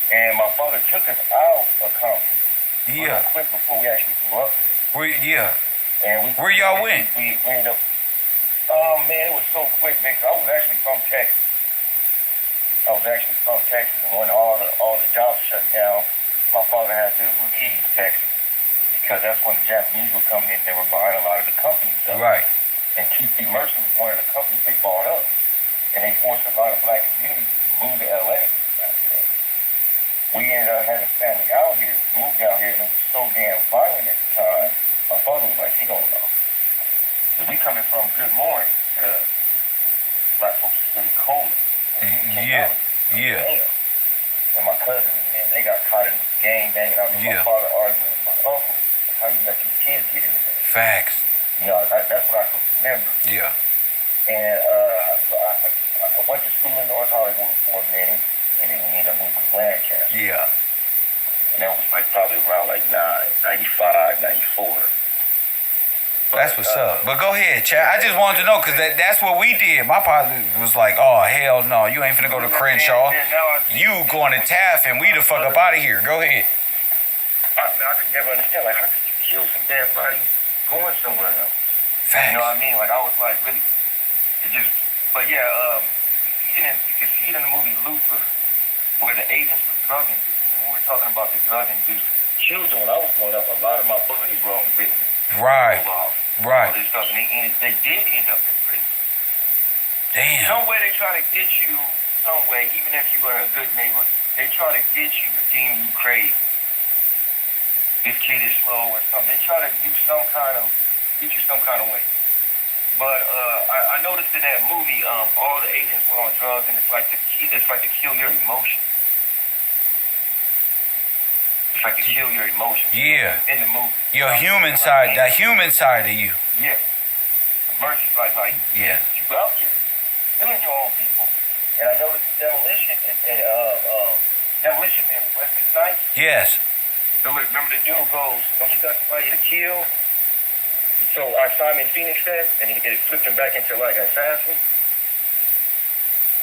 Speaker 12: And my father took us out of Compton.
Speaker 1: Yeah.
Speaker 12: Real quick before we actually grew up here.
Speaker 1: Yeah.
Speaker 12: And
Speaker 1: where y'all went?
Speaker 12: We ended up. Oh man, it was so quick, man. I was actually from Texas. And when all the jobs shut down, my father had to leave Texas because that's when the Japanese were coming in. They were buying a lot of the companies up.
Speaker 1: Right.
Speaker 12: And TP Mercer was one of the companies they bought up, and they forced a lot of black communities to move to LA after that. We ended up having family out here, moved out here, and it was so damn violent at the time. My father was like, he don't know. We coming from Good Morning to black folks was really cold.
Speaker 1: Yeah.
Speaker 12: And my cousin and them, they got caught in the gang banging. I remember my father arguing with my uncle, like, how you let these kids get into that?
Speaker 1: Facts.
Speaker 12: You know, that's what I could remember.
Speaker 1: Yeah.
Speaker 12: And I went to school in North Hollywood for a minute, and then we ended up moving to Lancaster.
Speaker 1: Yeah.
Speaker 12: And that was like probably around like 95, 94.
Speaker 1: That's what's up. But go ahead, Chad. I just wanted to know because that's what we did. My father was like, oh, hell no. You ain't finna go to Crenshaw. You going to Taft and we the fuck up out of here. Go ahead.
Speaker 12: I could never understand. Like, how could you kill some damn body going somewhere else?
Speaker 1: Facts.
Speaker 12: You know what I mean? Like, I was like, really. It just. But yeah, you can see it in the movie Luther, where the agents were drug induced. And when we're talking about the drug induced children, when I was growing up, a lot of my buddies were on written.
Speaker 1: Right. Right.
Speaker 12: All this stuff, and they did end up in prison.
Speaker 1: Damn.
Speaker 12: Some way they try to get you, some way, even if you are a good neighbor, they try to get you to deem you crazy. This kid is slow or something. They try to do get you some kind of way. But I noticed in that movie, all the agents were on drugs, and it's like to kill your emotions. It's like to kill your emotions.
Speaker 1: Yeah.
Speaker 12: In the movie.
Speaker 1: Your human side, the human side of you.
Speaker 12: Yeah. The mercy's like
Speaker 1: yeah.
Speaker 12: You out there killing your own people. And I noticed in Demolition Man with Wesley Snipes.
Speaker 1: Yes.
Speaker 12: Remember the dude goes, don't you got somebody to kill? So Simon Phoenix said, and it flipped him back into like assassin.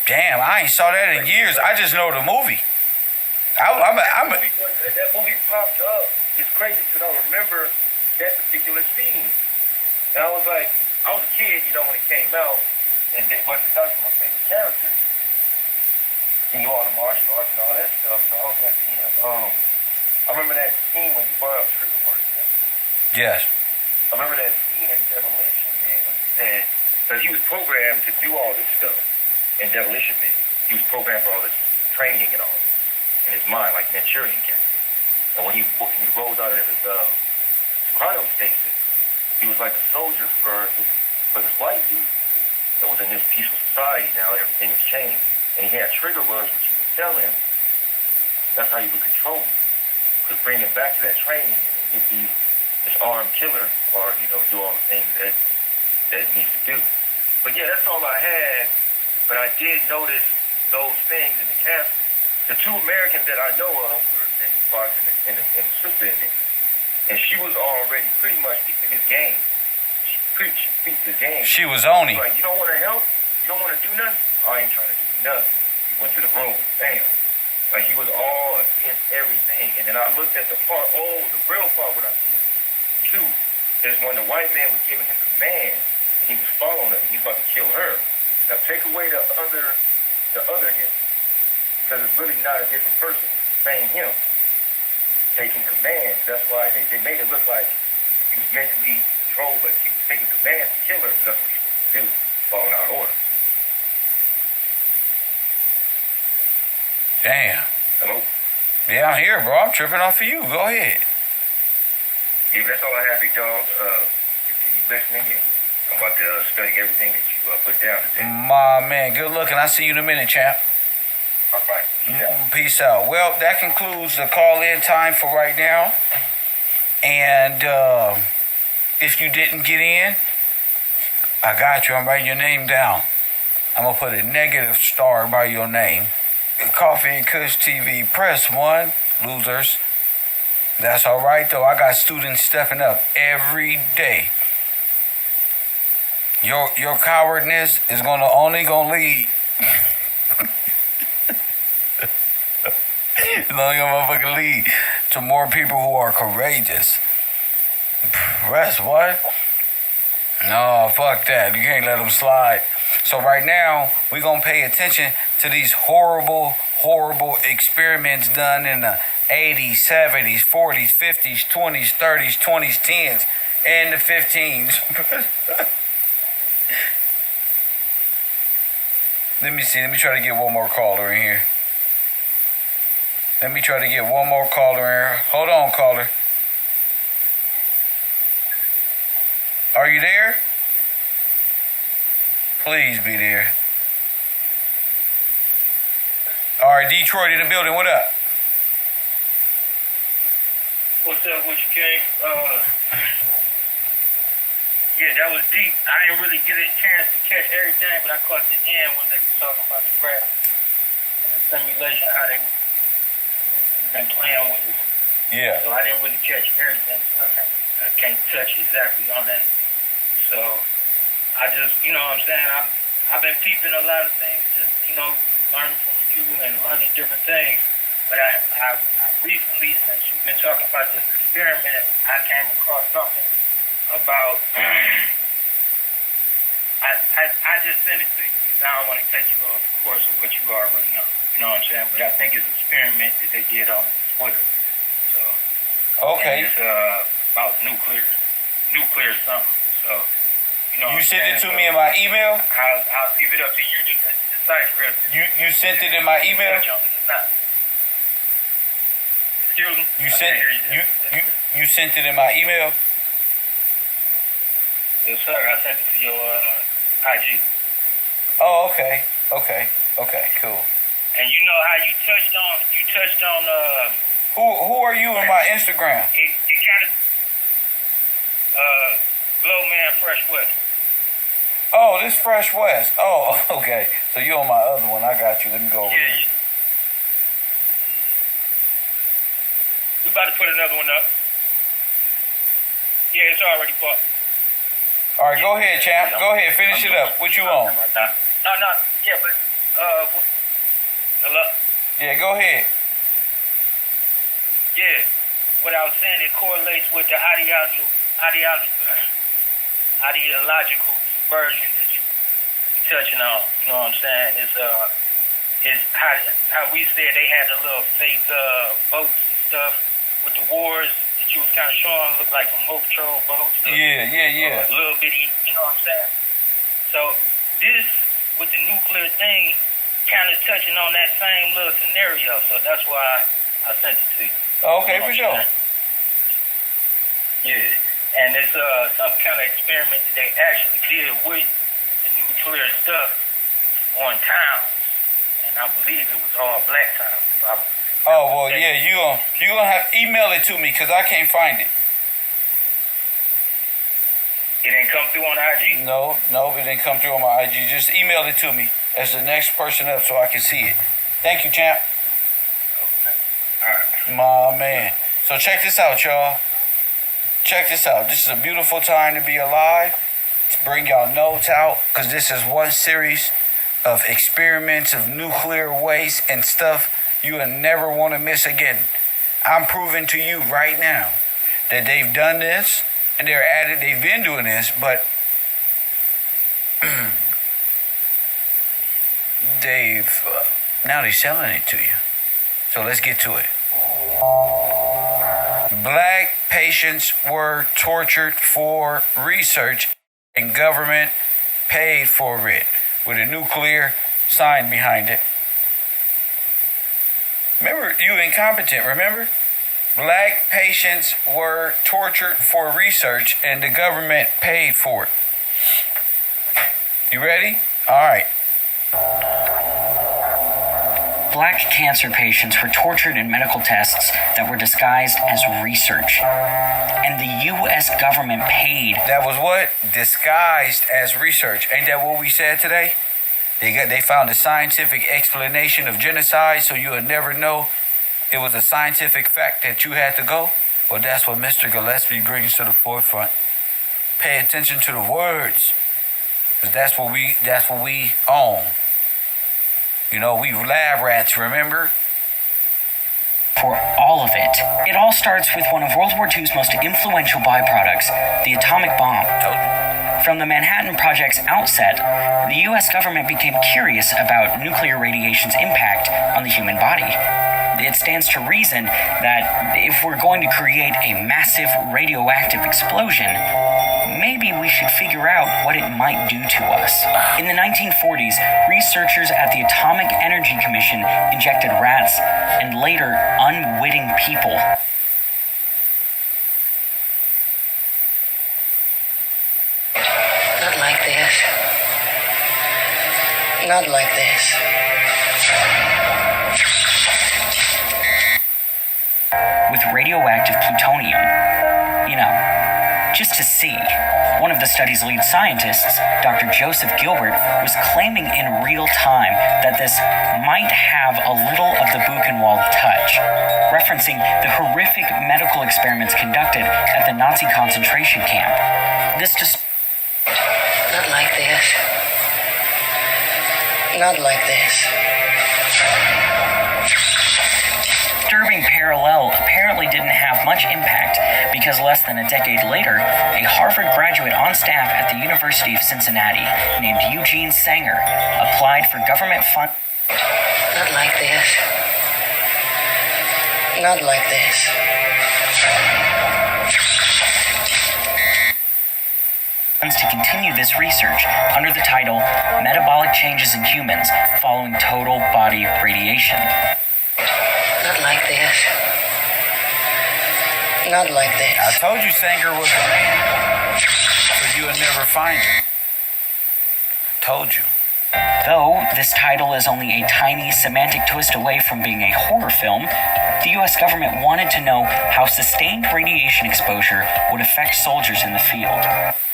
Speaker 1: Damn, I ain't saw that in years. I just know the movie.
Speaker 12: That movie popped up. It's crazy because I remember that particular scene. And I was like, I was a kid, you know, when it came out, and Wesley Snipes was my favorite character. He knew all the martial arts and all that stuff, so I was like, I remember that scene when you brought up trigger words yesterday.
Speaker 1: Yes.
Speaker 12: I remember that scene in Demolition Man when he said, because he was programmed to do all this stuff in Demolition Man. He was programmed for all this training and all this in his mind, like Manchurian candidate. And when he rose out of his cryostasis, he was like a soldier for this white dude that was in this peaceful society. Now everything was changed. And he had trigger words which he would tell him. That's how he would control him. Could bring him back to that training, and then he'd be this armed killer, or do all the things that he needs to do. But yeah, that's all I had. But I did notice those things in the cast. The two Americans that I know of were Jamie Foxx and the sister in there, and she was already pretty much peeping his game. She peeped his game.
Speaker 1: She was on him.
Speaker 12: Like, you don't want to help? You don't want to do nothing? I ain't trying to do nothing. He went to the room. Bam. Like, he was all against everything. And then I looked at the part, the real part when I seen it, too, is when the white man was giving him command. and he was following her, and he was about to kill her. Now take away the other him, because it's really not a different person. It's the same him taking commands. That's why they made it look like he was mentally controlled, but he was taking commands to kill her because that's what he's supposed to do, following out orders.
Speaker 1: Damn.
Speaker 12: Hello?
Speaker 1: Yeah, I'm here, bro. I'm tripping off of you. Go ahead.
Speaker 12: Yeah, that's all I have, big dog. Continue listening, and I'm about to study everything that you put down today.
Speaker 1: My man, good looking. I'll see you in a minute, champ.
Speaker 12: All right. Peace out.
Speaker 1: Peace out. Well, that concludes the call-in time for right now. And if you didn't get in, I got you. I'm writing your name down. I'm going to put a negative star by your name. Coffee and Kush TV, press 1, losers. That's all right, though. I got students stepping up every day. Your cowardness is only gonna lead. It's only gonna motherfucking lead to more people who are courageous. Press 1? No, fuck that. You can't let them slide. So right now, we're gonna pay attention to these horrible experiments done in the 80s, 70s, 40s, 50s, 20s, 30s, 20s, 10s, and the 15s. Let me see. Let me try to get one more caller in here. Hold on, caller. Are you there? Please be there. All right, Detroit in the building. What up?
Speaker 12: What's up with you, King? Yeah, that was deep. I didn't really get a chance to catch everything, but I caught the end when they were talking about the gravity and the simulation, how they been playing with it.
Speaker 1: Yeah.
Speaker 12: So I didn't really catch everything, so I can't touch exactly on that. So I just, you know what I'm saying? I've been peeping a lot of things, just, learning from you and learning different things. But I recently, since you've been talking about this experiment, I came across something about, I just sent it to you because I don't want to take you off course of what you already know. You know what I'm saying? But I think it's an experiment that they did on this with her. So,
Speaker 1: okay.
Speaker 12: It's about nuclear something. So,
Speaker 1: you sent it to me in my email?
Speaker 12: I'll leave it up to you to decipher it.
Speaker 1: You sent it in my email?
Speaker 12: Excuse me?
Speaker 1: You sent it in my email?
Speaker 12: Yes, sir. I sent it to your IG.
Speaker 1: Oh, okay, cool.
Speaker 12: And you know how you touched on
Speaker 1: who are you in my Instagram?
Speaker 12: It kind of Glow Man Fresh West.
Speaker 1: Oh, this Fresh West. Oh, okay. So you on my other one. I got you. Let me go over here.
Speaker 12: We about to put another one up. Yeah, it's already bought.
Speaker 1: All right, go ahead, champ. Go ahead, finish it up. What you on?
Speaker 12: No. Yeah, but hello.
Speaker 1: Yeah, go ahead.
Speaker 12: Yeah, what I was saying, it correlates with the ideological subversion that you be touching on. You know what I'm saying? It's how we said they had the little fake boats and stuff with the wars that you was kind of showing, look like some Motor Patrol boats.
Speaker 1: Yeah.
Speaker 12: Little bitty, you know what I'm saying? So this with the nuclear thing, kind of touching on that same little scenario. So that's why I sent it to you.
Speaker 1: Okay, for sure.
Speaker 12: Yeah, and it's some kind of experiment that they actually did with the nuclear stuff on towns, and I believe it was all black towns.
Speaker 1: Oh well, yeah, you gonna have to email it to me because I can't find it.
Speaker 12: It didn't come through on IG?
Speaker 1: No, it didn't come through on my IG. Just email it to me as the next person up so I can see it. Thank you, champ.
Speaker 12: Okay.
Speaker 1: All right. My man. So check this out, y'all. Check this out. This is a beautiful time to be alive. To bring y'all notes out because this is one series of experiments of nuclear waste and stuff you will never want to miss again. I'm proving to you right now that they've done this and they've been doing this, but now they're selling it to you. So let's get to it. Black patients were tortured for research and government paid for it with a nuclear sign behind it. Remember, you incompetent, remember? Black patients were tortured for research and the government paid for it. You ready? All right.
Speaker 13: Black cancer patients were tortured in medical tests that were disguised as research. And the U.S. government paid.
Speaker 1: That was what? Disguised as research. Ain't that what we said today? They found a scientific explanation of genocide, so you would never know it was a scientific fact that you had to go. Well, that's what Mr. Gillespie brings to the forefront. Pay attention to the words, because that's what we own. You know, we lab rats, remember?
Speaker 13: For all of it. It all starts with one of World War II's most influential byproducts, the atomic bomb. From the Manhattan Project's outset, the U.S. government became curious about nuclear radiation's impact on the human body. It stands to reason that if we're going to create a massive radioactive explosion, maybe we should figure out what it might do to us. In the 1940s, researchers at the Atomic Energy Commission injected rats and later unwitting people.
Speaker 6: Not like this. Not like this.
Speaker 13: With radioactive plutonium. You know, just to see. One of the study's lead scientists, Dr. Joseph Gilbert, was claiming in real time that this might have a little of the Buchenwald touch, referencing the horrific medical experiments conducted at the Nazi concentration camp. This just...
Speaker 6: Not like this. Not like this.
Speaker 13: Disturbing parallel apparently didn't have much impact because less than a decade later, a Harvard graduate on staff at the University of Cincinnati named Eugene Sanger applied for government funds.
Speaker 6: Not like this. Not like this.
Speaker 13: To continue this research under the title Metabolic Changes in Humans Following Total Body Radiation.
Speaker 6: Not like this. Not like this.
Speaker 1: I told you Sanger was a man, so you would never find it. I told you.
Speaker 13: Though this title is only a tiny semantic twist away from being a horror film, the U.S. government wanted to know how sustained radiation exposure would affect soldiers in the field.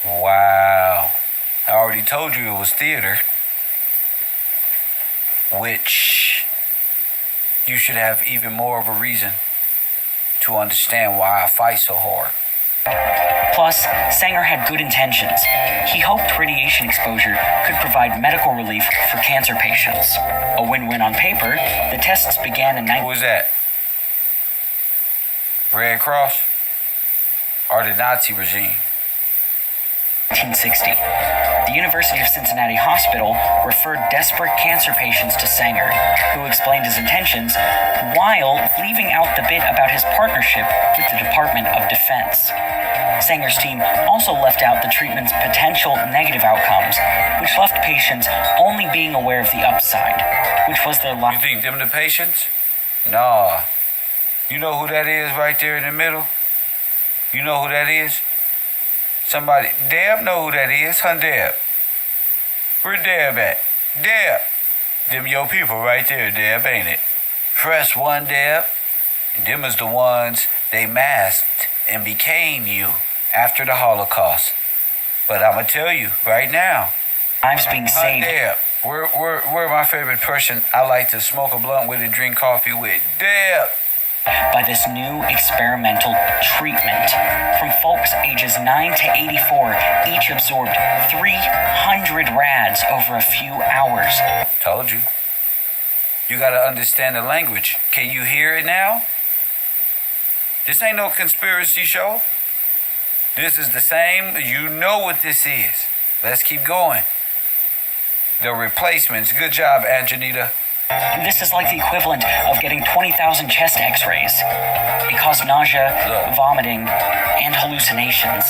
Speaker 1: Wow. I already told you it was theater, which you should have even more of a reason to understand why I fight so hard.
Speaker 13: Plus, Sanger had good intentions. He hoped radiation exposure could provide medical relief for cancer patients. A win-win on paper, the tests began in...
Speaker 1: Who was that? Red Cross? Or the Nazi regime?
Speaker 13: 1960. The University of Cincinnati Hospital referred desperate cancer patients to Sanger, who explained his intentions while leaving out the bit about his partnership with the Department of Defense. Sanger's team also left out the treatment's potential negative outcomes, which left patients only being aware of the upside, which was their life.
Speaker 1: You think them the patients? Nah. You know who that is right there in the middle? You know who that is? Somebody, Deb know who that is, huh, Deb? Where Deb at? Deb! Them your people right there, Deb, ain't it? Press 1, Deb. And them is the ones they masked and became you after the Holocaust. But I'ma tell you right now.
Speaker 13: Lives being saved.
Speaker 1: Deb, we're my favorite person I like to smoke a blunt with and drink coffee with. Deb!
Speaker 13: By this new experimental treatment. From folks ages 9 to 84, each absorbed 300 rads over a few hours.
Speaker 1: Told you. You gotta understand the language. Can you hear it now? This ain't no conspiracy show. This is the same. You know what this is. Let's keep going. the replacements. Good job, Anjanita.
Speaker 13: This is like the equivalent of getting 20,000 chest x-rays. It caused nausea, vomiting, and hallucinations.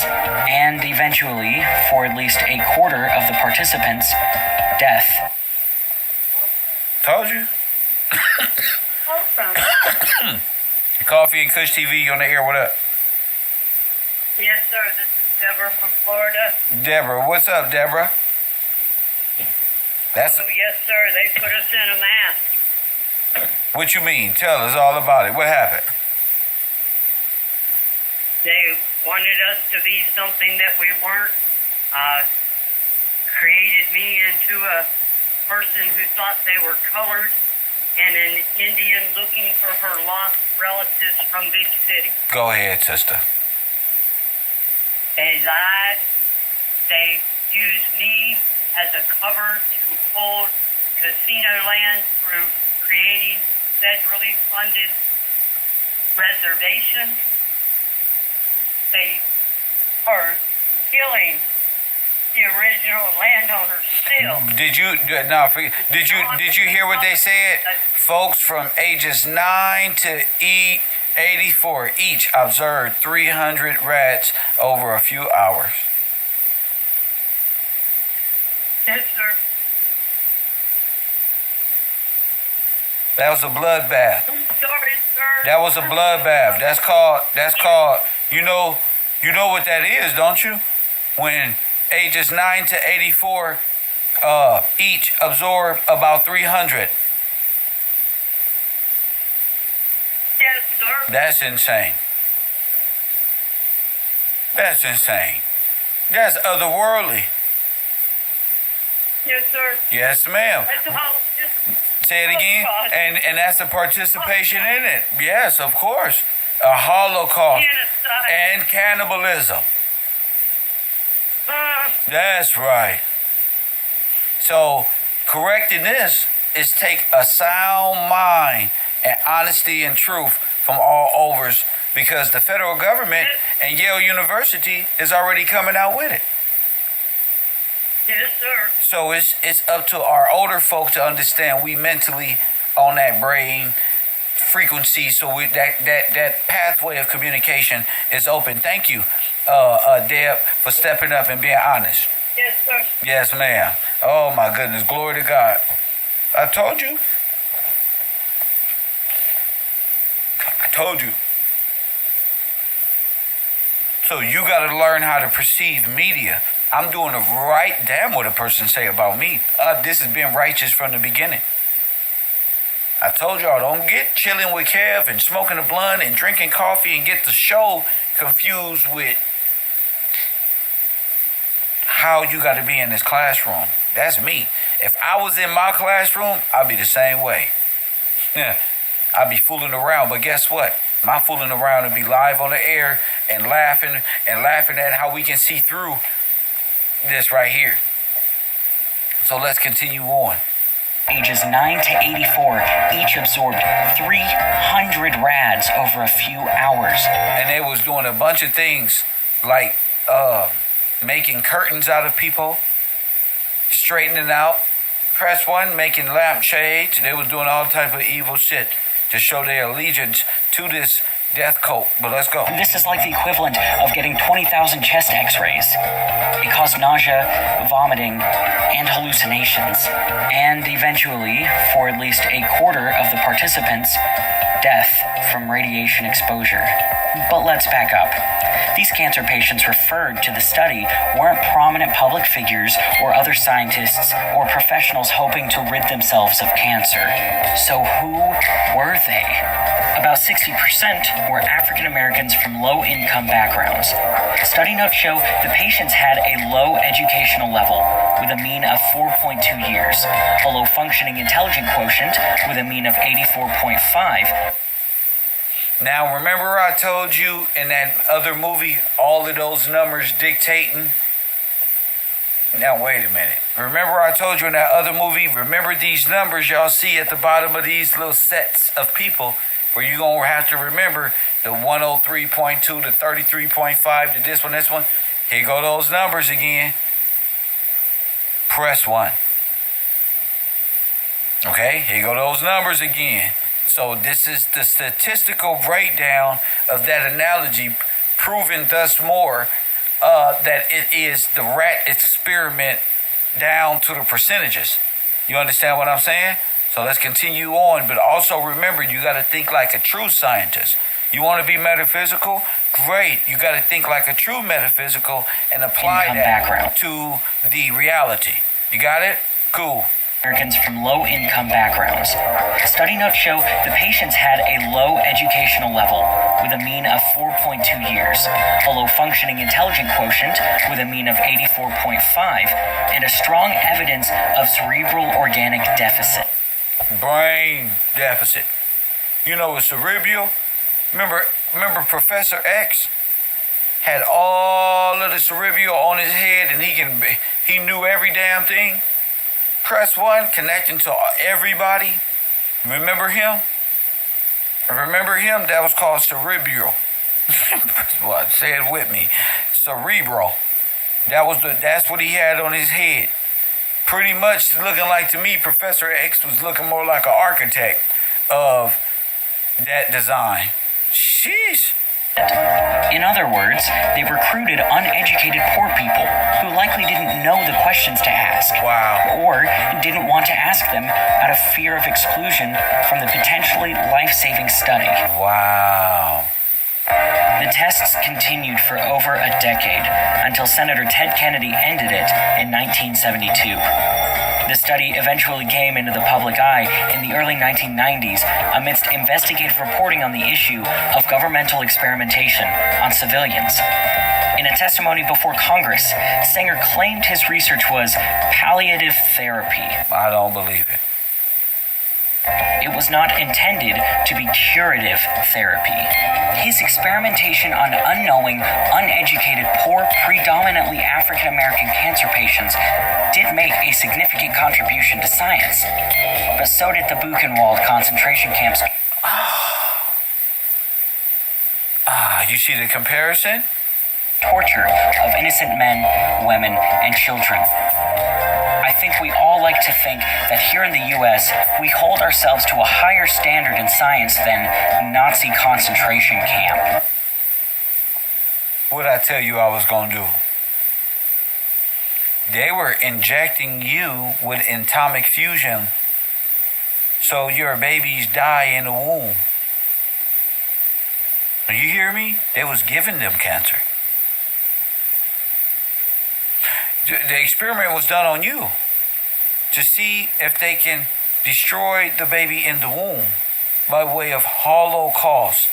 Speaker 13: And eventually, for at least a quarter of the participants, death.
Speaker 1: Told you. Coffee and Kush TV, you on the air, what up?
Speaker 14: Yes, sir. This is Deborah from Florida.
Speaker 1: Deborah, what's up, Deborah? That's
Speaker 14: Oh, yes, sir. They put us in a mask.
Speaker 1: what you mean? Tell us all about it. What happened?
Speaker 14: They wanted us to be something that we weren't. Created me into a person who thought they were colored and an Indian looking for her lost relatives from Big City.
Speaker 1: Go ahead, sister.
Speaker 14: They lied. They used me as a cover to hold casino land through creating federally funded reservations. They are killing the original landowners still.
Speaker 1: Did you hear what they said? Folks from ages 9 to 84 each observed 300 rats over a few hours.
Speaker 14: Yes, sir.
Speaker 1: That was a bloodbath.
Speaker 14: I'm sorry, sir.
Speaker 1: That was a bloodbath. That's called, you know what that is, don't you? When ages 9 to 84 each absorb about 300.
Speaker 14: Yes, sir.
Speaker 1: That's insane. That's insane. That's otherworldly.
Speaker 14: Yes, sir.
Speaker 1: Yes, ma'am.
Speaker 14: That's a holocaust.
Speaker 1: Say it again. And that's a participation in it. Yes, of course. A Holocaust
Speaker 14: Genocide.
Speaker 1: and cannibalism. That's right. So correcting this is take a sound mind and honesty and truth from all overs, because the federal government and Yale University is already coming out with it.
Speaker 14: Yes, sir.
Speaker 1: So it's up to our older folks to understand we mentally on that brain frequency, so that pathway of communication is open. Thank you, Deb, for stepping up and being honest.
Speaker 14: Yes, sir.
Speaker 1: Yes, ma'am. Oh my goodness, glory to God. I told you. I told you. So you got to learn how to perceive media. I'm doing the right damn what a person say about me. This has been righteous from the beginning. I told y'all, don't get chilling with Kev and smoking a blunt and drinking coffee and get the show confused with how you got to be in this classroom. That's me. If I was in my classroom, I'd be the same way. Yeah, I'd be fooling around, but guess what? My fooling around would be live on the air and laughing at how we can see through this right here. So let's continue on.
Speaker 13: Ages 9 to 84 each absorbed 300 rads over a few hours.
Speaker 1: And they was doing a bunch of things like making curtains out of people, straightening out, press one, making lampshades. They was doing all type of evil shit to show their allegiance to this death cult. But let's go.
Speaker 13: This is like the equivalent of getting 20,000 chest x-rays. It caused nausea, vomiting, and hallucinations. And eventually, for at least a quarter of the participants, death from radiation exposure. But let's back up. These cancer patients referred to the study weren't prominent public figures or other scientists or professionals hoping to rid themselves of cancer. So who were they? About 60% were African Americans from low-income backgrounds. Study notes show the patients had a low educational level with a mean of 4.2 years, a low functioning intelligence quotient with a mean of 84.5.
Speaker 1: Now, remember I told you in that other movie, all of those numbers dictating? Now, wait a minute. Remember I told you in that other movie, remember these numbers y'all see at the bottom of these little sets of people, where you're going to have to remember the 103.2, the 33.5, the this one. Here go those numbers again. Press one. Okay, here go those numbers again. So this is the statistical breakdown of that analogy, proving thus more that it is the rat experiment down to the percentages. You understand what I'm saying? So let's continue on, but also remember, you got to think like a true scientist. You want to be metaphysical? Great. You got to think like a true metaphysical and apply that to the reality. You got it? Cool.
Speaker 13: Americans from low-income backgrounds. Study notes show the patients had a low educational level with a mean of 4.2 years, a low functioning intelligence quotient with a mean of 84.5, and a strong evidence of cerebral organic deficit.
Speaker 1: Brain deficit. You know, with cerebral, remember Professor X had all of the cerebral on his head, and he knew every damn thing. Press 1, connecting to everybody. Remember him? That was called cerebral. Press 1, say it with me. Cerebral. That's what he had on his head. Pretty much looking like, to me, Professor X was looking more like an architect of that design. Sheesh.
Speaker 13: In other words, they recruited uneducated poor people who likely didn't know the questions to ask.
Speaker 1: Wow.
Speaker 13: Or didn't want to ask them out of fear of exclusion from the potentially life-saving study.
Speaker 1: Wow.
Speaker 13: The tests continued for over a decade until Senator Ted Kennedy ended it in 1972. The study eventually came into the public eye in the early 1990s amidst investigative reporting on the issue of governmental experimentation on civilians. In a testimony before Congress, Sanger claimed his research was palliative therapy.
Speaker 1: I don't believe it.
Speaker 13: It was not intended to be curative therapy. His experimentation on unknowing, uneducated, poor, predominantly African American cancer patients did make a significant contribution to science, but so did the Buchenwald concentration camps.
Speaker 1: You see the comparison?
Speaker 13: Torture of innocent men, women, and children. I think we all like to think that here in the U.S., we hold ourselves to a higher standard in science than Nazi concentration camp.
Speaker 1: What did I tell you I was going to do? They were injecting you with atomic fusion so your babies die in the womb. You hear me? They was giving them cancer. The experiment was done on you to see if they can destroy the baby in the womb by way of Holocaust.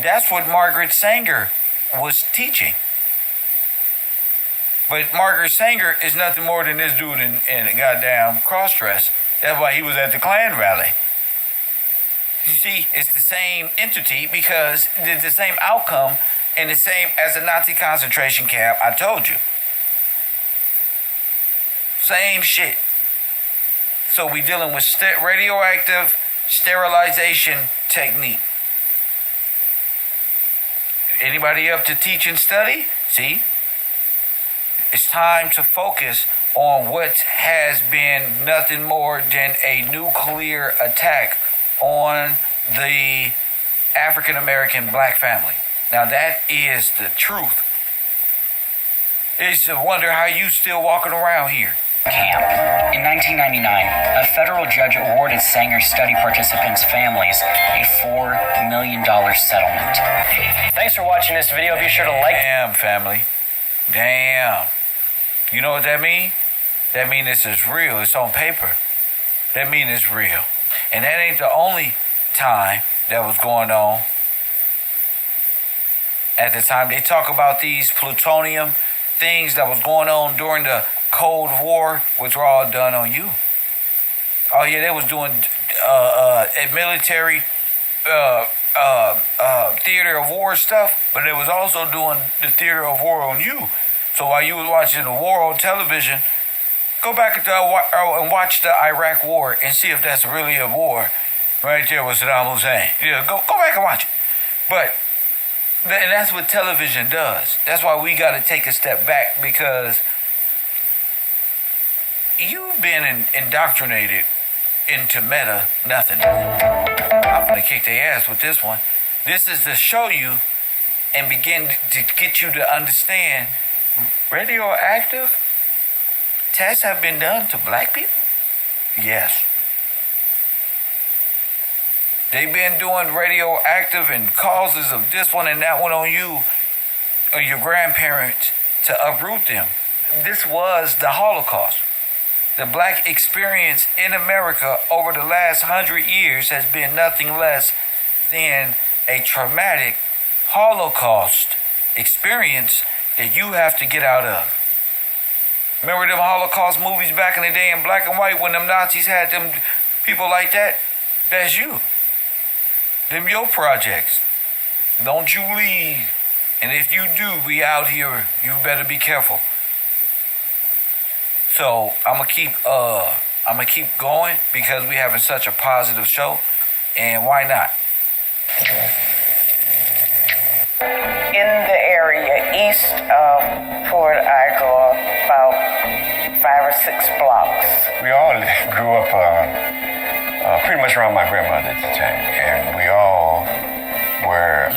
Speaker 1: That's what Margaret Sanger was teaching. But Margaret Sanger is nothing more than this dude in a goddamn cross-dress. That's why he was at the Klan rally. You see, it's the same entity because it's the same outcome and the same as a Nazi concentration camp. I told you. Same shit. So we dealing with radioactive sterilization technique. Anybody up to teach and study? See? It's time to focus on what has been nothing more than a nuclear attack on the African American black family. Now that is the truth. It's a wonder how you still walking around here.
Speaker 13: Camp. In 1999, a federal judge awarded Sanger study participants' families a $4 million settlement.
Speaker 3: Thanks for watching this video. Be sure to like.
Speaker 1: Damn, family. Damn. You know what that mean? That mean this is real. It's on paper. That mean it's real. And that ain't the only time that was going on. At the time, they talk about these plutonium things that was going on during the Cold War, which were all done on you. Oh yeah, they was doing military theater of war stuff, but they was also doing the theater of war on you. So while you was watching the war on television, go back and watch the Iraq War and see if that's really a war. Right there with Saddam Hussein. Yeah, go back and watch it. But And that's what television does. That's why we got to take a step back, because you've been indoctrinated into meta nothing. I'm gonna kick their ass with this one. This is to show you and begin to get you to understand radioactive tests have been done to black people? Yes. They've been doing radioactive and causes of this one and that one on you or your grandparents to uproot them. This was the Holocaust. The black experience in America over the last 100 years has been nothing less than a traumatic Holocaust experience that you have to get out of. Remember them Holocaust movies back in the day in black and white when them Nazis had them people like that? That's you. Them your projects. Don't you leave. And if you do be out here, you better be careful. So I'm gonna keep going because we having such a positive show, and why not?
Speaker 15: In the area east of Port Igoe, about 5 or 6 blocks.
Speaker 16: We all grew up pretty much around my grandmother at the time, and we all were.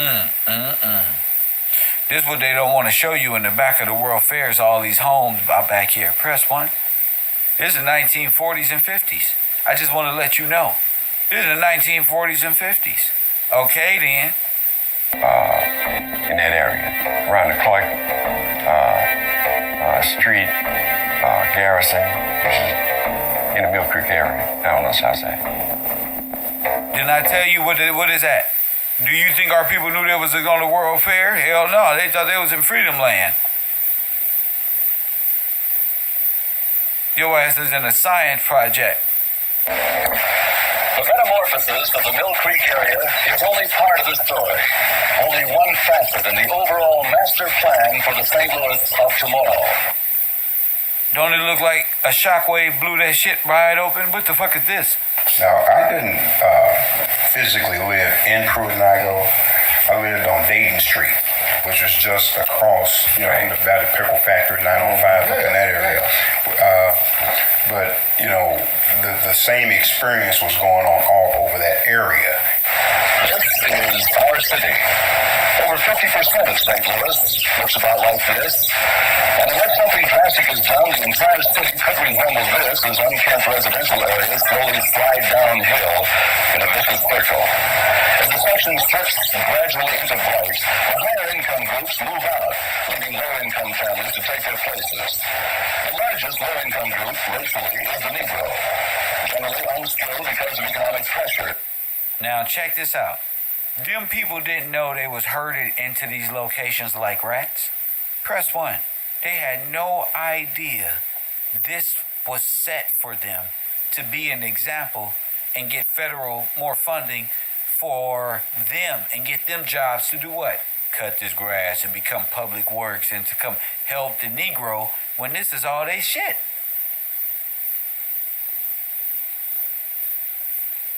Speaker 1: This is what they don't want to show you in the back of the World Fairs, all these homes out back here. Press 1. This is the 1940s and 50s. I just want to let you know. This is the 1940s and 50s. Okay, then.
Speaker 16: In that area, around the Clark Street, Garrison, in the Mill Creek area, down on the south side.
Speaker 1: Didn't I tell you what is that? Do you think our people knew they was on the World Fair? Hell no, they thought they was in Freedom Land. Your ass is in a science project.
Speaker 17: The metamorphosis of the Mill Creek area is only part of the story. Only one facet in the overall master plan for the St. Louis of tomorrow.
Speaker 1: Don't it look like a shockwave blew that shit wide open? What the fuck is this?
Speaker 18: Now, I didn't physically live in Pruitt and Igoe. I lived on Dayton Street, which was just across, from the Valley Pickle Factory, 905, up in that area. But, the same experience was going on all over that area.
Speaker 17: This is our city. Over 50% of St. Louis looks about like this. And unless something drastic is done, the entire city could resemble this as unkempt residential areas slowly slide downhill in a vicious circle. As the section slips gradually into blight, the higher income groups move out, leaving lower income families to take their places. The largest low income group, racially, is the Negro, generally unskilled because of economic pressure.
Speaker 1: Now check this out. Them people didn't know they was herded into these locations like rats. Press 1. They had no idea this was set for them to be an example and get federal more funding for them and get them jobs to do what? Cut this grass and become public works and to come help the Negro when this is all they shit.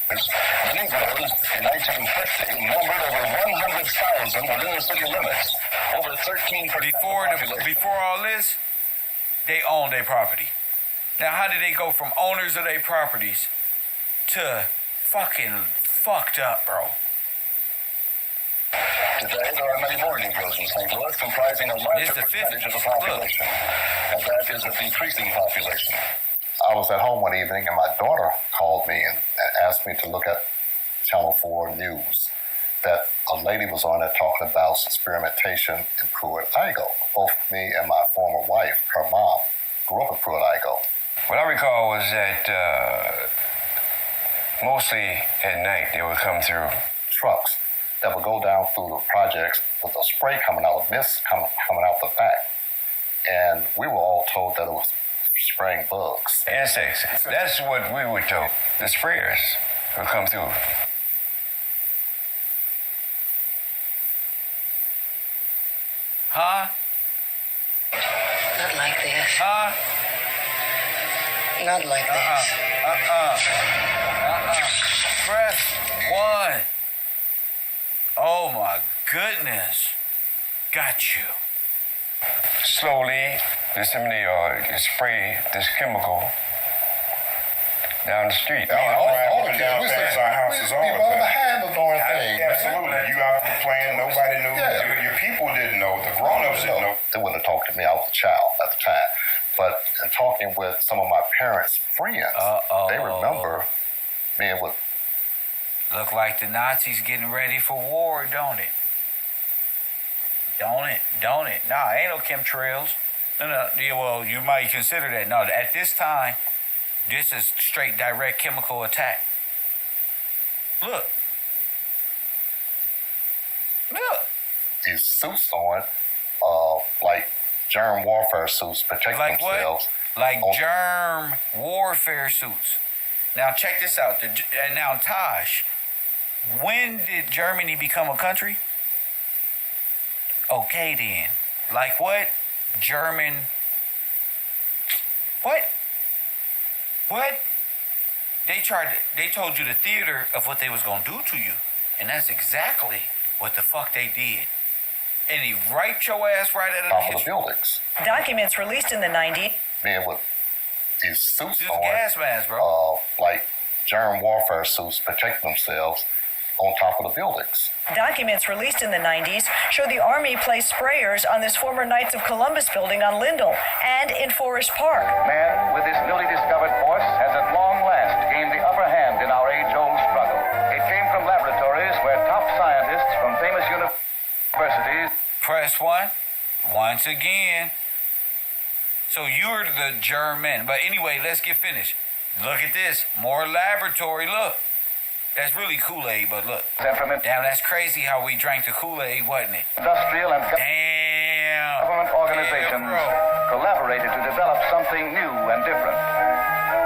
Speaker 17: The Negroes in 1950 numbered over 100,000 within the city limits. Over 13%
Speaker 1: Before all this, they owned their property. Now, how did they go from owners of their properties to fucking fucked up, bro?
Speaker 17: Today, there are many more Negroes in St. Louis, comprising a larger percentage of the population. And that is a decreasing population.
Speaker 18: I was at home one evening and my daughter called me and asked me to look at Channel 4 News. That a lady was on there talking about experimentation in Pruitt, Igoe. Both me and my former wife, her mom, grew up in Pruitt, Igoe.
Speaker 16: What I recall was that mostly at night they would come through
Speaker 18: trucks that would go down through the projects with a spray coming out, mist coming out the back. And we were all told that it was spraying bugs.
Speaker 16: Insects. That's what we were told. The sprayers would come through.
Speaker 1: Huh?
Speaker 15: Not like this.
Speaker 1: Huh?
Speaker 15: Not like this.
Speaker 1: Press 1. Oh my goodness. Got you.
Speaker 16: Slowly disseminate or spray this chemical down the street.
Speaker 18: All the down past our houses all the time.
Speaker 17: behind the darn thing.
Speaker 18: Absolutely. You out there playing, nobody knew. Your people didn't know. The grown-ups didn't know.
Speaker 17: They wouldn't have talked to me. I was a child at the time. But in talking with some of my parents' friends, they remember me with.
Speaker 1: Look like the Nazis getting ready for war, don't it? Don't it? Nah, ain't no chemtrails. No. Yeah, well, you might consider that. No, at this time, this is straight direct chemical attack. Look.
Speaker 17: These suits on, like germ warfare suits, protect
Speaker 1: like
Speaker 17: themselves.
Speaker 1: What? Like germ warfare suits. Now check this out. Now Taj, when did Germany become a country? Okay then. Like what? German. What? They told you the theater of what they was gonna do to you. And that's exactly what the fuck they did. And he raped your ass right out of the
Speaker 17: buildings.
Speaker 19: Documents released in the 90s.
Speaker 17: Men with these suits
Speaker 1: Just
Speaker 17: on.
Speaker 1: gas masks, bro.
Speaker 17: Like germ warfare suits protect themselves on top of the buildings.
Speaker 19: Documents released in the 90s show the Army placed sprayers on this former Knights of Columbus building on Lindell and in Forest Park.
Speaker 20: Man with this newly discovered force has at long last gained the upper hand in our age-old struggle. It came from laboratories where top scientists from famous universities.
Speaker 1: Press one. Once again. So you're the German. But anyway, let's get finished. Look at this. More laboratory. Look. That's really Kool-Aid, but look. Damn, that's crazy how we drank the Kool-Aid, wasn't it?
Speaker 20: Industrial and government organizations collaborated to develop something new and different.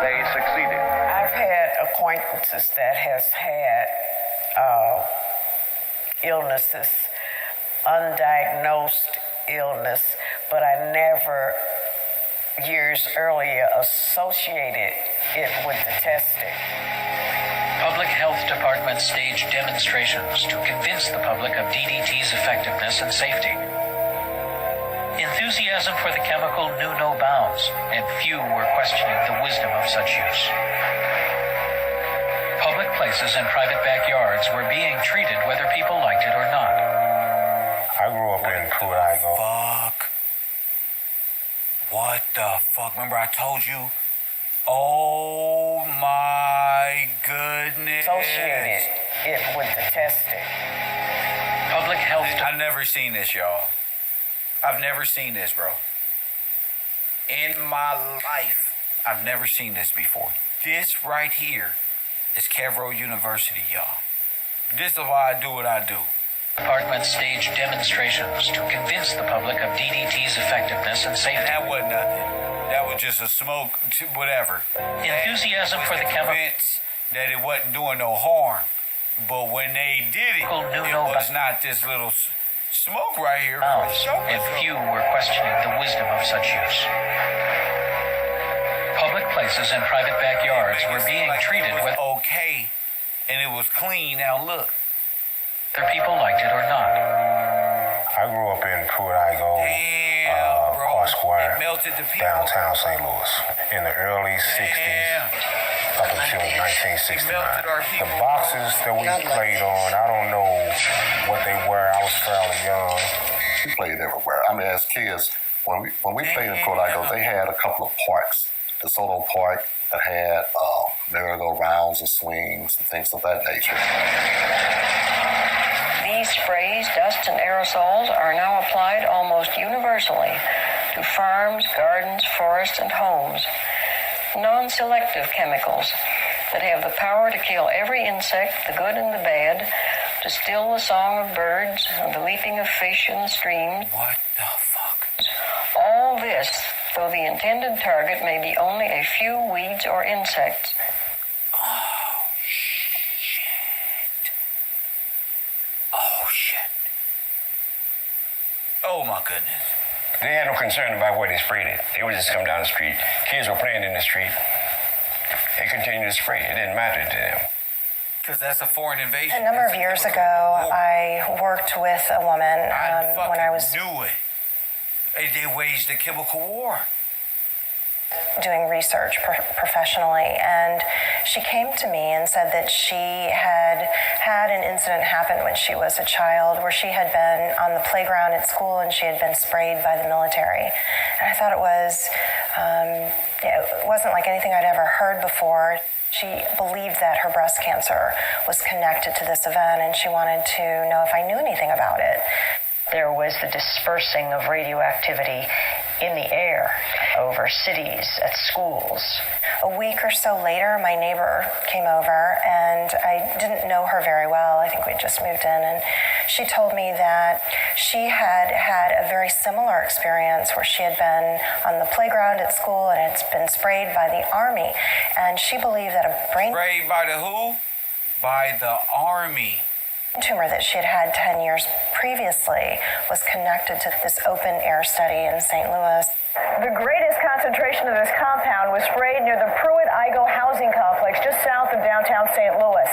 Speaker 20: They succeeded.
Speaker 15: I've had acquaintances that has had illnesses, undiagnosed illness, but I never years earlier associated it with the testing.
Speaker 21: Public Health Department staged demonstrations to convince the public of DDT's effectiveness and safety. Enthusiasm for the chemical knew no bounds, and few were questioning the wisdom of such use. Public places and private backyards were being treated whether people liked it or not.
Speaker 18: I grew up in Puerto.
Speaker 1: What the fuck? Remember I told you? Oh my goodness.
Speaker 15: Associated it with the testing.
Speaker 21: Public health.
Speaker 1: I've never seen this, y'all. I've never seen this, bro. In my life, I've never seen this before. This right here is KevRow University, y'all. This is why I do what I do.
Speaker 21: Department staged demonstrations to convince the public of DDT's effectiveness and safety.
Speaker 1: And that wasn't nothing. That was just a smoke, whatever.
Speaker 21: Enthusiasm for the chemical.
Speaker 1: That it wasn't doing no harm. But when they did it, it was not this little smoke right here.
Speaker 21: And few were questioning the wisdom of such use. Public places and private backyards were being treated with
Speaker 1: okay, and it was clean. Now look.
Speaker 21: Whether people liked it or not.
Speaker 18: I grew up in Puerto Park Square, downtown St. Louis, in the early 60s up until 1969. The boxes that we played on, I don't know what they were. I was fairly young.
Speaker 17: We played everywhere. I mean, as kids, when we played in Puerto, they had a couple of parks. The Soto Park that had merry-go-rounds and swings and things of that nature.
Speaker 22: These sprays, dust, and aerosols are now applied almost universally to farms, gardens, forests, and homes. Non-selective chemicals that have the power to kill every insect, the good and the bad, to still the song of birds and the leaping of fish in the streams.
Speaker 1: What the fuck?
Speaker 22: All this, though the intended target may be only a few weeds or insects.
Speaker 1: Oh my goodness.
Speaker 16: They had no concern about where they sprayed it. They would just come down the street. Kids were playing in the street. They continued to spray. It didn't matter to them.
Speaker 1: Because that's a foreign invasion.
Speaker 2: A number of years ago, I worked with a woman when I was
Speaker 1: knew it. They waged a chemical war.
Speaker 2: Doing research professionally, and she came to me and said that she had had an incident happen when she was a child where she had been on the playground at school and she had been sprayed by the military. And I thought it wasn't like anything I'd ever heard before. She believed that her breast cancer was connected to this event, and she wanted to know if I knew anything about it.
Speaker 22: There was the dispersing of radioactivity in the air over cities, at schools.
Speaker 2: A week or so later, my neighbor came over, and I didn't know her very well. I think we'd just moved in, and she told me that she had had a very similar experience where she had been on the playground at school and had been sprayed by the Army, and she believed that a brain...
Speaker 1: Sprayed by the who? By the Army.
Speaker 2: Tumor that she had had 10 years previously was connected to this open-air study in St. Louis.
Speaker 19: The greatest concentration of this compound was sprayed near the Pruitt-Igoe housing complex just south of downtown St. Louis.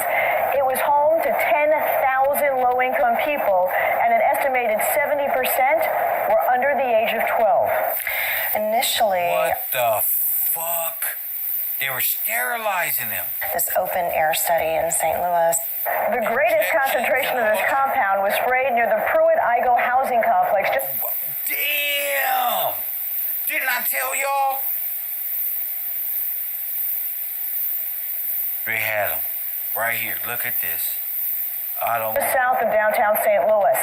Speaker 19: It was home to 10,000 low-income people, and an estimated 70% were under the age of 12.
Speaker 2: Initially...
Speaker 1: What the fuck? They were sterilizing them.
Speaker 2: This open-air study in St. Louis.
Speaker 19: The greatest concentration of this compound was sprayed near the Pruitt-Igoe housing complex.
Speaker 1: Damn! Didn't I tell y'all? We had them. Right here. Look at this.
Speaker 19: Just south of downtown St. Louis.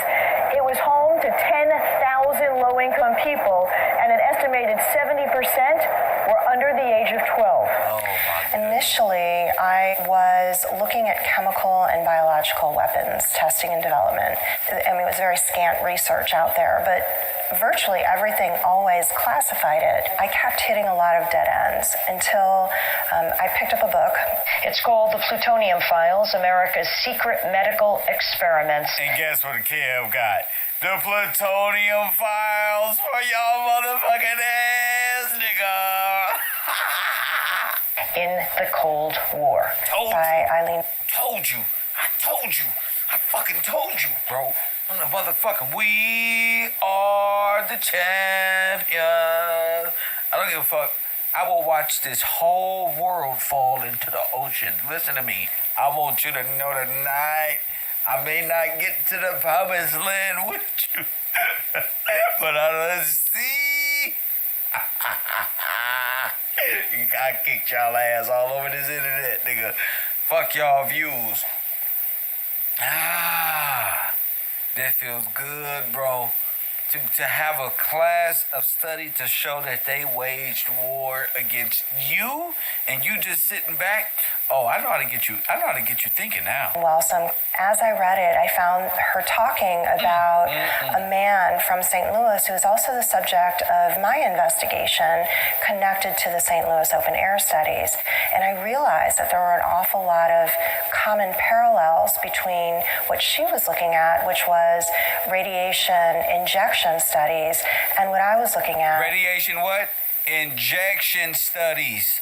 Speaker 19: It was home to 10,000 low-income people, and an estimated 70% were under the age of 12.
Speaker 2: Initially, I was looking at chemical and biological weapons testing and development. I mean, it was very scant research out there, but virtually everything always classified it. I kept hitting a lot of dead ends until I picked up a book.
Speaker 22: It's called The Plutonium Files, America's Secret Medical Experiments.
Speaker 1: And guess what the Kev got? The Plutonium Files for y'all motherfucking ass, nigga.
Speaker 22: In the Cold War.
Speaker 1: Told you. I fucking told you, bro. I'm the motherfucking. We are the champions. I don't give a fuck. I will watch this whole world fall into the ocean. Listen to me. I want you to know tonight, I may not get to the promised land with you, but I'll see. I kicked y'all ass all over this internet, nigga. Fuck y'all views. That feels good, bro. To have a class of study to show that they waged war against you, and you just sitting back. Oh, I know how to get you thinking now.
Speaker 2: Well, as I read it, I found her talking about a man from St. Louis who is also the subject of my investigation connected to the St. Louis open air studies. And I realized that there were an awful lot of common parallels between what she was looking at, which was radiation injection studies, and what I was looking at.
Speaker 1: Radiation what? Injection studies.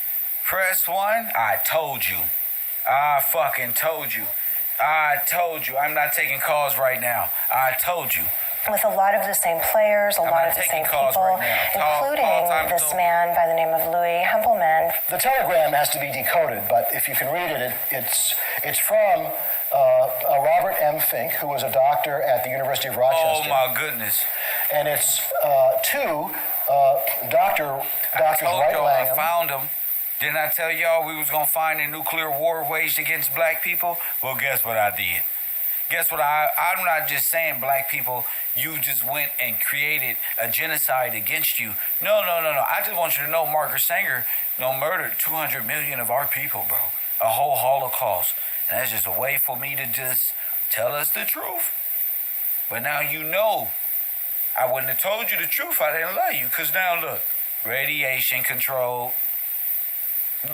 Speaker 1: Press 1. I told you. I fucking told you. I told you. I'm not taking calls right now. I told you.
Speaker 2: With a lot of the same players, a lot of the same people, including this man by the name of Louis Hempelman.
Speaker 8: The telegram has to be decoded, but if you can read it, it's from Robert M. Fink, who was a doctor at the University of Rochester.
Speaker 1: Oh my goodness!
Speaker 8: And it's to Doctors Wright Langham.
Speaker 1: I found him. Didn't I tell y'all we was gonna find a nuclear war waged against black people? Well, guess what I did? Guess what? I'm not just saying black people, you just went and created a genocide against you. No. I just want you to know Margaret Sanger murdered 200 million of our people, bro. A whole Holocaust. And that's just a way for me to just tell us the truth. But now you know. I wouldn't have told you the truth. I didn't lie you. Because now look, radiation control.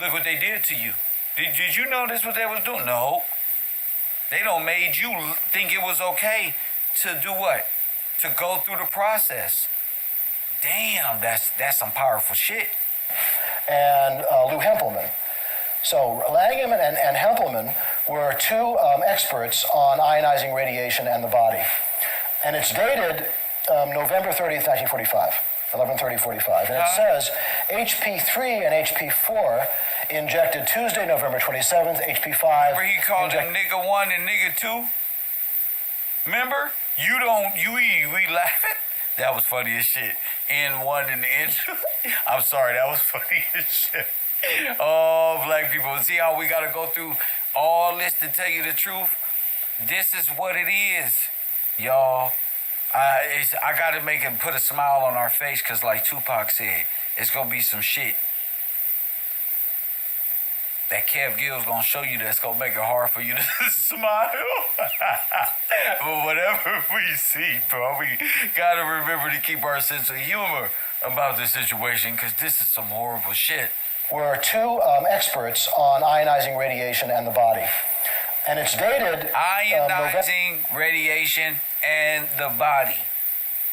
Speaker 1: Look what they did to you. Did you notice what they was doing? No. They don't made you think it was okay to do what? To go through the process. Damn, that's some powerful shit.
Speaker 8: And Lou Hempelman. So Langham and Hempelman were two experts on ionizing radiation and the body. And it's dated November 30th, 1945, 11/30/45. And it says HP3 and HP4 injected Tuesday, November 27th, HP5.
Speaker 1: Where he called him nigga 1 and nigga 2? Remember? We laughing? That was funny as shit. N1 and N2. I'm sorry, that was funny as shit. Oh, black people. See how we got to go through all this to tell you the truth? This is what it is, y'all. I got to make it put a smile on our face because like Tupac said, it's going to be some shit that Kev Gill's going to show you that's going to make it hard for you to smile. But whatever we see, bro, we got to remember to keep our sense of humor about this situation because this is some horrible shit.
Speaker 8: Were two experts on ionizing radiation and the body. And it's dated...
Speaker 1: Ionizing radiation and the body.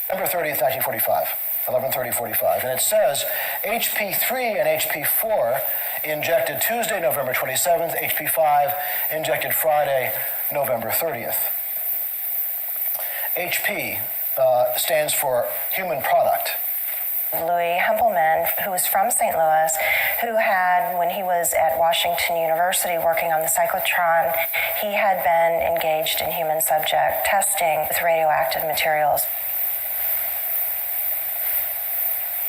Speaker 8: November 30th, 1945. 11/30/45. And it says HP3 and HP4 injected Tuesday, November 27th. HP5 injected Friday, November 30th. HP stands for human product.
Speaker 2: Louis Hempelman, who was from St. Louis, who had, when he was at Washington University working on the cyclotron, he had been engaged in human subject testing with radioactive materials.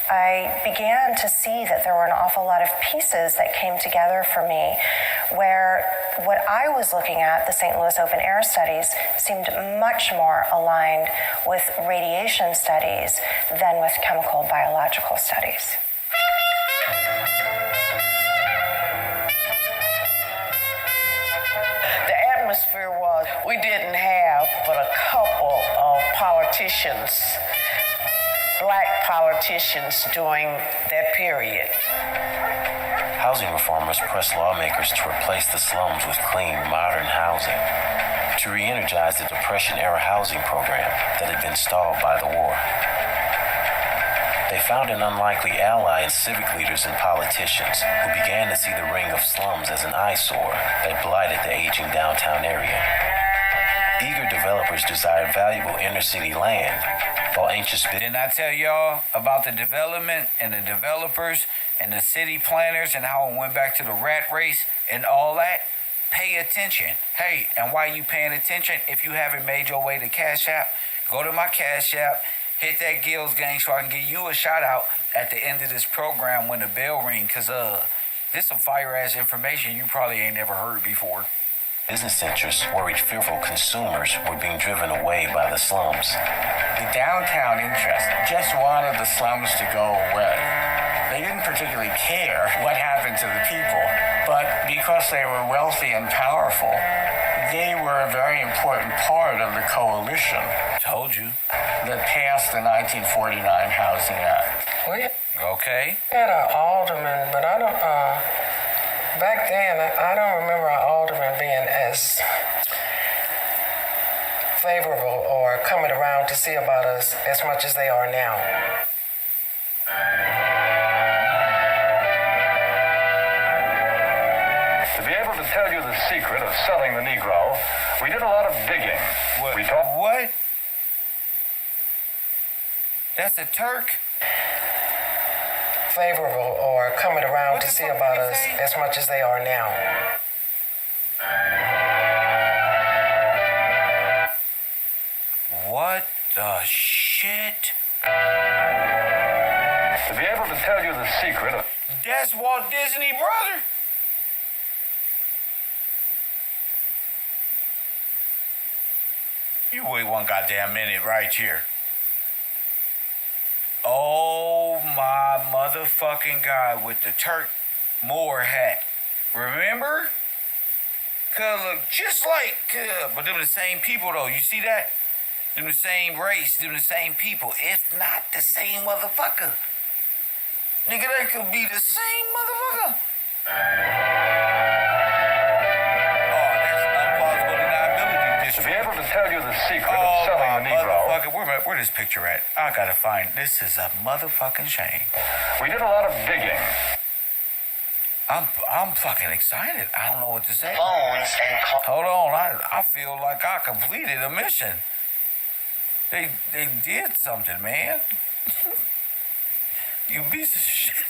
Speaker 2: I began to see that there were an awful lot of pieces that came together for me where what I was looking at, the St. Louis Open Air studies, seemed much more aligned with radiation studies than with chemical biological studies.
Speaker 15: The atmosphere was, we didn't have but a couple of politicians, black politicians during that period.
Speaker 5: Housing reformers pressed lawmakers to replace the slums with clean, modern housing, to re-energize the Depression-era housing program that had been stalled by the war. They found an unlikely ally in civic leaders and politicians who began to see the ring of slums as an eyesore that blighted the aging downtown area. Eager developers desired valuable inner-city land, while anxious...
Speaker 1: Didn't I tell y'all about the development and the developers and the city planners and how it went back to the rat race and all that? Pay attention. Hey, and while you paying attention, if you haven't made your way to Cash App, go to my Cash App, hit that Gills gang so I can give you a shout out at the end of this program when the bell ring, because this some fire-ass information you probably ain't never heard before.
Speaker 5: Business interests worried fearful consumers were being driven away by the slums.
Speaker 7: The downtown interest just wanted the slums to go away. They didn't particularly care what happened to the people, but because they were wealthy and powerful, they were a very important part of the coalition.
Speaker 1: Told you.
Speaker 7: That passed the 1949 Housing Act.
Speaker 1: Okay.
Speaker 23: We had an alderman, but I don't... Back then, I don't remember our aldermen being as favorable or coming around to see about us as much as they are now.
Speaker 17: To be able to tell you the secret of selling the Negro, we did a lot of digging.
Speaker 1: What? That's a Turk?
Speaker 23: Favorable or coming around to see about us as much as they are now.
Speaker 1: What the shit?
Speaker 17: To be able to tell you the secret of...
Speaker 1: That's Walt Disney, brother. You wait one goddamn minute right here. Oh my motherfucking God, with the Turk Moore hat. Remember? Cause look just like, but them the same people though. You see that? Them the same race, them the same people. If not the same motherfucker. Nigga, that could be the same motherfucker.
Speaker 17: To be able to tell you the secret of selling the Negro.
Speaker 1: Where this picture at? I gotta find. This is a motherfucking shame.
Speaker 17: We did a lot of digging.
Speaker 1: I'm fucking excited. I don't know what to say.
Speaker 22: Phones and
Speaker 1: Hold on, I feel like I completed a mission. They did something, man. You piece of shit.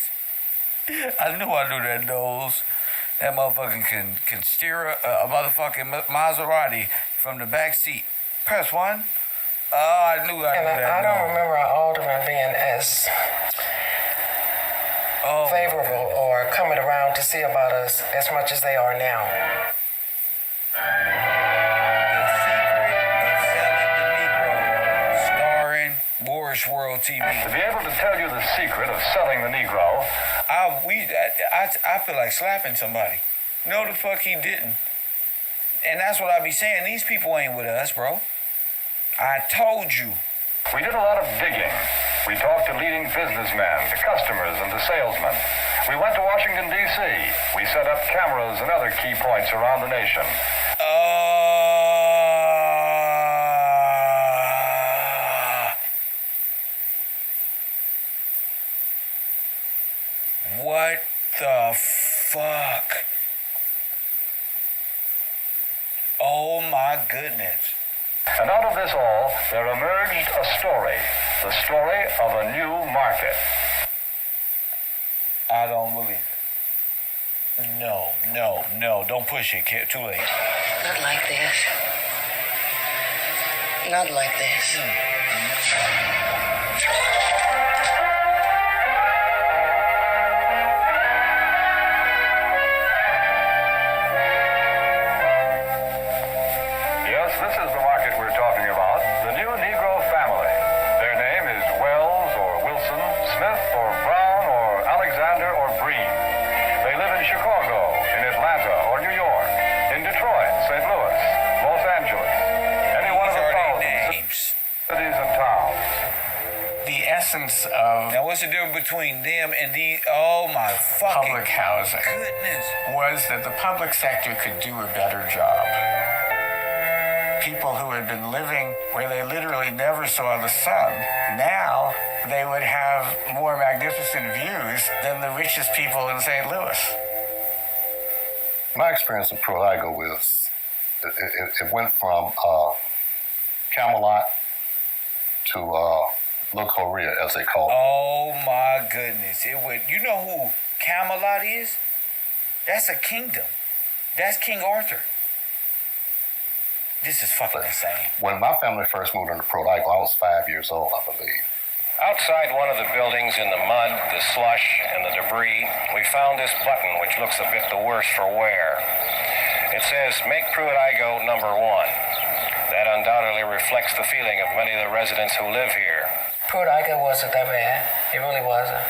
Speaker 1: I knew that nose. That motherfucking can steer a motherfucking Maserati from the back seat. Press 1. I knew that.
Speaker 23: I don't remember our aldermen being as favorable or coming around to see about us as much as they are now.
Speaker 1: Boris World TV.
Speaker 20: To be able to tell you the secret of selling the Negro,
Speaker 1: I feel like slapping somebody. No, the fuck he didn't. And that's what I be saying. These people ain't with us, bro. I told you.
Speaker 20: we did a lot of digging. We talked to leading businessmen, to customers, and to salesmen. We went to Washington, D.C. We set up cameras and other key points around the nation.
Speaker 1: What the fuck? Oh my goodness.
Speaker 20: And out of this all, there emerged a story. The story of a new market.
Speaker 1: I don't believe it. No. Don't push it, kid. Too late.
Speaker 22: Not like this. Not like this.
Speaker 20: Yes, this is the market we're talking about. The new Negro family. Their name is Wells or Wilson, Smith or Brown or Alexander or Breen. They live in Chicago, in Atlanta or New York, in Detroit, St. Louis, Los Angeles, any one of the thousands cities and towns.
Speaker 7: The essence of
Speaker 1: now, what's the difference between them and the my fucking
Speaker 7: public housing was that the public sector could do a better job. People who had been living where they literally never saw the sun, now they would have more magnificent views than the richest people in St. Louis.
Speaker 4: My experience in Pro-Igo was, it went from Camelot to Little Korea, as they call it.
Speaker 1: Oh my goodness. It would. You know who Camelot is? That's a kingdom. That's King Arthur. This is fucking insane.
Speaker 4: When my family first moved into Pro-Igo, I was 5 years old, I believe.
Speaker 5: Outside one of the buildings in the mud, the slush, and the debris, we found this button which looks a bit the worse for wear. It says, "Make Pruitt-Igoe #1." That undoubtedly reflects the feeling of many of the residents who live here.
Speaker 23: Pruitt-Igoe wasn't that bad. It really wasn't.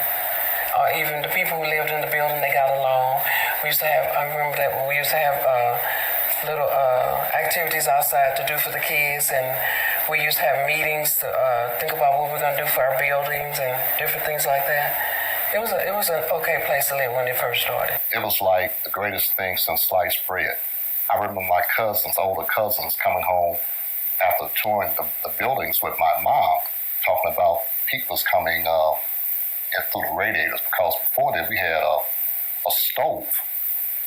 Speaker 23: Even the people who lived in the building, they got along. We used to have, I remember that we used to have little activities outside to do for the kids, and we used to have meetings to think about what we're going to do for our buildings and different things like that. It was an okay place to live when it first started.
Speaker 4: It was like the greatest thing since sliced bread. I remember my older cousins, coming home after touring the buildings with my mom, talking about heat was coming in through the radiators, because before that we had a stove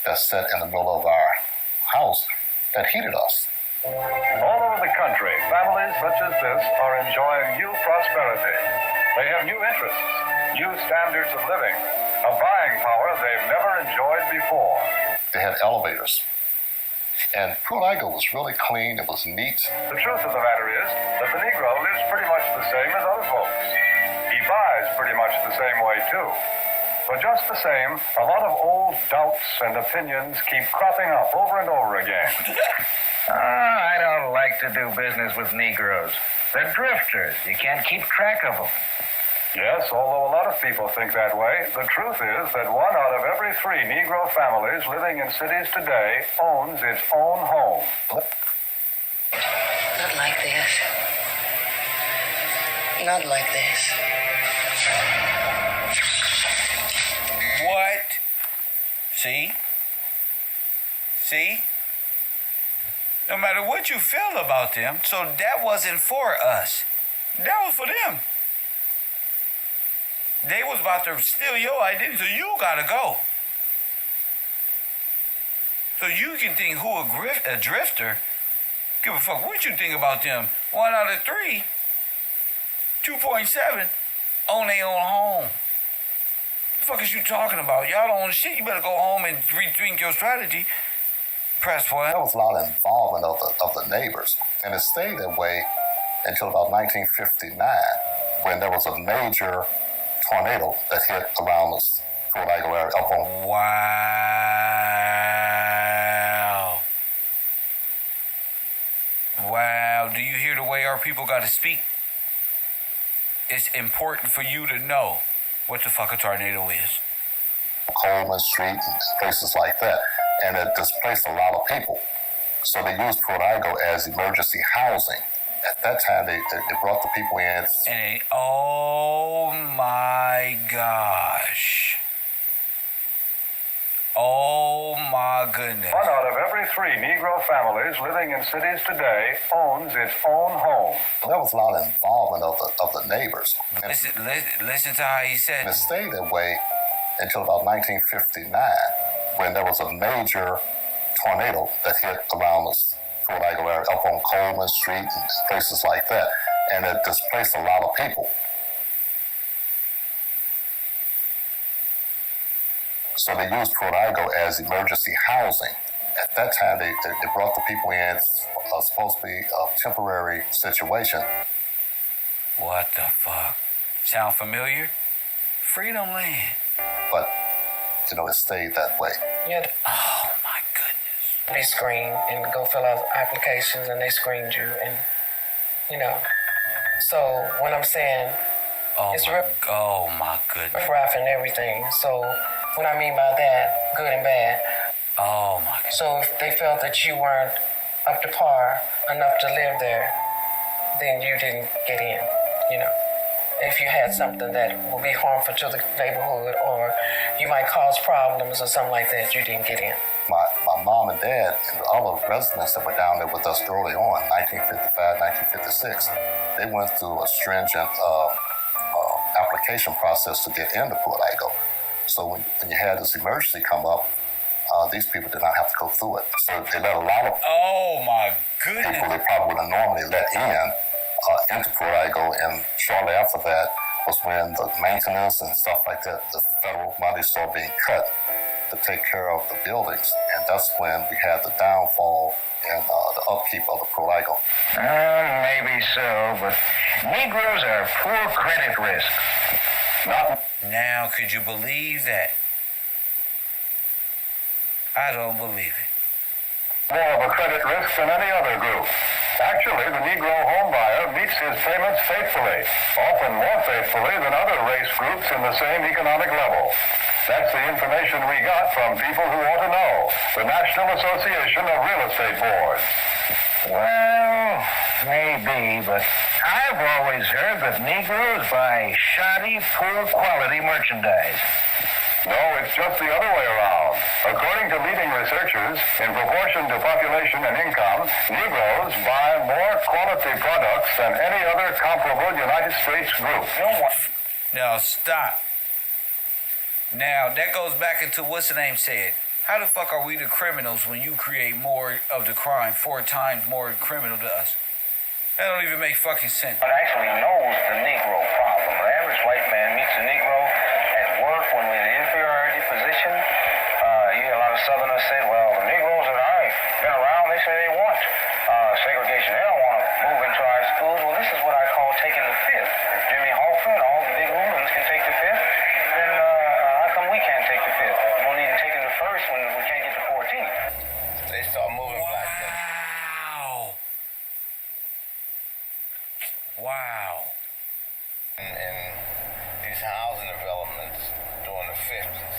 Speaker 4: that sat in the middle of our house that heated us.
Speaker 20: All over the country, families such as this are enjoying new prosperity. They have new interests, new standards of living, a buying power they've never enjoyed before.
Speaker 4: They had elevators. And Pruitt-Igoe was really clean. It was neat.
Speaker 20: The truth of the matter is that the Negro lives pretty much the same as other folks. He buys pretty much the same way, too. But just the same, a lot of old doubts and opinions keep cropping up over and over again.
Speaker 12: I don't like to do business with Negroes. They're drifters. You can't keep track of them.
Speaker 20: Yes, although a lot of people think that way, the truth is that 1 out of every 3 Negro families living in cities today owns its own home.
Speaker 22: Not like this. Not like this.
Speaker 1: What? See? No matter what you feel about them, so that wasn't for us. That was for them. They was about to steal your identity, so you gotta go. So you can think who a drifter. Give a fuck what you think about them. 1 out of 3, 2.7, own their own home. What the fuck is you talking about? Y'all don't own shit. You better go home and rethink your strategy. Press point.
Speaker 4: There was a lot of involvement of the neighbors, and it stayed that way until about 1959, when there was a major tornado that hit around this Fort Igo area up on.
Speaker 1: Wow. Wow. Do you hear the way our people got to speak? It's important for you to know what the fuck a tornado is.
Speaker 4: Coleman Street and places like that. And it displaced a lot of people. So they used Port Igo as emergency housing. At that time, they brought the people in.
Speaker 1: And oh my gosh. Oh my goodness.
Speaker 20: 1 out of every 3 Negro families living in cities today owns its own home.
Speaker 4: There was a lot of involvement of the neighbors.
Speaker 1: Listen to how he said.
Speaker 4: And it stayed that way until about 1959, when there was a major tornado that hit around this Fort Igo area up on Coleman Street and places like that. And it displaced a lot of people. So they used Port Igo as emergency housing. At that time, they brought the people in. Supposed to be a temporary situation.
Speaker 1: What the fuck? Sound familiar? Freedom Land.
Speaker 4: But, it stayed that way.
Speaker 15: Yeah.
Speaker 1: Oh my goodness.
Speaker 15: They screen and go fill out applications, and they screened you, and So when I'm saying it's
Speaker 1: oh my goodness.
Speaker 15: rough and everything. So what I mean by that, good and bad.
Speaker 1: Oh my goodness.
Speaker 15: So if they felt that you weren't up to par enough to live there, then you didn't get in. If you had something that would be harmful to the neighborhood, or you might cause problems or something like that, you didn't get in.
Speaker 4: My mom and dad and all the residents that were down there with us early on, 1955, 1956, they went through a stringent application process to get into Port Igo. So when you had this emergency come up, these people did not have to go through it. So they let a lot of
Speaker 1: oh my goodness
Speaker 4: people they probably would have normally let into Port Igo, and shortly after that was when the maintenance and stuff like that, the federal money started being cut to take care of the buildings, and that's when we had the downfall in the upkeep of the Port Igo.
Speaker 17: Maybe so, but Negroes are poor credit risk.
Speaker 1: Now, could you believe that? I don't believe it.
Speaker 20: More of a credit risk than any other group. Actually, the Negro homebuyer meets his payments faithfully, often more faithfully than other race groups in the same economic level. That's the information we got from people who ought to know, the National Association of Real Estate Boards.
Speaker 17: Well, maybe, but I've always heard that Negroes buy shoddy, poor quality merchandise.
Speaker 20: No, it's just the other way around. According to leading researchers, in proportion to population and income, Negroes buy more quality products than any other comparable United States group.
Speaker 1: Now, stop. Now, that goes back into what's the name said. How the fuck are we the criminals when you create more of the crime, 4 times more criminal to us? That don't even make fucking sense.
Speaker 12: But actually knows the Negro problem. The average white man meets a Negro at work when we're in an inferiority position. You hear a lot of Southerners say, well, the Negroes that I've been around, they say they want segregation. They don't want to move into our schools. Well, this is what I call taking the fifth. If Jimmy Hoffa and all the big movements can take the fifth, then how come we can't take the fifth? We won't even take the first when we can't get to 14. They start moving black.
Speaker 1: Wow.
Speaker 12: In these housing developments during the 50s,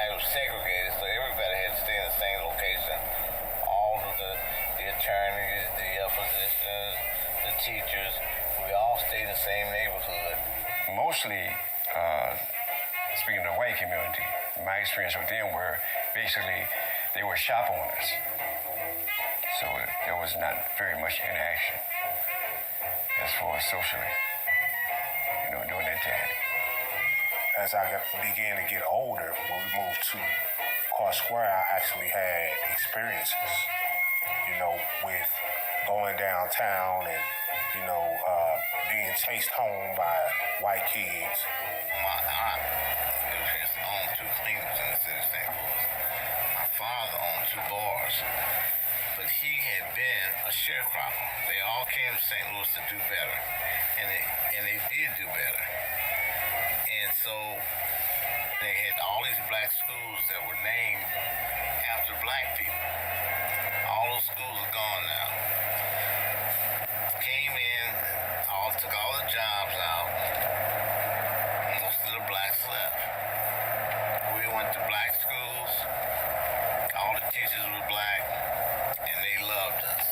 Speaker 12: it was segregated, so everybody had to stay in the same location. All of the attorneys, the physicians, the teachers, we all stayed in the same neighborhood.
Speaker 16: Mostly, speaking of the white community, my experience with them were basically they were shop owners. So there was not very much interaction as far as socially, during that time.
Speaker 18: As I began to get older, when we moved to Park Square, I actually had experiences, with going downtown and, being chased home by white kids.
Speaker 9: My aunt owned 2 cleaners in the city of St. Louis. My father owned 2 bars, but he had been a sharecropper. They all came to St. Louis to do better, and they did do better. And so they had all these black schools that were named after black people. All those schools are gone now. Came in, took all the jobs out. Most of the blacks left. We went to black schools. All the teachers were black, and they loved us.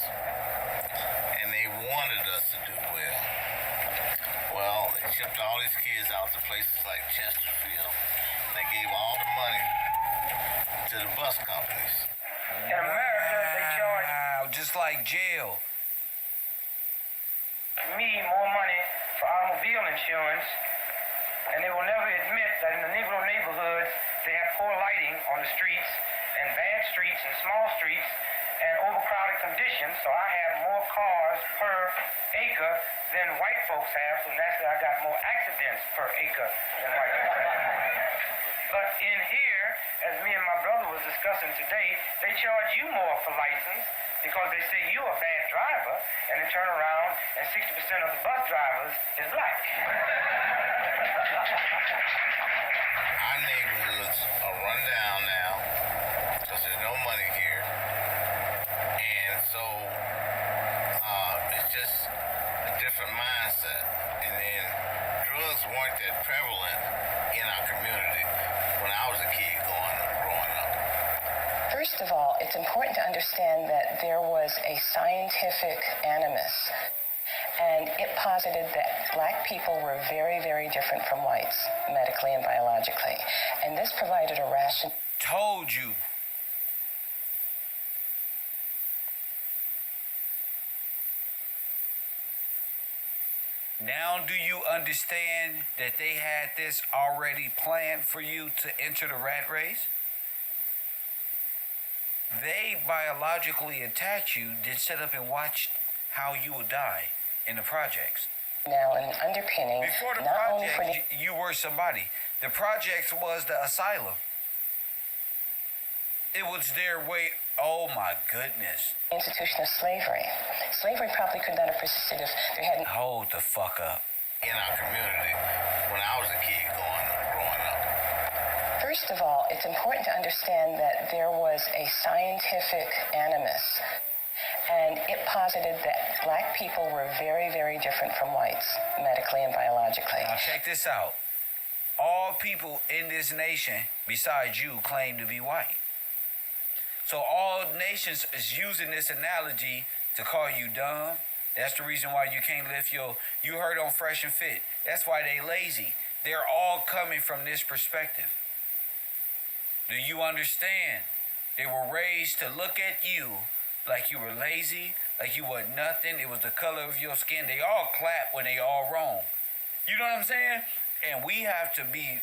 Speaker 9: And they wanted us to do well. Well, they shipped all these kids out to places like Chesterfield. They gave all the money to the bus companies.
Speaker 12: In America, they charge
Speaker 1: just like jail.
Speaker 12: me more money for automobile insurance, and they will never admit that in the Negro neighborhoods they have poor lighting on the streets and bad streets and small streets and overcrowded conditions, so I have more cars per acre than white folks have, so naturally I got more accidents per acre than white folks have. But in here, as me and my brother was discussing today, they charge you more for license because they say you're a bad driver, and they turn around and 60% of the bus drivers is black.
Speaker 9: Our neighborhoods are run down now because there's no money here. And so it's just a different mindset. And then drugs weren't that prevalent in our community when I was a kid growing up.
Speaker 22: First of all, it's important to understand that there was a scientific animus, and it posited that black people were very, very different from whites, medically and biologically. And this provided a rationale.
Speaker 1: Told you. Now do you understand that they had this already planned for you to enter the rat race? They biologically attacked you, then set up and watched how you would die in the projects.
Speaker 22: Now, an underpinning.
Speaker 1: Before the project, you were somebody. The projects was the asylum. It was their way. Oh my goodness.
Speaker 22: Institution of slavery. Slavery probably could not have persisted if there hadn't.
Speaker 1: Hold the fuck up.
Speaker 9: In our community, when I was a kid growing up.
Speaker 22: First of all, it's important to understand that there was a scientific animus, and it posited that black people were very, very different from whites, medically and biologically.
Speaker 1: Now check this out. All people in this nation, besides you, claim to be white. So all nations is using this analogy to call you dumb. That's the reason why you can't lift you heard on Fresh and Fit. That's why they lazy. They're all coming from this perspective. Do you understand? They were raised to look at you like you were lazy, like you were nothing. It was the color of your skin. They all clap when they all wrong. You know what I'm saying? And we have to be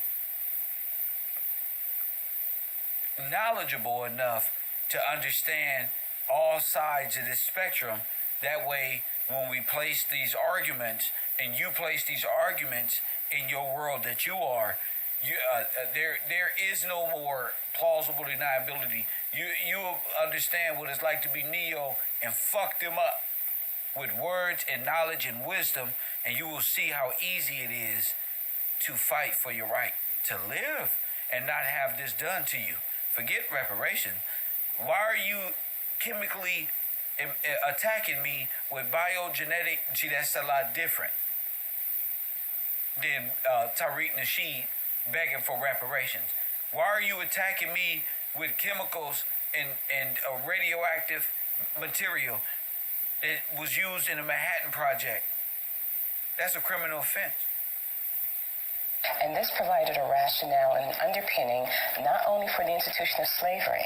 Speaker 1: knowledgeable enough to understand all sides of this spectrum. That way, when we place these arguments, and you place these arguments in your world that you are, there is no more plausible deniability. You understand what it's like to be Neo and fuck them up with words and knowledge and wisdom, and you will see how easy it is to fight for your right to live and not have this done to you. Forget reparation. Why are you chemically attacking me with biogenetic? See, that's a lot different than Tariq Nasheed begging for reparations. Why are you attacking me with chemicals and radioactive material that was used in the Manhattan Project? That's a criminal offense.
Speaker 22: And this provided a rationale and an underpinning not only for the institution of slavery.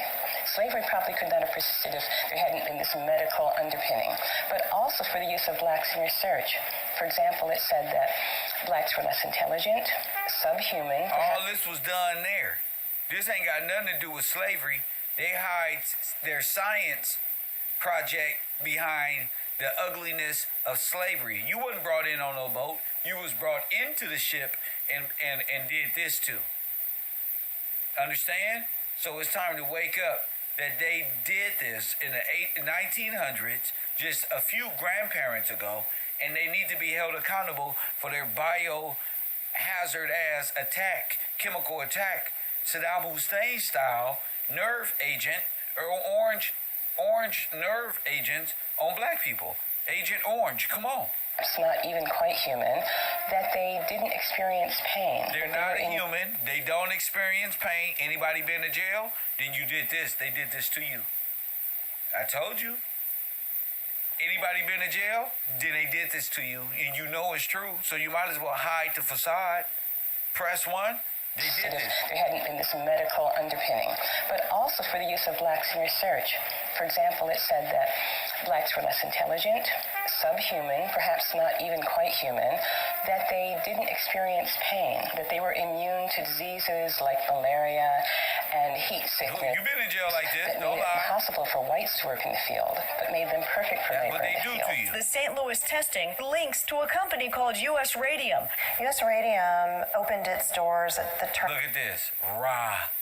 Speaker 22: Slavery probably could not have persisted if there hadn't been this medical underpinning, but also for the use of blacks in research. For example, it said that blacks were less intelligent, subhuman.
Speaker 1: All this was done there. This ain't got nothing to do with slavery. They hide their science project behind the ugliness of slavery. You wasn't brought in on no boat. You was brought into the ship and did this too. Understand? So it's time to wake up that they did this in the 1900s, just a few grandparents ago, and they need to be held accountable for their biohazard ass attack, chemical attack, Saddam Hussein style nerve agent or orange nerve agents on black people. Agent Orange, come on.
Speaker 22: It's not even quite human, that they didn't experience pain.
Speaker 1: They're not human. They don't experience pain. Anybody been to jail? Then you did this. They did this to you. I told you. Anybody been to jail? Then they did this to you. And you know it's true. So you might as well hide the facade. Press 1. They did this.
Speaker 22: There hadn't been this medical underpinning, but also for the use of blacks in research. For example, it said that blacks were less intelligent, subhuman, perhaps not even quite human, that they didn't experience pain, that they were immune to diseases like malaria and heat sickness.
Speaker 1: You've been in jail like this, don't lie.
Speaker 22: Impossible for whites to work in the field, but made them perfect for labor in the field.
Speaker 6: The St. Louis testing links to a company called U.S. Radium.
Speaker 2: U.S. Radium opened its doors at the turn.
Speaker 1: Look at this. Rah.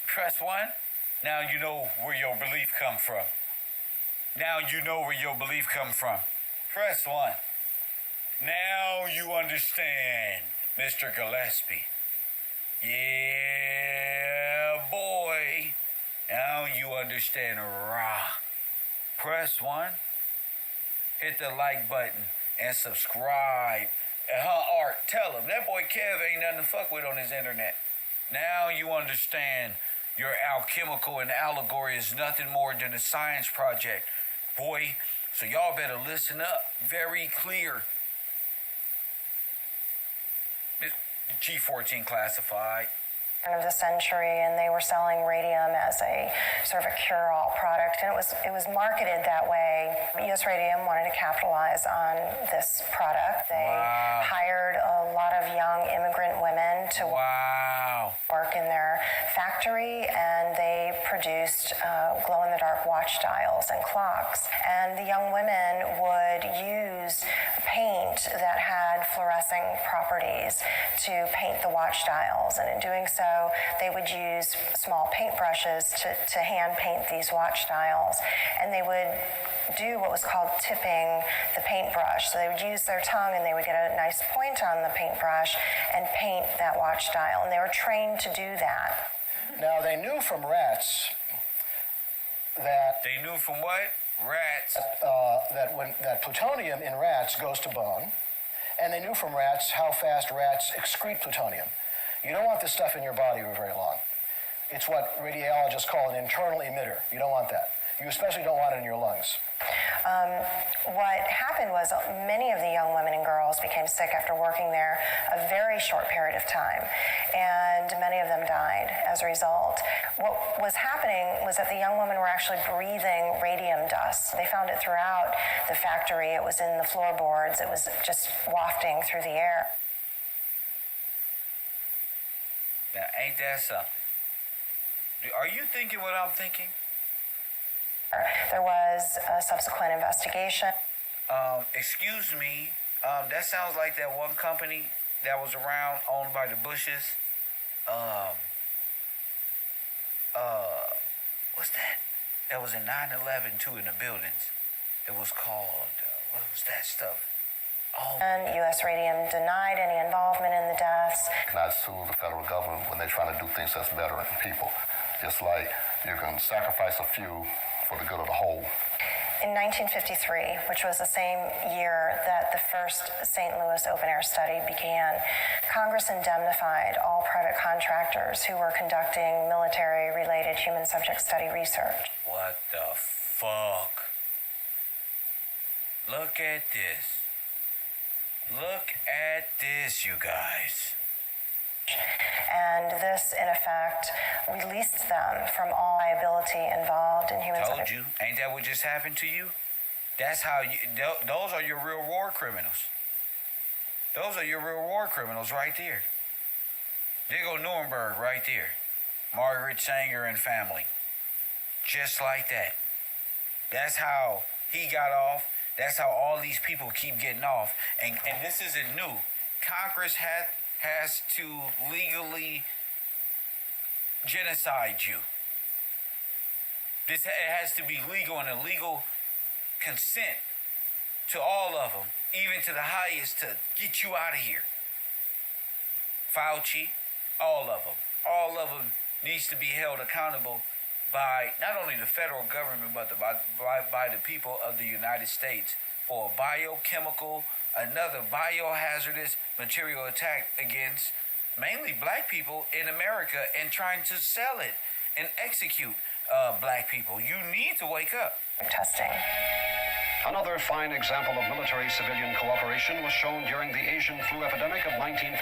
Speaker 1: Press 1. Now you know where your belief come from. Now you know where your belief come from. Press 1. Now you understand, Mr. Gillespie. Yeah, boy. Now you understand. Rah. Press 1. Hit the like button and subscribe. Art, tell him that boy Kev ain't nothing to fuck with on his internet. Now you understand your alchemical and allegory is nothing more than a science project, boy. So y'all better listen up. Very clear. G14 classified.
Speaker 2: Of the century, and they were selling radium as a sort of a cure-all product, and it was marketed that way. U.S. Radium wanted to capitalize on this product. They hired a lot of young immigrant women to work in their factory, and they produced glow-in-the-dark watch dials and clocks. And the young women would use paint that had fluorescing properties to paint the watch dials, and in doing so, they would use small paintbrushes to hand paint these watch dials, and they would do what was called tipping the paintbrush. So they would use their tongue and they would get a nice point on the paintbrush and paint that watch dial, and they were trained to do that.
Speaker 8: Now, they knew from rats that...
Speaker 1: They knew from what? Rats.
Speaker 8: That plutonium in rats goes to bone, and they knew from rats how fast rats excrete plutonium. You don't want this stuff in your body for very long. It's what radiologists call an internal emitter. You don't want that. You especially don't want it in your lungs.
Speaker 2: What happened was many of the young women and girls became sick after working there a very short period of time, and many of them died as a result. What was happening was that the young women were actually breathing radium dust. They found it throughout the factory. It was in the floorboards. It was just wafting through the air.
Speaker 1: Now, ain't that something? Are you thinking what I'm thinking?
Speaker 2: There was a subsequent investigation.
Speaker 1: Excuse me. That sounds like that one company that was around, owned by the Bushes. What's that? That was in 9/11 too in the buildings. It was called, what was that stuff?
Speaker 2: And U.S. Radium denied any involvement in the deaths.
Speaker 4: You cannot sue the federal government when they're trying to do things that's better than people. Just like you can sacrifice a few for the good of the whole.
Speaker 2: In 1953, which was the same year that the first St. Louis open-air study began, Congress indemnified all private contractors who were conducting military-related human subject study research.
Speaker 1: What the fuck? Look at this. Look at this, you guys.
Speaker 2: And this, in effect, released them from all liability involved in human
Speaker 1: Told you. Ain't that what just happened to you? That's how you... Those are your real war criminals. Those are your real war criminals right there. There go Nuremberg right there. Margaret Sanger and family. Just like that. That's how he got off. That's how all these people keep getting off. And this isn't new. Congress has to legally genocide you. It has to be legal and a legal consent to all of them, even to the highest, to get you out of here. Fauci, all of them. All of them needs to be held accountable by not only the federal government, but by the people of the United States for a biochemical, another biohazardous material attack against mainly black people in America and trying to sell it and execute black people. You need to wake up.
Speaker 2: Testing.
Speaker 10: Another fine example of military-civilian cooperation was shown during the Asian flu epidemic of 1957.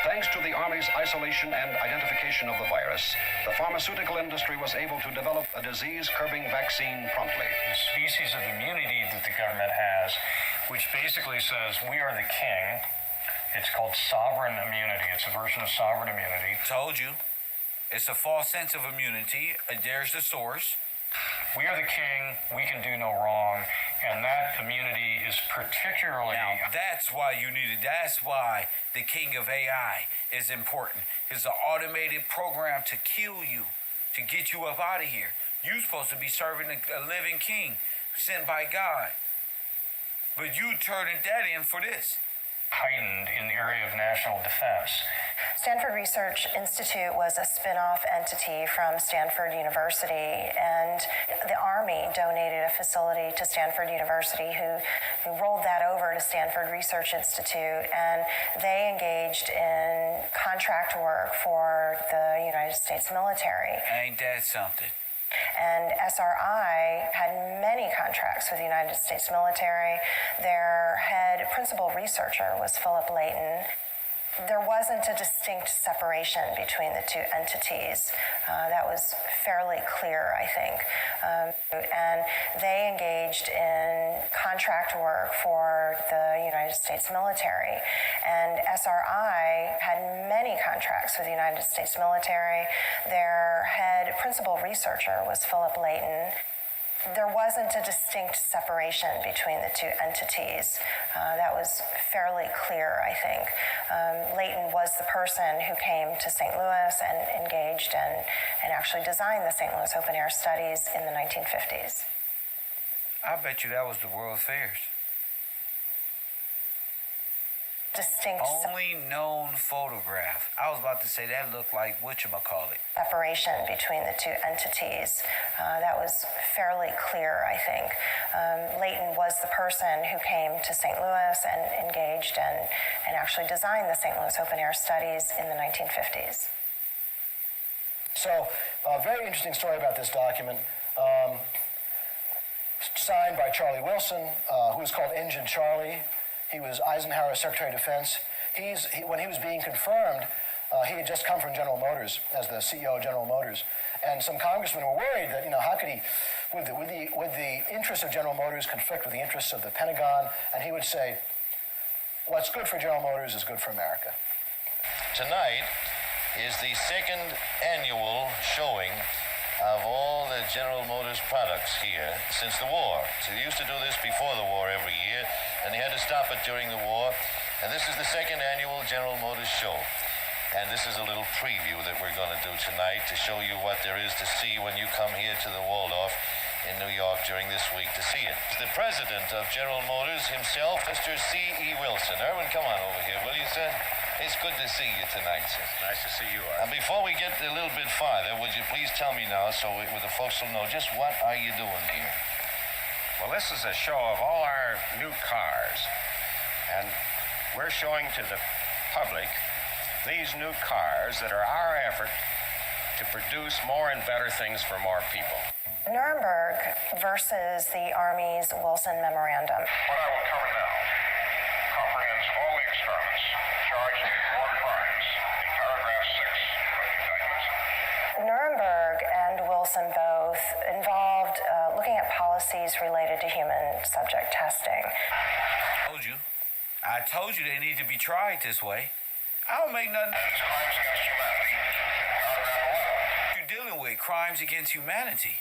Speaker 10: Thanks to the Army's isolation and identification of the virus, the pharmaceutical industry was able to develop a disease-curbing vaccine promptly.
Speaker 11: The species of immunity that the government has, which basically says we are the king, it's called sovereign immunity. It's a version of sovereign immunity.
Speaker 1: Told you. It's a false sense of immunity. There's the source.
Speaker 11: We are the king, we can do no wrong, and that immunity is particularly...
Speaker 1: Now, that's why you need it. That's why the king of AI is important. It's an automated program to kill you, to get you up out of here. You're supposed to be serving a living king sent by God. But you turning that in for this.
Speaker 11: Heightened in the area of national defense.
Speaker 2: Stanford Research Institute was a spin-off entity from Stanford University, and the Army donated a facility to Stanford University who rolled that over to Stanford Research Institute, and they engaged in contract work for the United States military.
Speaker 1: Ain't that something?
Speaker 2: And SRI had many contracts with the United States military. Their head principal researcher was Philip Layton. There wasn't a distinct separation between the two entities. That was fairly clear, I think. And they engaged in contract work for the United States military. And SRI had many contracts with the United States military. Their head principal researcher was Philip Layton. There wasn't a distinct separation between the two entities. That was fairly clear, I think. Layton was the person who came to St. Louis and engaged and actually designed the St. Louis open air studies in the 1950s.
Speaker 1: I bet you that was the World Fairs.
Speaker 2: Distinct
Speaker 1: only known photograph. I was about to say that looked like whatchamacallit.
Speaker 2: Separation between the two entities. That was fairly clear, I think. Layton was the person who came to St. Louis and engaged and actually designed the St. Louis open air studies in the 1950s.
Speaker 8: So, a very interesting story about this document. Signed by Charlie Wilson, who was called Engine Charlie. He was Eisenhower's Secretary of Defense. When he was being confirmed, he had just come from General Motors as the CEO of General Motors, and some congressmen were worried that how could he, would the interests of General Motors conflict with the interests of the Pentagon? And he would say, "What's good for General Motors is good for America."
Speaker 14: Tonight is the second annual showing of all the General Motors products here since the war. So they used to do this before the war every year, and they had to stop it during the war. And this is the second annual General Motors show. And this is a little preview that we're going to do tonight to show you what there is to see when you come here to the Waldorf in New York during this week to see it. The president of General Motors himself, Mr. C.E. Wilson. Erwin, come on over here, will you, sir? It's good to see you tonight, sir.
Speaker 11: Nice to see you, Art.
Speaker 14: And before we get a little bit farther, would you please tell me now, so the folks will know, just what are you doing here?
Speaker 16: Well, this is a show of all our new cars. And we're showing to the public these new cars that are our effort to produce more and better things for more people.
Speaker 2: Nuremberg versus the Army's Wilson Memorandum.
Speaker 24: What I will cover now comprehends all the experiments charged in war crimes in paragraph 6 of the indictment.
Speaker 2: Nuremberg and Wilson both involved looking at policies related to human subject testing.
Speaker 1: I told you they need to be tried this way. I don't make nothing.
Speaker 24: Crimes against humanity in paragraph 11
Speaker 1: crimes against humanity.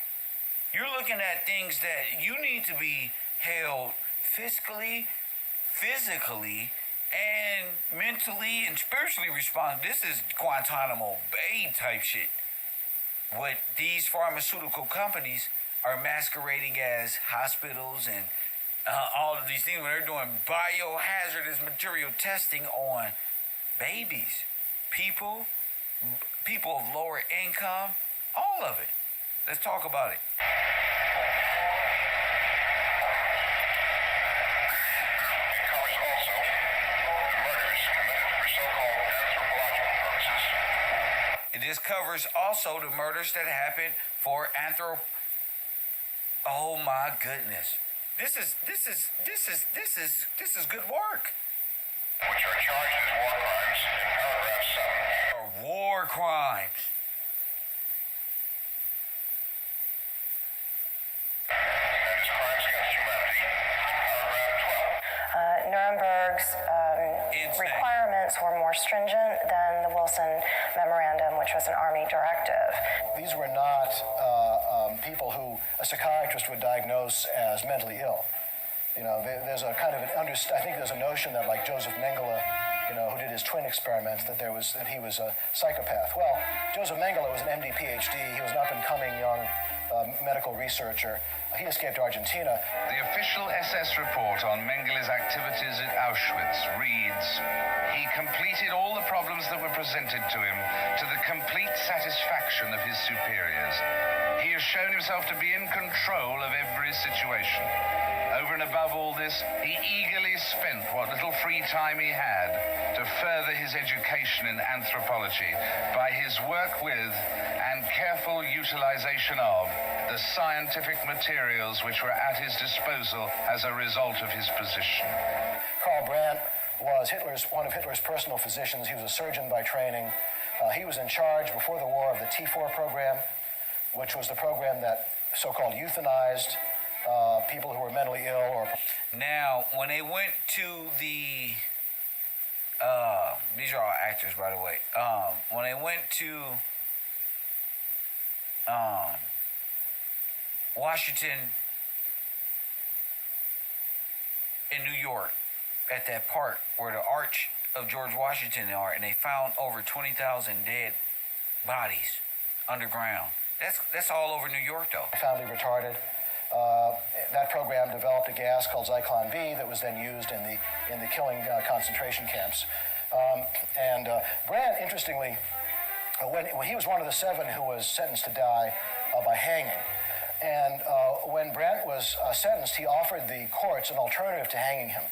Speaker 1: You're looking at things that you need to be held fiscally, physically, and mentally and spiritually responsible. This is Guantanamo Bay type shit. What these pharmaceutical companies are masquerading as hospitals and all of these things when they're doing biohazardous material testing on babies, people of lower income, all of it. Let's talk about it. This covers also the murders that happened for Oh my goodness. This is good work.
Speaker 24: Which are charged as war crimes in paragraph 7.
Speaker 1: Or war crimes.
Speaker 24: And as crimes against humanity, paragraph 12.
Speaker 2: Nuremberg's requirements were more stringent than the Wilson Memorandum, which was an Army directive.
Speaker 8: These were not people who a psychiatrist would diagnose as mentally ill. You know, there's a kind of I think there's a notion that, like Joseph Mengele, you know, who did his twin experiments, that he was a psychopath. Well, Joseph Mengele was an MD, PhD. He was an up-and-coming young medical researcher. He escaped Argentina.
Speaker 3: The official SS report on Mengele's activities at Auschwitz reads, he completed all the problems that were presented to him to the complete satisfaction of his superiors. He has shown himself to be in control of every situation. Over and above all this, he eagerly spent what little free time he had to further his education in anthropology by his work with and careful utilization of the scientific materials which were at his disposal as a result of his position.
Speaker 8: Karl Brandt was one of Hitler's personal physicians. He was a surgeon by training. He was in charge before the war of the T4 program, which was the program that so-called euthanized people who were mentally ill. Or
Speaker 1: now, when they went to the these are all actors, by the way. When they went to Washington in New York, at that park where the Arch of George Washington are, and they found over 20,000 dead bodies underground. That's all over New York, though.
Speaker 8: Family retarded. That program developed a gas called Zyklon B that was then used in the killing concentration camps. Brandt, interestingly, when he was one of the 7 who was sentenced to die by hanging, and when Brandt was sentenced, he offered the courts an alternative to hanging him.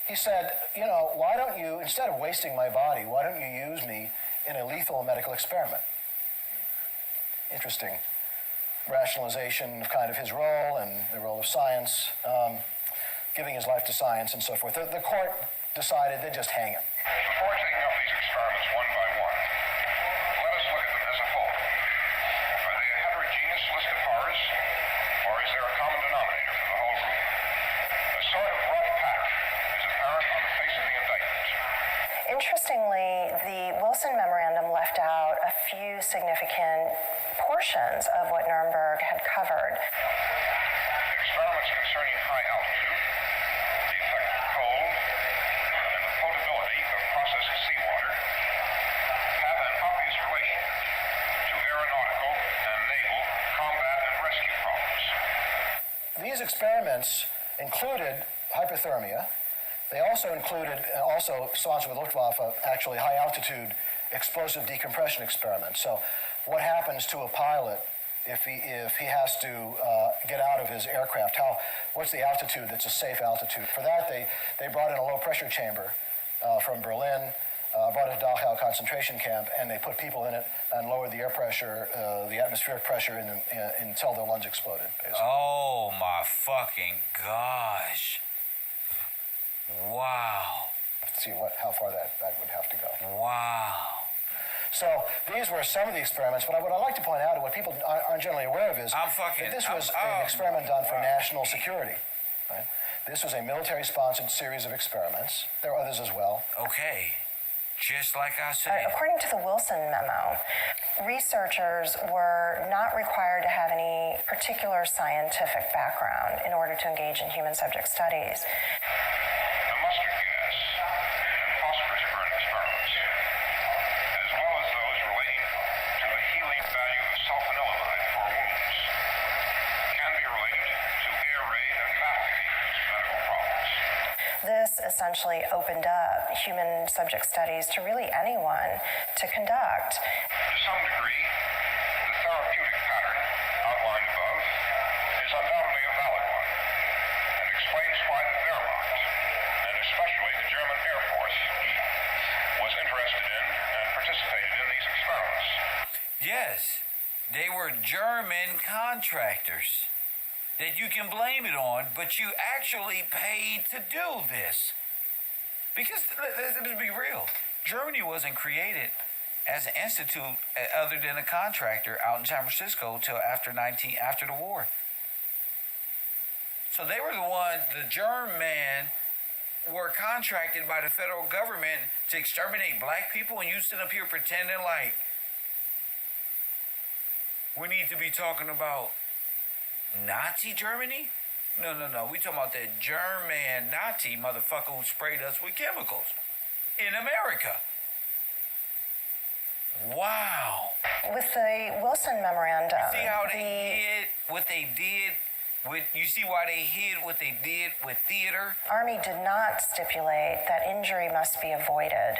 Speaker 8: He said, you know, why don't you, instead of wasting my body, why don't you use me in a lethal medical experiment? Interesting rationalization of kind of his role and the role of science, giving his life to science and so forth. The court decided they'd just hang him.
Speaker 24: Before taking up these experiments one by one, let us look at them as a whole. Are they a heterogeneous list of horrors, or is there a common denominator for the whole group? A sort of rough pack is apparent on the face of the indictment.
Speaker 2: Interestingly, the Wilson Memorandum left out a few significant portions of what Nuremberg had covered.
Speaker 24: Experiments concerning high altitude, the effect of cold, and the potability of processed seawater have an obvious relation to aeronautical and naval combat and rescue problems.
Speaker 8: These experiments included hypothermia. They also included, also sponsored with Luftwaffe, actually high-altitude explosive decompression experiments. So what happens to a pilot if he has to get out of his aircraft? What's the altitude that's a safe altitude? For that, they brought in a low-pressure chamber from Berlin, brought it to Dachau concentration camp, and they put people in it and lowered the air pressure, the atmospheric pressure until their lungs exploded, basically.
Speaker 1: Oh, my fucking gosh. Wow.
Speaker 8: Let's see how far that would have to go.
Speaker 1: Wow.
Speaker 8: So these were some of the experiments, but what I'd like to point out, and what people aren't generally aware of, is that this was an experiment done for national security. Right? This was a military-sponsored series of experiments. There are others as well.
Speaker 1: Okay. Just like I said.
Speaker 2: According to the Wilson memo, researchers were not required to have any particular scientific background in order to engage in human subject studies.
Speaker 24: The mustard gas and phosphorus burn experiments, as well as those relating to the healing value of sulfanilamide for wounds, can be related to air raid and battlefield medical problems.
Speaker 2: This essentially opened up human subject studies to really anyone to conduct.
Speaker 24: To some degree, the therapeutic pattern outlined above is undoubtedly a valid one and explains why the Wehrmacht, and especially the German Air Force, was interested in and participated in these experiments.
Speaker 1: Yes, they were German contractors that you can blame it on, but you actually paid to do this. Because, let's be real, Germany wasn't created as an institute other than a contractor out in San Francisco till after the war. So they were the ones, the German were contracted by the federal government to exterminate black people, and you sit up here pretending like we need to be talking about Nazi Germany? No. We talking about that German Nazi motherfucker who sprayed us with chemicals in America. Wow.
Speaker 2: With the Wilson memorandum,
Speaker 1: You see how they hid what they did you see why they hid what they did with theater?
Speaker 2: Army did not stipulate that injury must be avoided,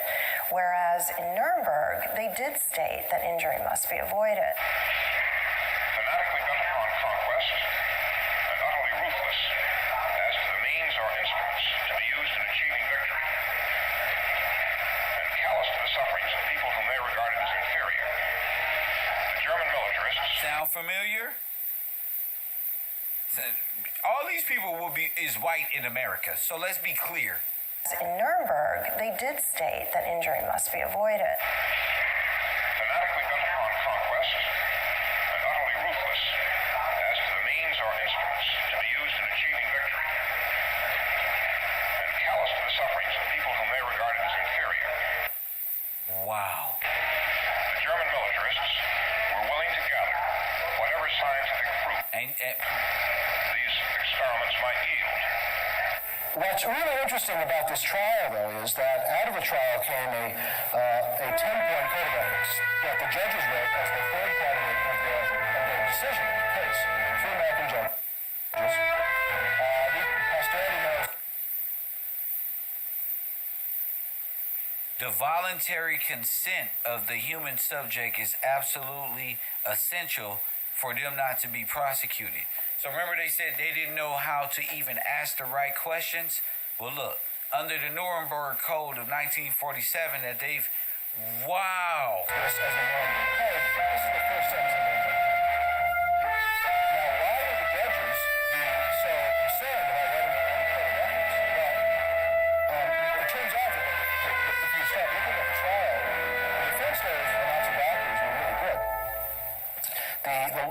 Speaker 2: whereas in Nuremberg, they did state that injury must be avoided.
Speaker 24: Fanatically bent upon conquest, and utterly ruthless as to the means or instruments to be used in achieving victory, and callous to the sufferings of people whom they regarded as inferior, the German militarists...
Speaker 1: Sound familiar? All these people is white in America, so let's be clear.
Speaker 2: In Nuremberg, they did state that injury must be avoided.
Speaker 24: Fanatically bent upon conquest, and utterly ruthless as to the means or instruments to be used in achieving victory, and callous to the sufferings of people whom they regarded as inferior.
Speaker 1: Wow.
Speaker 24: The German militarists were willing to gather whatever scientific proof these experiments might yield.
Speaker 8: What's really interesting about this trial, though, is that out of the trial came a 10-point code of ethics that the judges wrote as the third part of their decision in the case. Three American judges. Posterity knows.
Speaker 1: The voluntary consent of the human subject is absolutely essential for them not to be prosecuted. So remember they said they didn't know how to even ask the right questions? Well, look, under the Nuremberg Code of 1947 that they've... Wow!
Speaker 8: This as the Nuremberg Code, this is the first sentence of Nuremberg. Now, why would the judges be so concerned about writing the code of ethics? Well, it turns out that if you start looking at the trial, the defense lawyers for the Nazi backers were really good.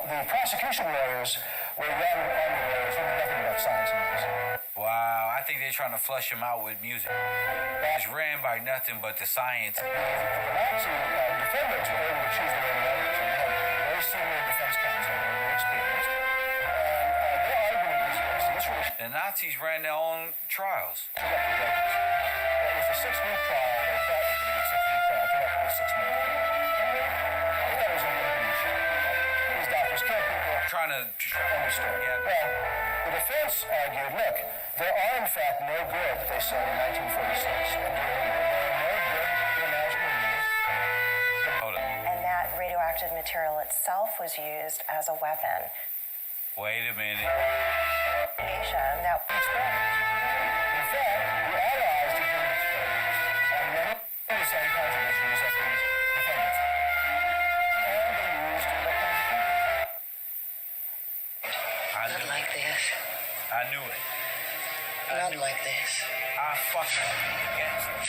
Speaker 8: The prosecution lawyers were young army lawyers who knew nothing about science and medicine.
Speaker 1: Wow, I think they're trying to flush him out with music. It's ran by nothing but the science.
Speaker 8: The Nazi defendants were able to choose the right lawyers, and they had very senior defense counsel, very experienced. And their argument is this, and this really...
Speaker 1: The Nazis ran their own trials.
Speaker 8: It was a 6-week trial. They thought it was going to be a 6-week trial. It turned out to be 6 months. They thought it was a European issue. These doctors killed people.
Speaker 1: Trying to
Speaker 8: understand.
Speaker 1: Yeah.
Speaker 8: Well, the defense argued, look, there are in fact no good, they said in 1946, and there are no good international rules.
Speaker 1: Hold on.
Speaker 2: And that radioactive material itself was used as a weapon.
Speaker 1: Wait a minute.
Speaker 2: That
Speaker 8: experiments. In fact, the Allies did human experiments on many of the same kinds of issues as these defendants. And they used the Constitution.
Speaker 15: Not like this.
Speaker 1: I knew it.
Speaker 15: Not like this.
Speaker 1: I fucking gassed them.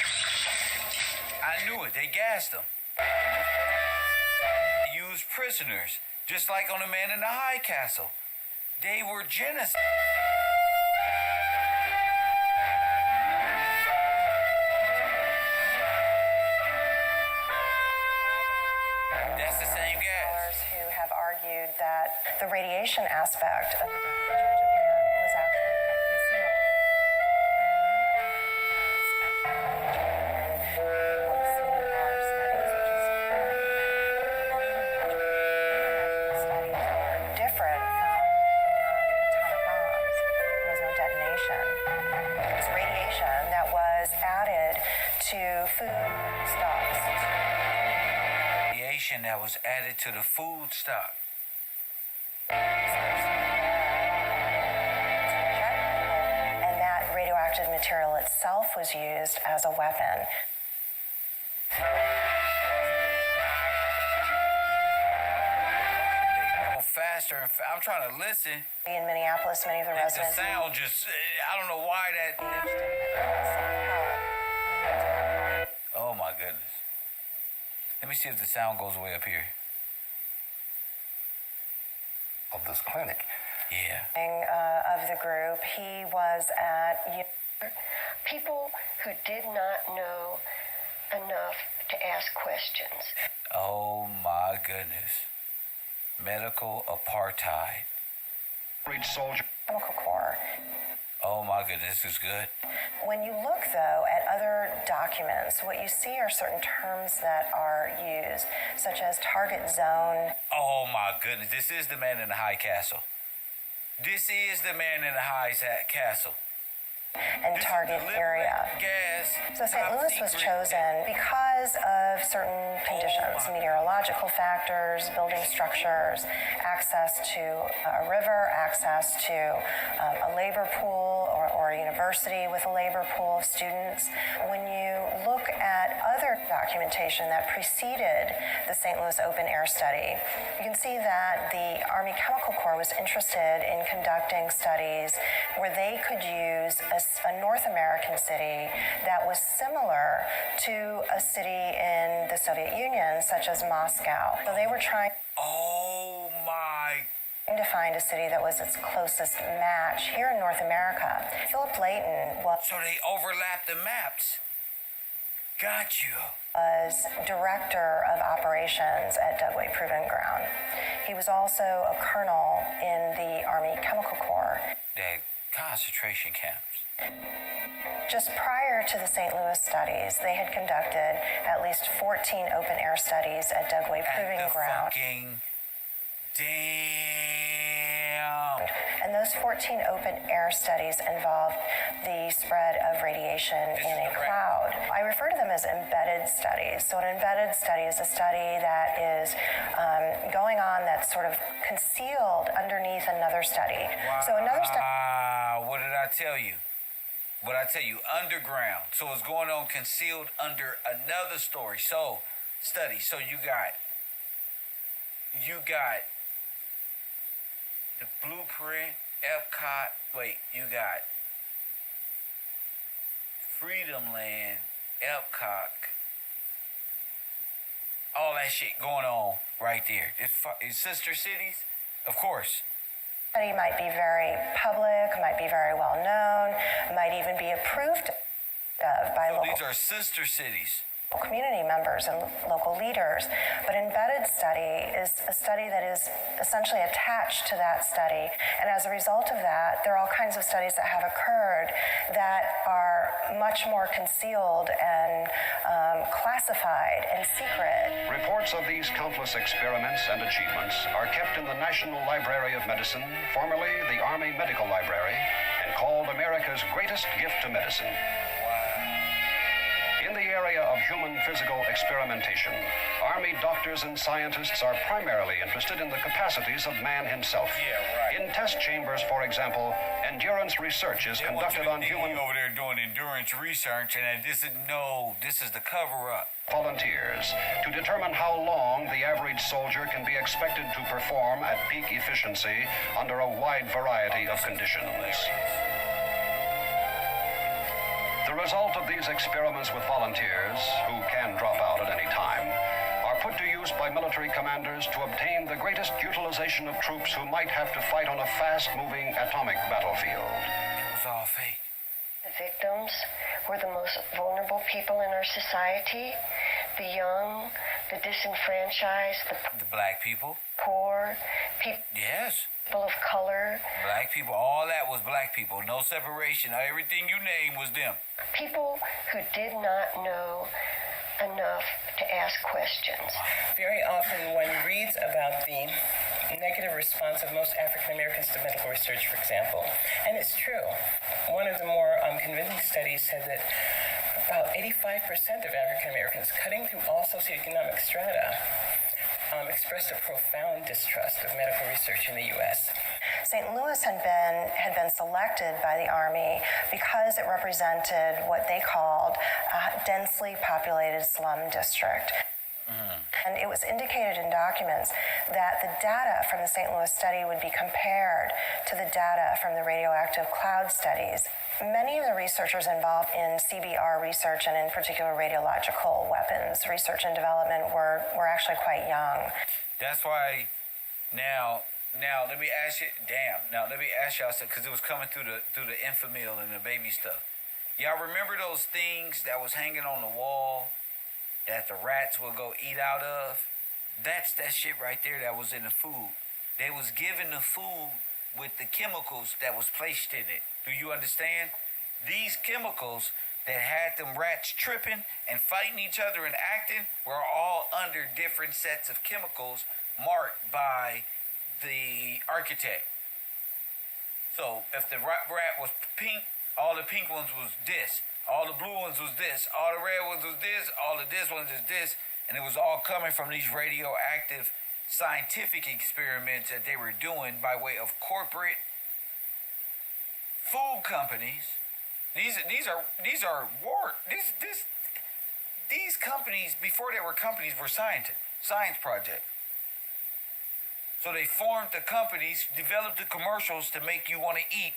Speaker 1: I knew it. They gassed them. They used prisoners, just like on the Man in the High Castle. They were genocide.
Speaker 2: radiation aspect of the damage in Japan was actually concealed. Different from atomic bombs. There was no detonation. It was radiation that was added to foodstuffs.
Speaker 1: Radiation that was added to the food stock.
Speaker 2: And that radioactive material itself was used as a weapon.
Speaker 1: Faster and I'm trying to listen.
Speaker 2: In Minneapolis, many of the residents.
Speaker 1: The sound just, I don't know why that. Oh my goodness. Let me see if the sound goes way up here.
Speaker 4: Of this clinic.
Speaker 1: Yeah.
Speaker 2: Of the group, he was at.
Speaker 7: People who did not know enough to ask questions.
Speaker 1: Oh my goodness. Medical apartheid.
Speaker 10: Soldier.
Speaker 2: Chemical Corps.
Speaker 1: Oh my goodness, this is good.
Speaker 2: When you look, though, at other documents, what you see are certain terms that are used, such as target zone.
Speaker 1: Oh my goodness, this is the man in the high castle. This is the man in the high castle.
Speaker 2: And target area.
Speaker 1: Gas.
Speaker 2: So St. Louis was chosen because of certain conditions, meteorological factors, building structures, access to a river, access to a labor pool or a university with a labor pool of students. When you look at other documentation that preceded the St. Louis Open Air Study, you can see that the Army Chemical Corps was interested in conducting studies where they could use a North American city that was similar to a city in the Soviet Union, such as Moscow. So they were trying to find a city that was its closest match here in North America. Philip Layton was...
Speaker 1: So they overlapped the maps. Got you.
Speaker 2: Was director of operations at Dugway Proving Ground. He was also a colonel in the Army Chemical Corps.
Speaker 1: The concentration camps.
Speaker 2: Just prior to the St. Louis studies, they had conducted at least 14 open-air studies at Dugway Proving Ground.
Speaker 1: Damn.
Speaker 2: And those 14 open-air studies involved the spread of radiation in a cloud. I refer to them as embedded studies. So an embedded study is a study that is going on that's sort of concealed underneath another study.
Speaker 1: Wow.
Speaker 2: So another study...
Speaker 1: What did I tell you? What I tell you, underground. So it's going on concealed under another study. So you got the blueprint, Epcot. You got Freedom Land, Epcot. All that shit going on right there. It's sister cities, of course.
Speaker 2: Study might be very public, might be very well known, might even be approved of by local.
Speaker 1: These are sister cities.
Speaker 2: Community members and local leaders, but embedded study is a study that is essentially attached to that study, and as a result of that, there are all kinds of studies that have occurred that are much more concealed and classified and secret.
Speaker 10: Reports of these countless experiments and achievements are kept in the National Library of Medicine, formerly the Army Medical Library, and called America's greatest gift to medicine. In the area of human physical experimentation, Army doctors and scientists are primarily interested in the capacities of man himself. In test chambers, for example, endurance research is conducted on human...
Speaker 1: over there doing endurance research, and this is the cover-up.
Speaker 10: Volunteers to determine how long the average soldier can be expected to perform at peak efficiency under a wide variety of conditions. The result of these experiments with volunteers, who can drop out at any time, are put to use by military commanders to obtain the greatest utilization of troops who might have to fight on a fast-moving atomic battlefield.
Speaker 1: It was all fake.
Speaker 7: The victims were the most vulnerable people in our society, the young, the disenfranchised,
Speaker 1: The black people.
Speaker 7: poor, people
Speaker 1: Yes.
Speaker 7: of color,
Speaker 1: Black people. All that was black people. No separation. Everything you named was them.
Speaker 7: people who did not know enough to ask questions.
Speaker 15: Very often one reads about the negative response of most African Americans to medical research, for example. And it's true. One of the more convincing studies said that about 85% of African Americans, cutting through all socioeconomic strata, expressed a profound distrust of medical research in the U.S.
Speaker 2: St. Louis had been selected by the Army because it represented what they called a densely populated slum district. And it was indicated in documents that the data from the St. Louis study would be compared to the data from the radioactive cloud studies. Many of the researchers involved in CBR research, and in particular radiological weapons research and development, were actually quite young.
Speaker 1: That's why now let me ask you, let me ask y'all something, because it was coming through the infamil and the baby stuff. Y'all remember those things that was hanging on the wall that the rats would go eat out of? That's that shit right there that was in the food. They was given the food with the chemicals that was placed in it. Do you understand? These chemicals that had them rats tripping and fighting each other and acting were all under different sets of chemicals marked by the architect. So if the rat was pink, all the pink ones was this. All the blue ones was this. All the red ones was this. All the this ones is this. And it was all coming from these radioactive scientific experiments that they were doing by way of corporate food companies. These companies, before they were companies, were science projects. So they formed the companies, developed the commercials to make you want to eat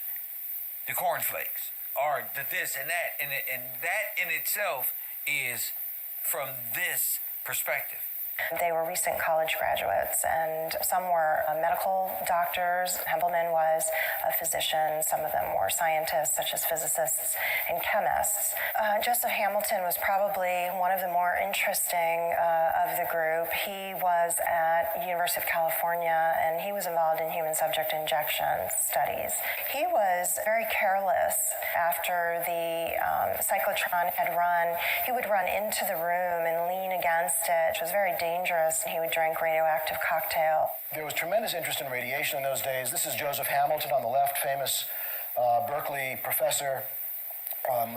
Speaker 1: the cornflakes or the this and that, and that in itself is from this perspective.
Speaker 2: They were recent college graduates, and some were medical doctors. Hempelman was a physician. Some of them were scientists, such as physicists and chemists. Joseph Hamilton was probably one of the more interesting of the group. He was at University of California, and he was involved in human subject injection studies. He was very careless after the cyclotron had run. He would run into the room and lean against it, which was very dangerous. He would drink radioactive cocktail.
Speaker 8: There was tremendous interest in radiation in those days. This is Joseph Hamilton on the left, famous Berkeley professor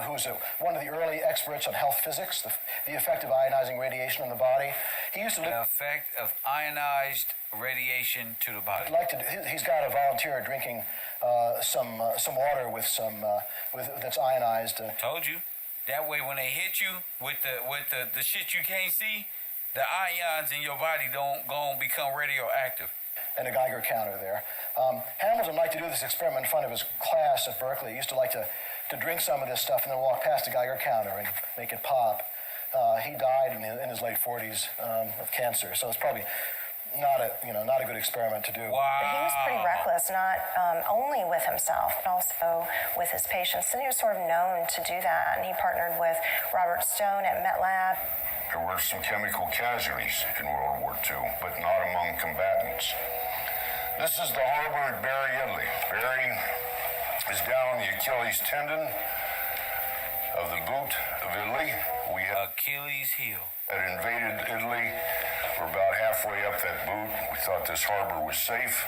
Speaker 8: who was one of the early experts on health physics, the effect of ionizing radiation on the body. He used to
Speaker 1: the effect of ionized radiation to the body.
Speaker 8: He's got a volunteer drinking some water with that's ionized.
Speaker 1: Told you. That way, when they hit you with the shit you can't see, the ions in your body don't become radioactive.
Speaker 8: And a Geiger counter there. Hamilton liked to do this experiment in front of his class at Berkeley. He used to like to drink some of this stuff and then walk past the Geiger counter and make it pop. He died in his late 40s of cancer, so it's probably not a good experiment to do.
Speaker 1: Wow.
Speaker 2: But he was pretty reckless, not only with himself, but also with his patients. And he was sort of known to do that. And he partnered with Robert Stone at MetLab.
Speaker 17: There were some chemical casualties in World War II, but not among combatants. This is the harbor at Barry, Italy. Barry is down the Achilles tendon of the boot of Italy. We had
Speaker 1: Achilles heel.
Speaker 17: Had invaded Italy. We're about halfway up that boot. We thought this harbor was safe.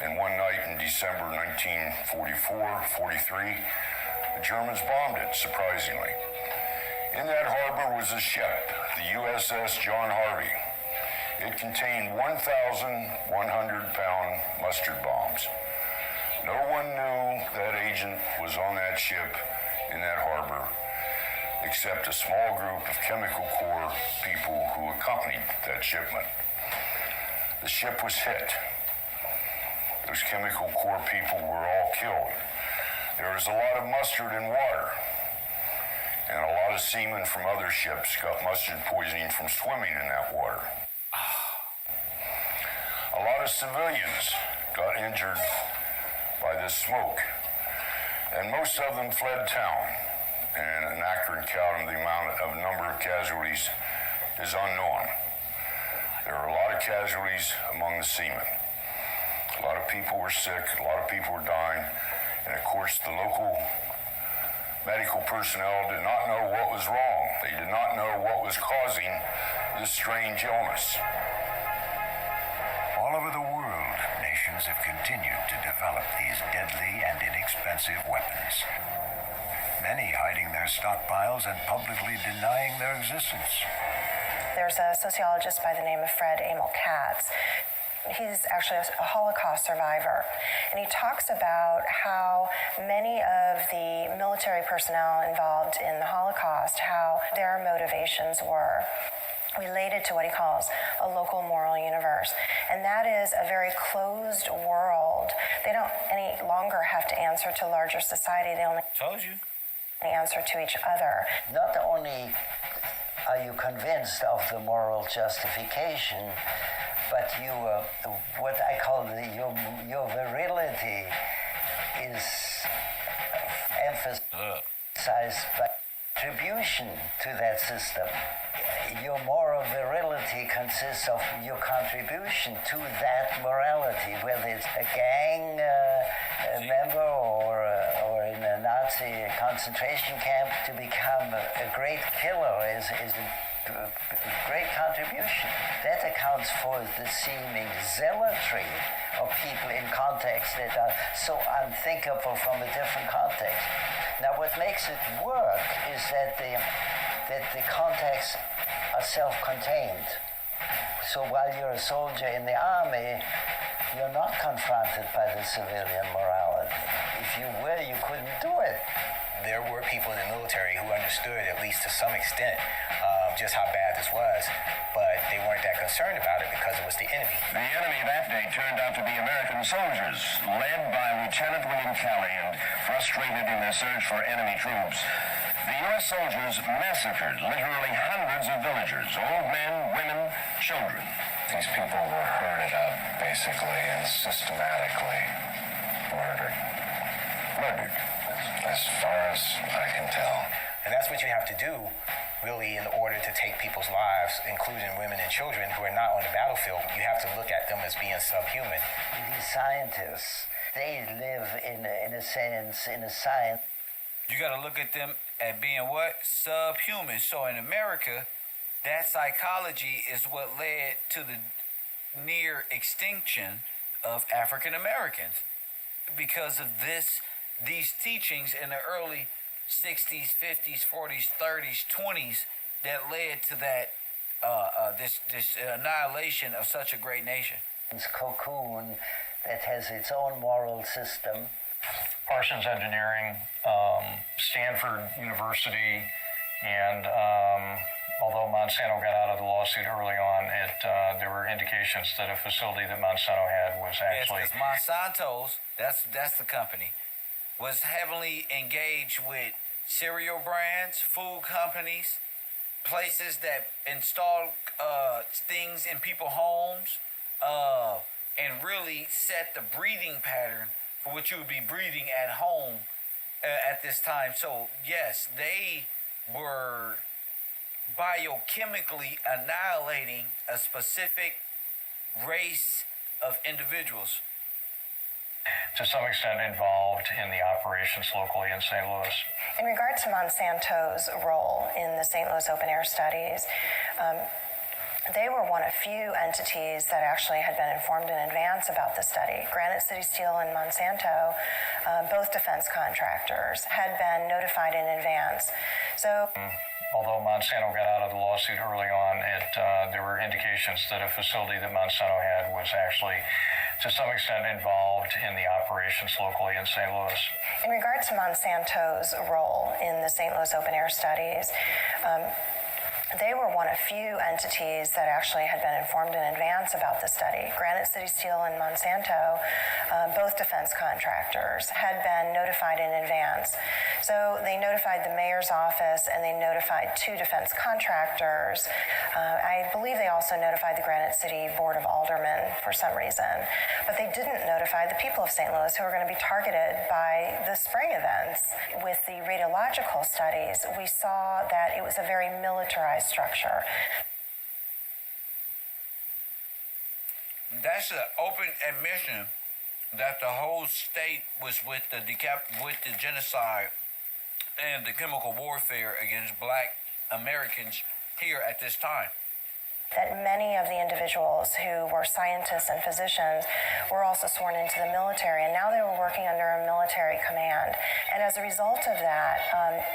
Speaker 17: And one night in December 1944-43, the Germans bombed it, surprisingly. In that harbor was a ship, the USS John Harvey. It contained 1,100-pound mustard bombs. No one knew that agent was on that ship in that harbor, except a small group of Chemical Corps people who accompanied that shipment. The ship was hit. Those Chemical Corps people were all killed. There was a lot of mustard and water, and a lot of seamen from other ships got mustard poisoning from swimming in that water. A lot of civilians got injured by this smoke, and most of them fled town. And an accurate count of the number of casualties is unknown. There were a lot of casualties among the seamen. A lot of people were sick, a lot of people were dying, and of course the local medical personnel did not know what was wrong. They did not know what was causing this strange illness.
Speaker 5: All over the world, nations have continued to develop these deadly and inexpensive weapons. Many hiding their stockpiles and publicly denying their existence.
Speaker 2: There's a sociologist by the name of Fred Emil Katz. He's actually a Holocaust survivor, and he talks about how many of the military personnel involved in the Holocaust, how their motivations were related to what he calls a local moral universe. And that is a very closed world. They don't any longer have to answer to larger society. They only answer to each other.
Speaker 13: Not only are you convinced of the moral justification, but you, what I call your virility is emphasized by contribution to that system. Your moral virility consists of your contribution to that morality, whether it's a gang member or in a Nazi concentration camp. To become a great killer is a great contribution. That accounts for the seeming zealotry of people in contexts that are so unthinkable from a different context. Now, what makes it work is that the contexts are self-contained. So while you're a soldier in the army, you're not confronted by the civilian morality. If you were, you couldn't do it.
Speaker 19: There were people in the military who understood, at least to some extent, just how bad this was, but they weren't that concerned about it because it was the enemy.
Speaker 17: The enemy that day turned out to be American soldiers, led by Lieutenant William Kelly, and frustrated in their search for enemy troops. The U.S. soldiers massacred literally hundreds of villagers, old men, women, children.
Speaker 5: These people were herded up, basically, and systematically murdered. As far as I can tell.
Speaker 19: And that's what you have to do, really, in order to take people's lives, including women and children who are not on the battlefield. You have to look at them as being subhuman.
Speaker 13: These scientists, they live in a sense, in a science.
Speaker 1: You got to look at them at being what? Subhuman. So in America, that psychology is what led to the near extinction of African Americans because of these teachings in the early 60s, 50s, 40s, 30s, 20s that led to that this annihilation of such a great nation.
Speaker 13: It's cocoon that has its own moral system.
Speaker 11: Parsons Engineering, Stanford University, and although Monsanto got out of the lawsuit early on, there were indications that a facility that Monsanto had was actually...
Speaker 1: Yes, because Monsanto's, that's the company, was heavily engaged with cereal brands, food companies, places that installed things in people's homes, and really set the breathing pattern for what you would be breathing at home at this time. So yes, they were biochemically annihilating a specific race of individuals.
Speaker 11: To some extent involved in the operations locally in St. Louis.
Speaker 2: In regard to Monsanto's role in the St. Louis open air studies, they were one of few entities that actually had been informed in advance about the study. Granite City Steel and Monsanto, both defense contractors, had been notified in advance. So,
Speaker 11: although Monsanto got out of the lawsuit early on, there were indications that a facility that Monsanto had was actually, to some extent, involved in the operations locally in St. Louis.
Speaker 2: In regard to Monsanto's role in the St. Louis open air studies, they were one of few entities that actually had been informed in advance about the study. Granite City Steel and Monsanto, both defense contractors, had been notified in advance. So they notified the mayor's office and they notified two defense contractors. I believe they also notified the Granite City Board of Aldermen for some reason. But they didn't notify the people of St. Louis who were going to be targeted by the spring events. With the radiological studies, we saw that it was a very militarized structure.
Speaker 1: That's an open admission that the whole state was with the genocide and the chemical warfare against black Americans here at this time.
Speaker 2: That many of the individuals who were scientists and physicians were also sworn into the military, and now they were working under a military command. And as a result of that,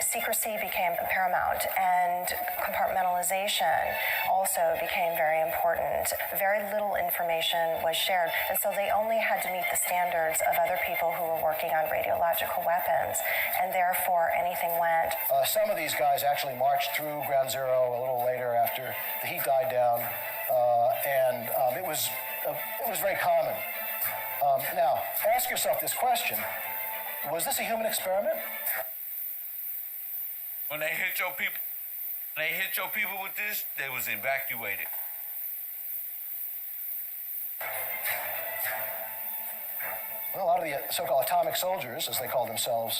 Speaker 2: secrecy became paramount, and compartmentalization also became very important. Very little information was shared, and so they only had to meet the standards of other people who were working on radiological weapons, and therefore anything went.
Speaker 8: Some of these guys actually marched through Ground Zero a little later after the heat died down. It was very common. Now, ask yourself this question: was this a human experiment?
Speaker 1: When they hit your people, with this, they was evacuated.
Speaker 8: Well, a lot of the so-called atomic soldiers, as they call themselves,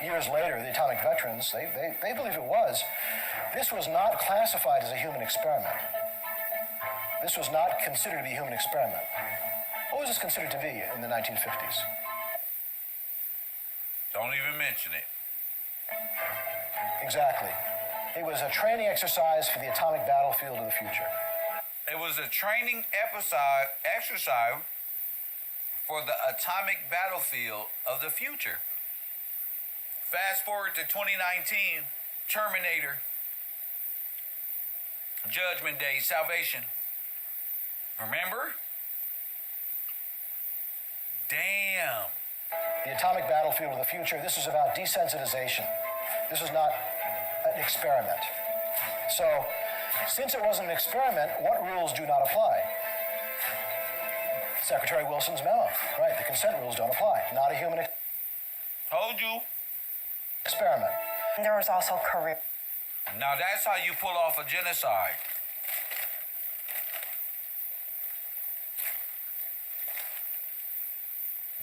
Speaker 8: years later, the atomic veterans, they believe it was. This was not classified as a human experiment. This was not considered to be a human experiment. What was this considered to be in the 1950s?
Speaker 1: Don't even mention it.
Speaker 8: Exactly. It was a training exercise for the atomic battlefield of the future.
Speaker 1: It was a training exercise for the atomic battlefield of the future. Fast forward to 2019, Terminator, Judgment Day, Salvation. Remember? Damn.
Speaker 8: The atomic battlefield of the future, this is about desensitization. This is not an experiment. So, since it wasn't an experiment, what rules do not apply? Secretary Wilson's memo, right? The consent rules don't apply. Not a human
Speaker 1: Told you.
Speaker 2: Experiment. And there was also career.
Speaker 1: Now that's how you pull off a genocide.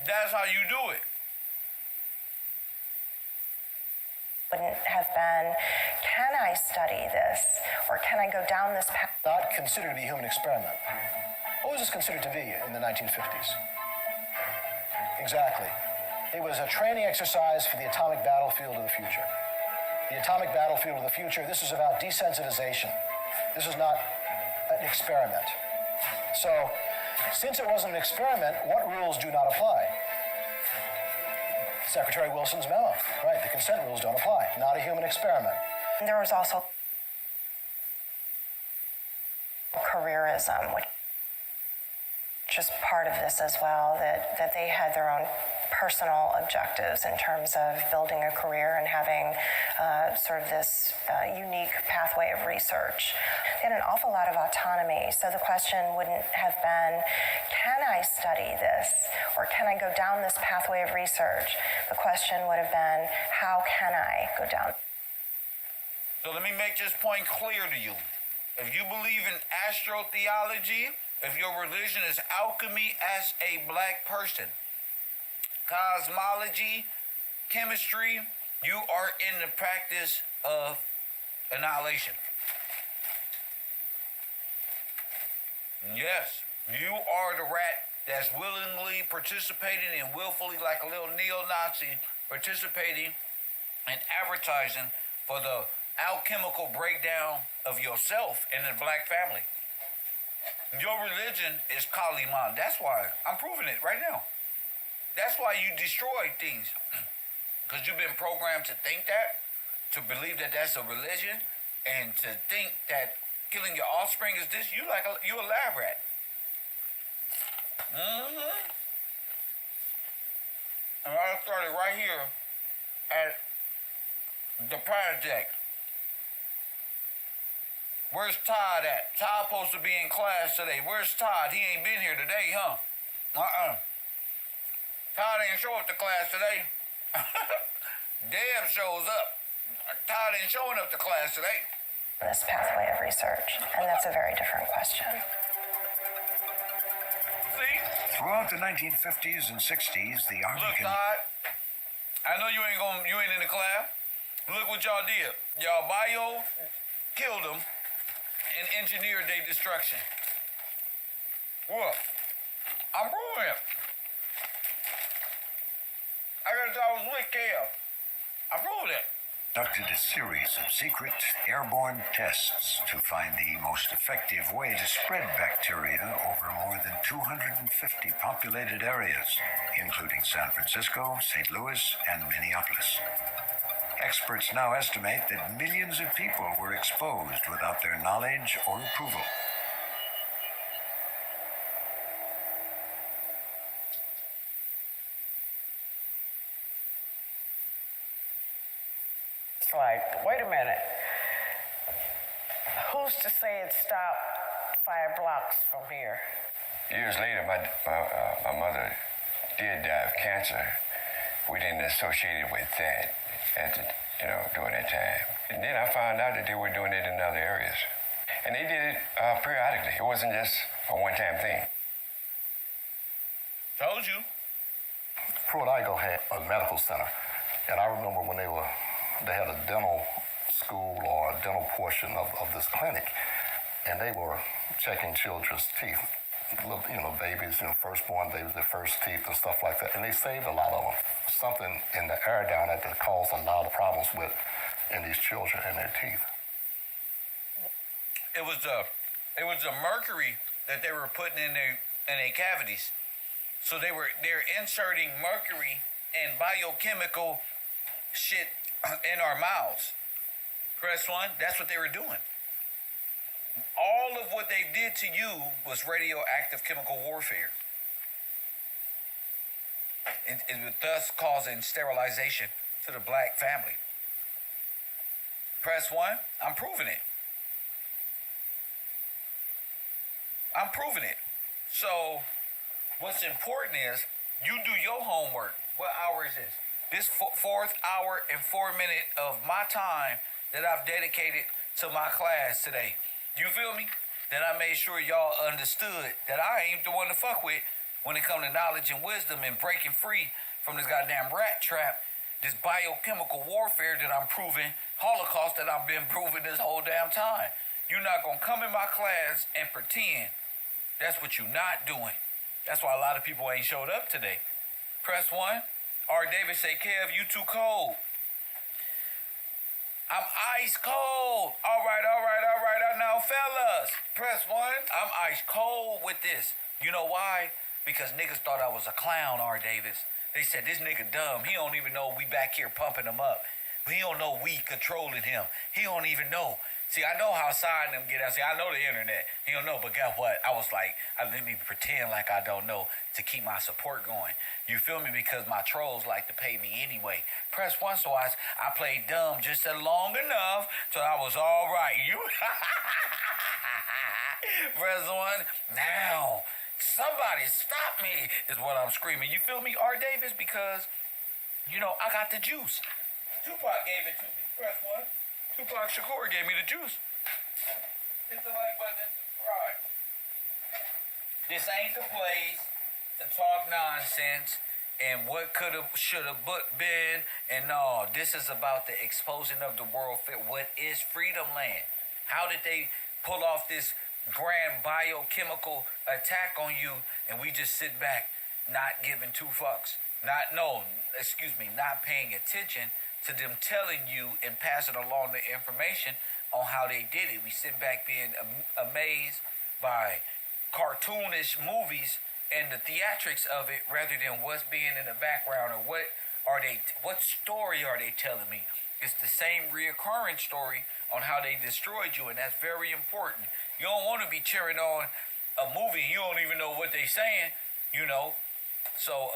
Speaker 1: That's how you do it.
Speaker 2: Wouldn't have been, can I study this? Or can I go down this path?
Speaker 8: Not considered to be a human experiment. What was this considered to be in the 1950s? Exactly. It was a training exercise for the atomic battlefield of the future. The atomic battlefield of the future, this is about desensitization. This is not an experiment. So, since it wasn't an experiment, what rules do not apply? Secretary Wilson's memo, right? The consent rules don't apply. Not a human experiment.
Speaker 2: And there was also careerism, which is part of this as well, that they had their own personal objectives in terms of building a career and having sort of this unique pathway of research. They had an awful lot of autonomy, so the question wouldn't have been, can I study this? Or can I go down this pathway of research? The question would have been, how can I go down?
Speaker 1: So let me make this point clear to you. If you believe in astrotheology, if your religion is alchemy as a black person, cosmology, chemistry, you are in the practice of annihilation. Yes, you are the rat that's willingly participating and willfully, like a little neo-Nazi, participating and advertising for the alchemical breakdown of yourself and the black family. Your religion is Kaliman. That's why I'm proving it right now. That's why you destroy things. Because you've been programmed to think that, to believe that that's a religion, and to think that killing your offspring is this. You a lab rat. Mm-hmm. And I started right here at the project. Where's Todd at? Todd supposed to be in class today. Where's Todd? He ain't been here today, huh? Todd ain't show up to class today. Deb shows up. Todd ain't showing up to class today.
Speaker 2: This pathway of research, and that's a very different question.
Speaker 1: See?
Speaker 5: Throughout the 1950s and 60s, the Army...
Speaker 1: Look, Todd, I know you ain't in the class. Look what y'all did. Y'all bio killed them and engineered their destruction. What? I'm proving it. I was with Kev. I proved it.
Speaker 5: Conducted a series of secret airborne tests to find the most effective way to spread bacteria over more than 250 populated areas, including San Francisco, St. Louis, and Minneapolis. Experts now estimate that millions of people were exposed without their knowledge or approval.
Speaker 15: It's like, wait a minute. Who's to say it stopped 5 blocks from here?
Speaker 16: Years later, my mother did die of cancer. We didn't associate it with that during that time. And then I found out that they were doing it in other areas. And they did it periodically. It wasn't just a one-time thing.
Speaker 1: Told you.
Speaker 4: Florida had a medical center, and I remember when they had a dental school or a dental portion of this clinic, and they were checking children's teeth, little babies, firstborn babies, their first teeth and stuff like that, and they saved a lot of them. Something in the air down there that caused a lot of problems in these children and their teeth.
Speaker 1: It was the mercury that they were putting in their cavities. So they're inserting mercury and biochemical shit in our mouths. Press 1, that's what they were doing. All of what they did to you was radioactive chemical warfare. It was thus causing sterilization to the black family. Press 1, I'm proving it. I'm proving it. So what's important is you do your homework. What hour is this? This 4th hour and 4 minute of my time that I've dedicated to my class today. You feel me? That I made sure y'all understood that I ain't the one to fuck with when it comes to knowledge and wisdom and breaking free from this goddamn rat trap, this biochemical warfare that I'm proving, Holocaust that I've been proving this whole damn time. You're not gonna come in my class and pretend. That's what you're not doing. That's why a lot of people ain't showed up today. Press 1. R. Davis say, Kev, you too cold. I'm ice cold. All right. Now, fellas, press 1. I'm ice cold with this. You know why? Because niggas thought I was a clown, R. Davis. They said, this nigga dumb. He don't even know we back here pumping him up. He don't know we controlling him. He don't even know. See, I know how side them get out. See, I know the internet. He don't know, but guess what? I was like, let me pretend like I don't know to keep my support going. You feel me? Because my trolls like to pay me anyway. Press 1, so I played dumb just long enough till I was all right. You press 1. Now, somebody stop me is what I'm screaming. You feel me, R. Davis? Because, I got the juice. Tupac gave it to me. Press 1. Tupac Shakur gave me the juice. Hit the like button and subscribe. This ain't the place to talk nonsense and what could have, should have been. And no, this is about the exposing of the world. What is Freedom Land? How did they pull off this grand biochemical attack on you and we just sit back not giving 2 fucks? Not paying attention to them telling you and passing along the information on how they did it. We sit back being amazed by cartoonish movies and the theatrics of it rather than what's being in the background or what story are they telling me? It's the same reoccurring story on how they destroyed you, and that's very important. You don't want to be cheering on a movie and you don't even know what they saying, So,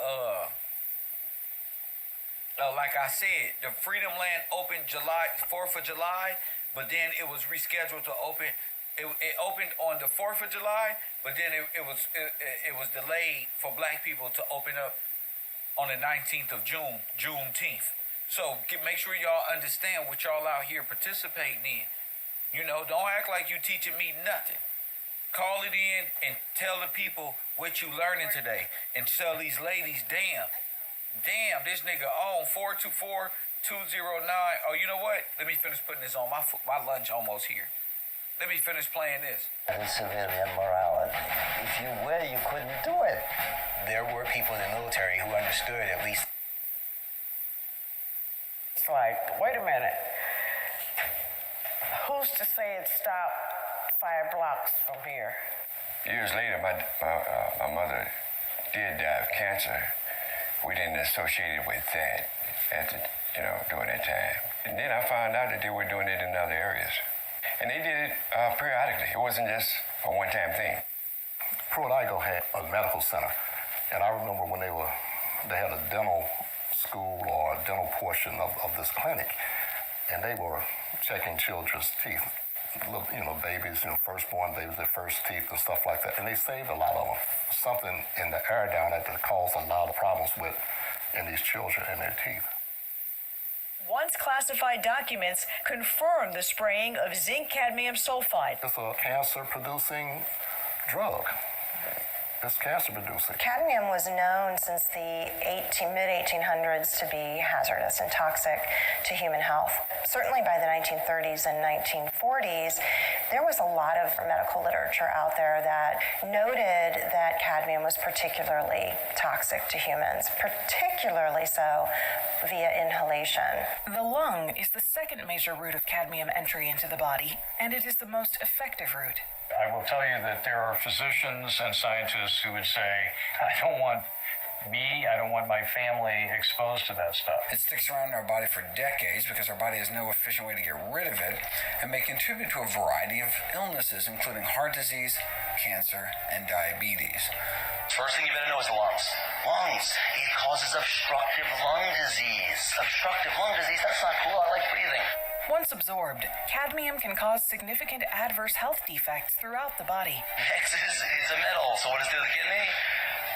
Speaker 1: like I said, the Freedom Land opened 4th of July, but then it was rescheduled to open. It opened on the 4th of July, but then it was delayed for black people to open up on the 19th of June, Juneteenth. So make sure y'all understand what y'all out here participating in. Don't act like you teaching me nothing. Call it in and tell the people what you learning today, and tell these ladies, Damn, this nigga on 424-209. Oh, you know what? Let me finish putting this on. My lunch almost here. Let me finish playing this.
Speaker 13: The civilian morality. If you were, you couldn't do it.
Speaker 19: There were people in the military who understood at least.
Speaker 15: It's like, wait a minute. Who's to say it stopped 5 blocks from here?
Speaker 16: Years later, my mother did die of cancer. We didn't associate it with that during that time. And then I found out that they were doing it in other areas. And they did it periodically. It wasn't just a one-time thing.
Speaker 4: Pro-Nigo had a medical center, and I remember when they had a dental school or a dental portion of this clinic, and they were checking children's teeth, little babies, firstborn babies, their first teeth and stuff like that, and they saved a lot of them. Something in the air down there that caused a lot of problems in these children and their teeth.
Speaker 6: Once classified documents confirm the spraying of zinc cadmium sulfide.
Speaker 4: It's a cancer-producing drug. It's cancer-producing.
Speaker 2: Cadmium was known since the mid-1800s to be hazardous and toxic to human health. Certainly by the 1930s and 1940s, there was a lot of medical literature out there that noted that cadmium was particularly toxic to humans, particularly so via inhalation.
Speaker 18: The lung is the second major route of cadmium entry into the body, and it is the most effective route.
Speaker 11: I will tell you that there are physicians and scientists who would say, I don't want my family exposed to that stuff.
Speaker 1: It sticks around in our body for decades because our body has no efficient way to get rid of it and may contribute to a variety of illnesses, including heart disease, cancer, and diabetes.
Speaker 20: First thing you better know is the lungs. Lungs. It causes obstructive lung disease. Obstructive lung disease, that's not cool. I like breathing.
Speaker 18: Once absorbed, cadmium can cause significant adverse health defects throughout the body.
Speaker 20: Next is a metal. So what does it do to the kidney?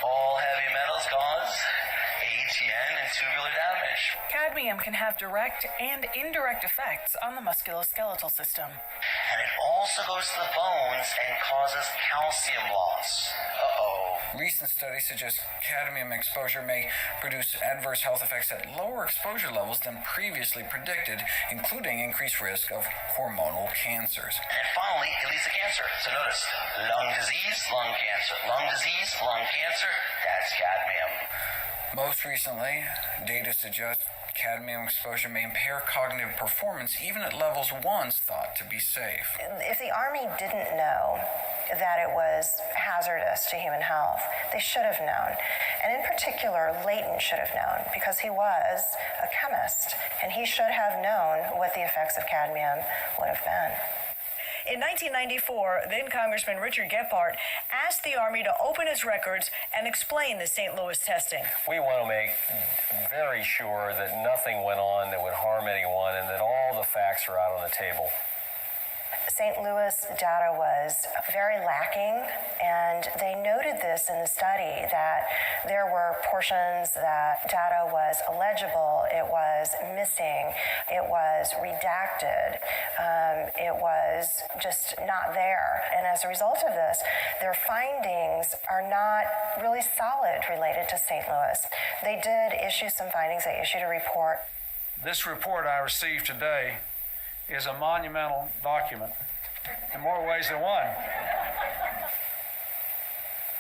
Speaker 20: All heavy metals cause ATN and tubular damage.
Speaker 18: Cadmium can have direct and indirect effects on the musculoskeletal system.
Speaker 20: And it also goes to the bones and causes calcium loss.
Speaker 1: Recent studies suggest cadmium exposure may produce adverse health effects at lower exposure levels than previously predicted, including increased risk of hormonal cancers.
Speaker 20: And finally, it leads to cancer. So notice, lung disease, lung cancer. Lung disease, lung cancer, that's cadmium.
Speaker 1: Most recently, data suggests cadmium exposure may impair cognitive performance even at levels once thought to be safe.
Speaker 2: If the Army didn't know that it was hazardous to human health, they should have known. And in particular, Leighton should have known because he was a chemist and he should have known what the effects of cadmium would have been.
Speaker 6: In 1994, then Congressman Richard Gephardt asked the Army to open its records and explain the St. Louis testing.
Speaker 11: We want to make very sure that nothing went on that would harm anyone and that all the facts are out on the table.
Speaker 2: St. Louis data was very lacking, and they noted this in the study that there were portions that data was illegible, it was missing, it was redacted, it was just not there. And as a result of this, their findings are not really solid related to St. Louis. They did issue some findings. They issued a report.
Speaker 21: This report I received today is a monumental document in more ways than one.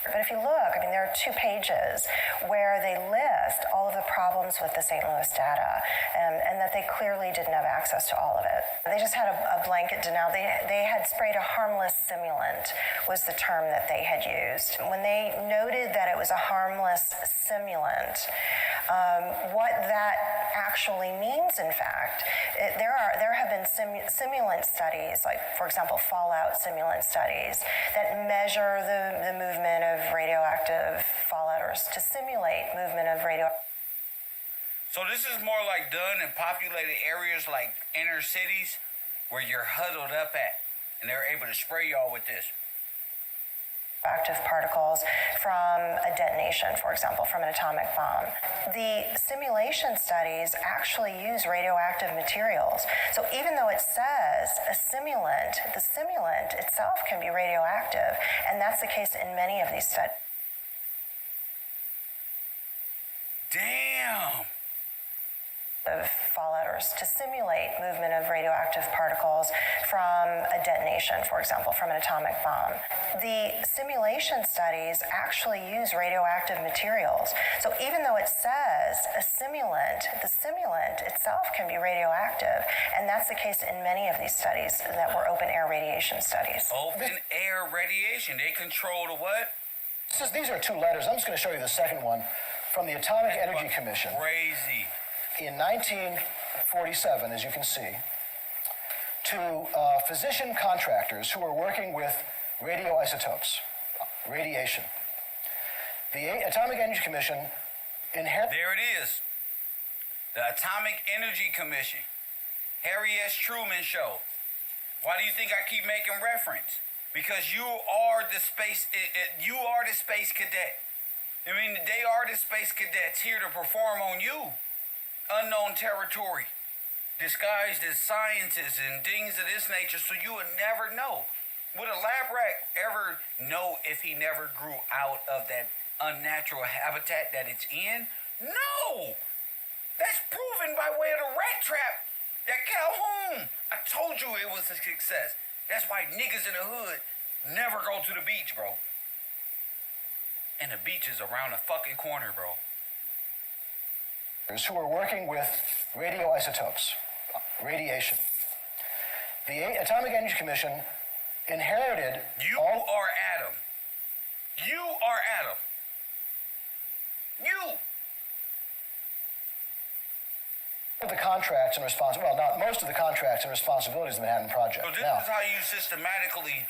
Speaker 2: But if you look, there are 2 pages where they list all of the problems with the St. Louis data and that they clearly didn't have access to all of it. They just had a blanket denial. They had sprayed a harmless simulant was the term that they had used. When they noted that it was a harmless simulant, what that actually means, in fact, there have been simulant studies, like, for example, fallout simulant studies that measure the movement of radioactive fallouters to simulate movement of radioactive.
Speaker 1: So this is more like done in populated areas like inner cities where you're huddled up at, and they're able to spray y'all with this.
Speaker 2: Active particles from a detonation, for example, from an atomic bomb. The simulation studies actually use radioactive materials. So even though it says a simulant, the simulant itself can be radioactive, and that's the case in many of these studies.
Speaker 1: Damn!
Speaker 2: of fallouters to simulate movement of radioactive particles from a detonation, for example, from an atomic bomb. The simulation studies actually use radioactive materials. So even though it says a simulant, the simulant itself can be radioactive, and that's the case in many of these studies that were open air radiation studies.
Speaker 1: Open air radiation, they control the what?
Speaker 8: These are two letters. I'm just going to show you the second one from the Atomic Energy Commission.
Speaker 1: Crazy.
Speaker 8: In 1947, as you can see, to physician contractors who are working with radioisotopes, radiation. The Atomic Energy Commission inherited...
Speaker 1: There it is. The Atomic Energy Commission. Harry S. Truman Show. Why do you think I keep making reference? Because you are the space cadet. I mean, they are the space cadets here to perform on you. Unknown territory, disguised as scientists and things of this nature, so you would never know. Would a lab rat ever know if he never grew out of that unnatural habitat that it's in? No! That's proven by way of the rat trap that Calhoun. I told you it was a success. That's why niggas in the hood never go to the beach, bro. And the beach is around the fucking corner, bro.
Speaker 8: Who are working with radioisotopes, radiation. The Atomic Energy Commission inherited...
Speaker 1: You are Adam. You are Adam. You.
Speaker 8: The contracts and responsibilities, well, not most of the contracts and responsibilities of the Manhattan Project.
Speaker 1: So this is how you systematically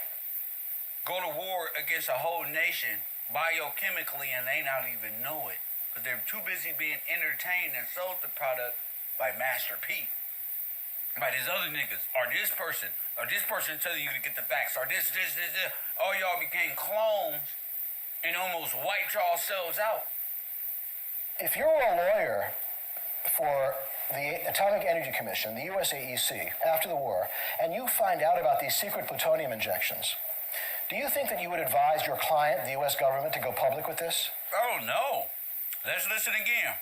Speaker 1: go to war against a whole nation biochemically and they not even know it. Because they're too busy being entertained and sold the product by Master P. By these other niggas, or this person telling you to get the facts, or this. All y'all became clones and almost wiped yourselves out.
Speaker 8: If you're a lawyer for the Atomic Energy Commission, the USAEC, after the war, and you find out about these secret plutonium injections, do you think that you would advise your client, the U.S. government, to go public with this?
Speaker 1: Oh, no. Let's listen again.